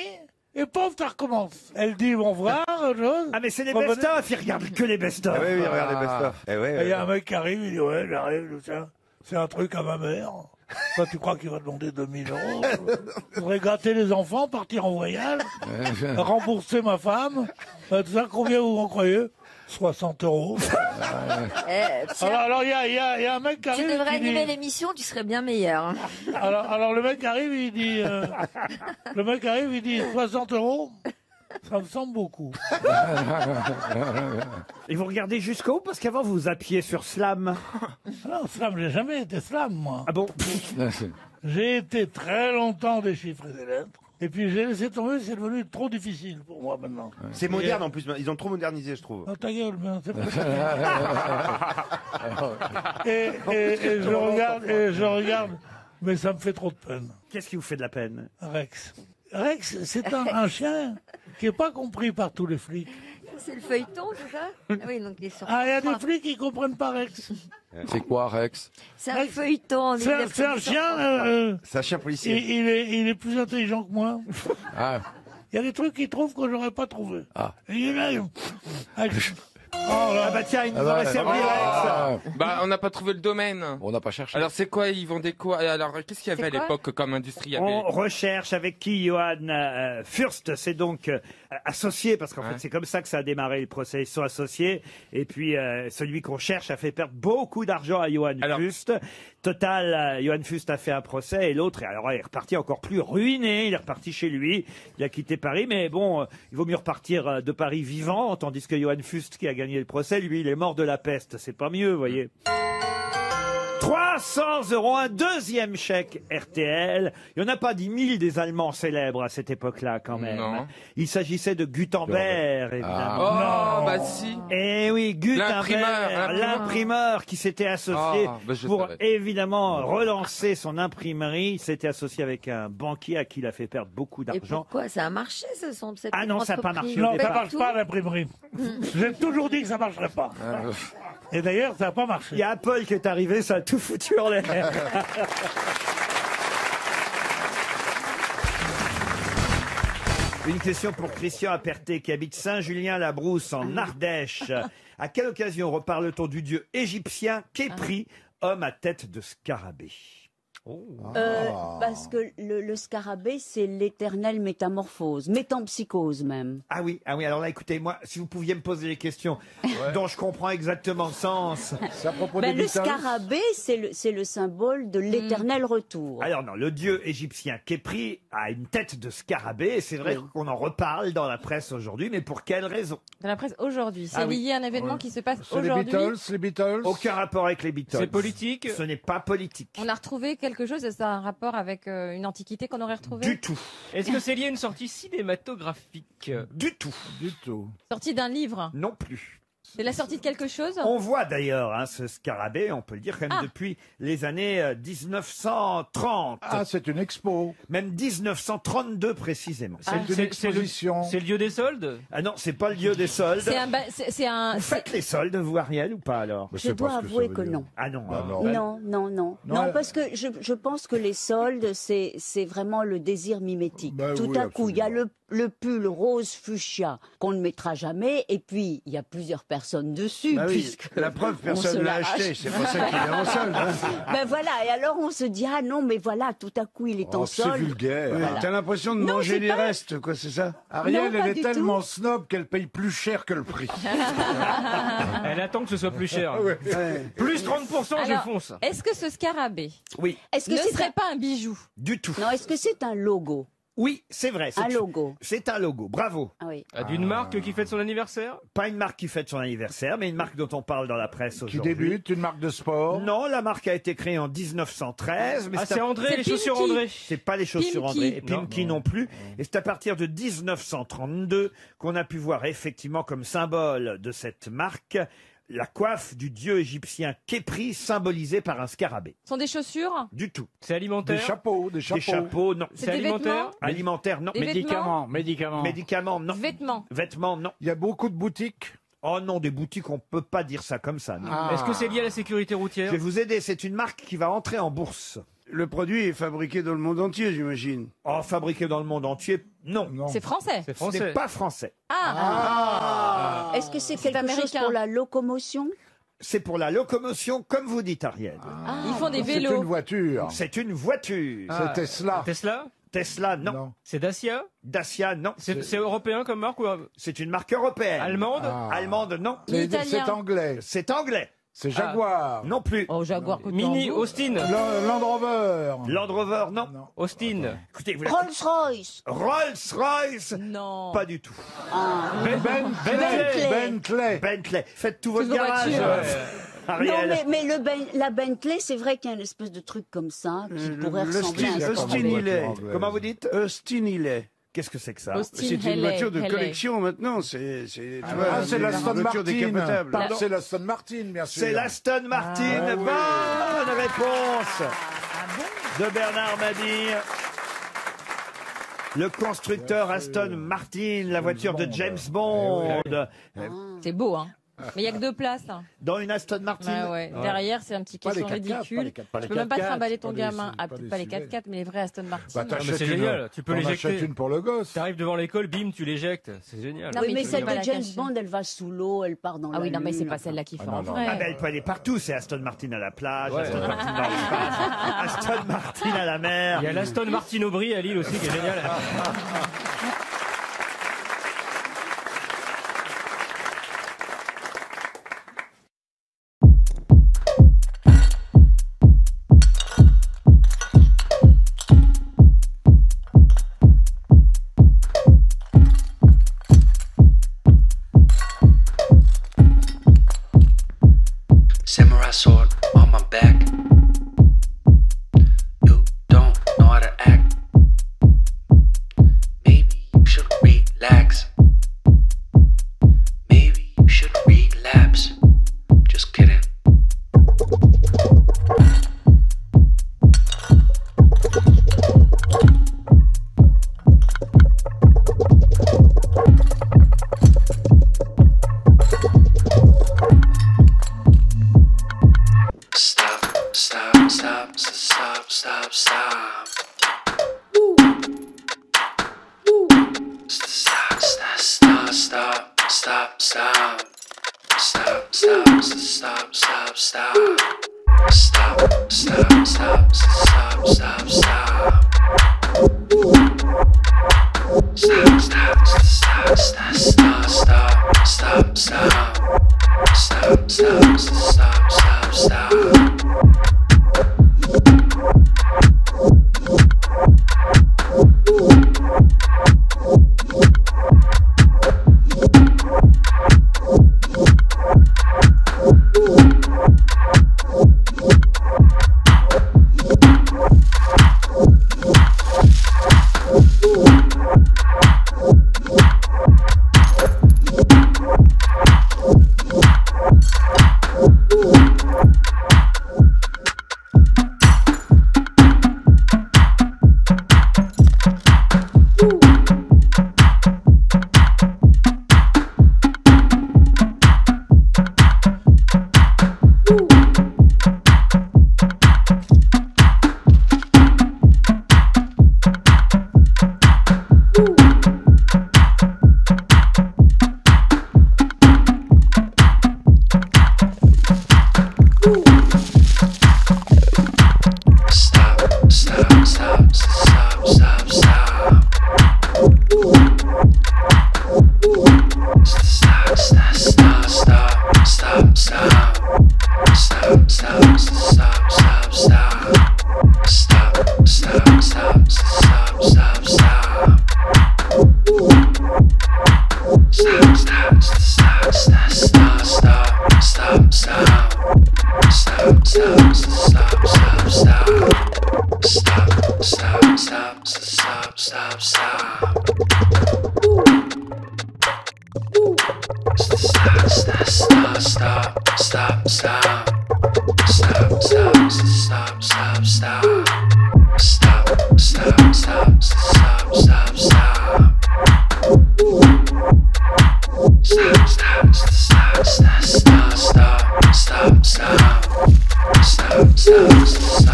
et pauvre, ça recommence. Elle dit bon voir, autre chose. Ah mais c'est les Revenez. best-of, ils regardent que les best-of. Ah oui, regarde les best-of. Eh ouais, Et il y a un mec qui arrive, il dit ouais, j'arrive, tiens, c'est un truc à ma mère. Toi, tu crois qu'il va demander 2000 €? Je voudrais gâter les enfants, partir en voyage, rembourser ma femme. Tout ça, combien vous en croyez? 60 €. Alors, il y a un mec qui arrive. Tu devrais qui dit- animer l'émission, tu serais bien meilleur. hein. Alors, le mec arrive, il dit, 60 €. Ça me semble beaucoup. Et vous regardez jusqu'au bout parce qu'avant vous zappiez sur Slam. Non, Slam, j'ai jamais été Slam, moi. Ah bon? J'ai été très longtemps déchiffrer des lettres. Et puis j'ai laissé tomber, c'est devenu trop difficile pour moi maintenant. C'est moderne en plus, ils ont trop modernisé, je trouve. Oh, ta gueule, ben, c'est pas et je regarde, mais ça me fait trop de peine. Qu'est-ce qui vous fait de la peine? Rex. Rex, c'est un chien qui n'est pas compris par tous les flics. C'est le feuilleton, c'est ça? Ah oui, donc il est sur. Ah, il y a des flics qui ne comprennent pas Rex. C'est quoi, Rex? C'est un feuilleton. C'est un chien. C'est un chien policier. Il est plus intelligent que moi. Ah. Il y a des trucs qu'il trouve que j'aurais pas trouvé. Ah. Et il est là. Ah bah tiens, il nous aurait servi Rex. Bah, on n'a pas trouvé le domaine. On n'a pas cherché. Alors, c'est quoi? Ils vendaient quoi? Alors, qu'est-ce qu'il y avait à C'est quoi l'époque comme industrie? Il y avait- On recherche avec qui Johann Fürst s'est donc associé, parce qu'en fait c'est comme ça que ça a démarré le procès. Ils sont associés, et puis celui qu'on cherche a fait perdre beaucoup d'argent à Johann Fürst. Total, Johann Fürst a fait un procès, et l'autre, alors il est reparti encore plus ruiné. Il est reparti chez lui, il a quitté Paris, mais bon, il vaut mieux repartir de Paris vivant, tandis que Johann Fürst, qui a gagné le procès, lui, il est mort de la peste. C'est pas mieux, vous voyez. 300 €, un deuxième chèque RTL. Il n'y en a pas 10 000 des Allemands célèbres à cette époque-là, quand même. Non. Il s'agissait de Gutenberg, évidemment. Oh, bah si. Eh oui, Gutenberg, L'imprimeur. l'imprimeur qui s'était associé Ah, bah je pour savais. évidemment relancer son imprimerie. Il s'était associé avec un banquier à qui il a fait perdre beaucoup Et d'argent. pourquoi? Ça a marché, ce sont cette Ah non, ça a pas entreprise. marché au Non, ça départ. marche pas l'imprimerie. J'ai toujours dit que ça marcherait pas. Et d'ailleurs, ça n'a pas marché. Il y a Apple qui est arrivé, ça a tout foutu en l'air. Une question pour Christian Aperté qui habite Saint-Julien-la-Brousse en Ardèche. À quelle occasion reparle-t-on du dieu égyptien Képri, homme à tête de scarabée? Parce que le scarabée, c'est l'éternelle métamorphose, métampsychose même. Ah oui, alors là, écoutez, moi, si vous pouviez me poser les questions dont je comprends exactement le sens. C'est à propos Ben, des le Beatles. scarabée, c'est le symbole de l'éternel retour. Alors non, le dieu égyptien Képri a une tête de scarabée, et c'est vrai qu'on en reparle dans la presse aujourd'hui, mais pour quelle raison? Dans la presse aujourd'hui. C'est Ah oui. lié à un événement qui se passe C'est les aujourd'hui. Beatles, les Beatles. Aucun rapport avec les Beatles. C'est politique? Ce n'est pas politique. On a retrouvé quelque chose, ça a un rapport avec une antiquité qu'on aurait retrouvée? Du tout. Est-ce que c'est lié à une sortie cinématographique? Du tout. Du tout. Sortie d'un livre? Non plus. C'est la sortie de quelque chose? On voit d'ailleurs ce scarabée, on peut le dire, quand même depuis les années 1930. Ah, c'est une expo. Même 1932 précisément. C'est une exposition. C'est le lieu des soldes? Ah non, c'est pas le lieu des soldes. C'est un. Vous faites les soldes, vous, Ariel, ou pas alors? Je dois avouer que non. Ah non. Non, parce que je pense que les soldes, c'est vraiment le désir mimétique. Tout oui, à coup, il y a le pull rose fuchsia qu'on ne mettra jamais, et puis il y a plusieurs personnes dessus. Bah oui, puisque la preuve, personne on se ne l'a l'arrache. acheté, c'est pour ça qu'il est en solde. hein. Ben voilà, et alors on se dit, ah non, mais voilà, tout à coup il est en Oh, c'est solde. vulgaire. Voilà. T'as l'impression de Non, manger c'est les pas- restes, quoi, c'est ça? Ariel, Non, pas elle est du tellement tout. snob qu'elle paye plus cher que le prix. Elle attend que ce soit plus cher. Ouais. Plus 30%, je Alors, fonce. Est-ce que ce scarabée Oui. Est-ce que ne c'est serait pas un bijou? Du tout. Non, est-ce que c'est un logo? Oui, c'est vrai. Un logo. C'est un logo. Bravo. Ah oui. D'une marque qui fête son anniversaire? Pas une marque qui fête son anniversaire, mais une marque dont on parle dans la presse Qui aujourd'hui. débute, une marque de sport. Non, la marque a été créée en 1913. Mais Ah, c'est André, C'est les chaussures Pimki. André. C'est pas les chaussures Pimki. André, et Pimki non plus. Et c'est à partir de 1932 qu'on a pu voir effectivement comme symbole de cette marque la coiffe du dieu égyptien Képri symbolisée par un scarabée. Ce sont des chaussures? Du tout. C'est alimentaire? Des chapeaux, Des chapeaux, non. C'est C'est des alimentaire? vêtements? Alimentaire, non. Des vêtements? Médicaments, non. Vêtements. Vêtements, non. Il y a beaucoup de boutiques. Oh non, des boutiques, on peut pas dire ça comme ça. non. Est-ce que c'est lié à la sécurité Je routière? vais vous aider, c'est une marque qui va entrer en bourse. Le produit est fabriqué dans le monde entier, j'imagine. Oh, fabriqué dans le monde entier, non. C'est français? C'est Ce français. n'est pas français. Est-ce que c'est quelque chose américain. pour la locomotion? C'est pour la locomotion, comme vous dites, Ariel. Ils font des C'est vélos. une voiture. C'est une voiture. C'est Tesla. Tesla? Tesla, non. C'est Dacia Dacia, non. C'est européen comme marque ou... C'est une marque européenne. Allemande Allemande, non. C'est anglais. C'est anglais. C'est Jaguar. Non plus. Oh, Jaguar. Mini, Austin. Land Rover. Land Rover, non. Austin. Écoutez, vous Rolls-Royce. Rolls-Royce. Non. Pas du tout. Bentley. Faites tout votre Toutes vos garage. voitures. Ariel. Non, mais la Bentley, c'est vrai qu'il y a une espèce de truc comme ça qui pourrait ressembler à un Austin Hillet. Comment vous dites Austin Hillet. Qu'est-ce que c'est que ça? C'est une voiture de collection maintenant. C'est c'est l'Aston Martin. Pardon. C'est l'Aston Martin, bien sûr. C'est l'Aston Martin. Ah, oui. Bonne réponse de Bernard Mabille. Le constructeur Aston Martin, la voiture de James Bond. C'est beau, hein. Mais il n'y a que 2 places. Hein. Dans une Aston Martin. Ouais. Derrière, c'est un petit Pas les caisson 4x4, ridicule. pas les Tu peux même pas 4x4, trimballer ton pas gamin. des- Ah, pas peut-être des pas les SUV. 4x4, mais les vrais Aston Martin. Bah, Ah, mais c'est une- génial, tu peux t'en l'éjecter. achètes une pour le gosse. T'arrives devant l'école, bim, tu l'éjectes. C'est génial. Non, Oui, mais mais tu celle peux pas de la James cacher. Bond, elle va sous l'eau, elle part dans la Ah oui, non, mais c'est lune. pas celle-là qu'il faut Ah, en non, vrai. Ah ben, elle peut aller partout. C'est Aston Martin à la plage, Ouais. Aston Martin dans l'espace, Aston Martin à la mer. Il y a l'Aston Martin Aubry à Lille aussi qui est génial. Samurai sword on my back. You don't know how to act. Maybe you should relax. Maybe you should relapse. Just kidding. Stop, stop, stop, stop, stop, stop. Stop, stop, stop, stop, stop, stop. Stop, stop, stop, stop, stop. Stop, stop, stop, stop, stop, stop. Stop, stop, stop, stop, stop, stop, stop, stop. Stop, stop, stop, stop, stop. Stop, stop, stop, stop, stop, stop. Stop, stop, stop, stop, stop, stop. Stop, stop, stop, stop, stop. Stop, stop, stop, stop, stop, stop. Stop, stop, stop, stop, stop, stop, stop, stop. Stop, stop, stop, stop, stop. Stop, stop, stop, stop, stop, stop. Stop, stop, stop, stop, stop, stop. Stop, stop, stop, stop, stop. Stop, stop, stop, stop, stop, stop.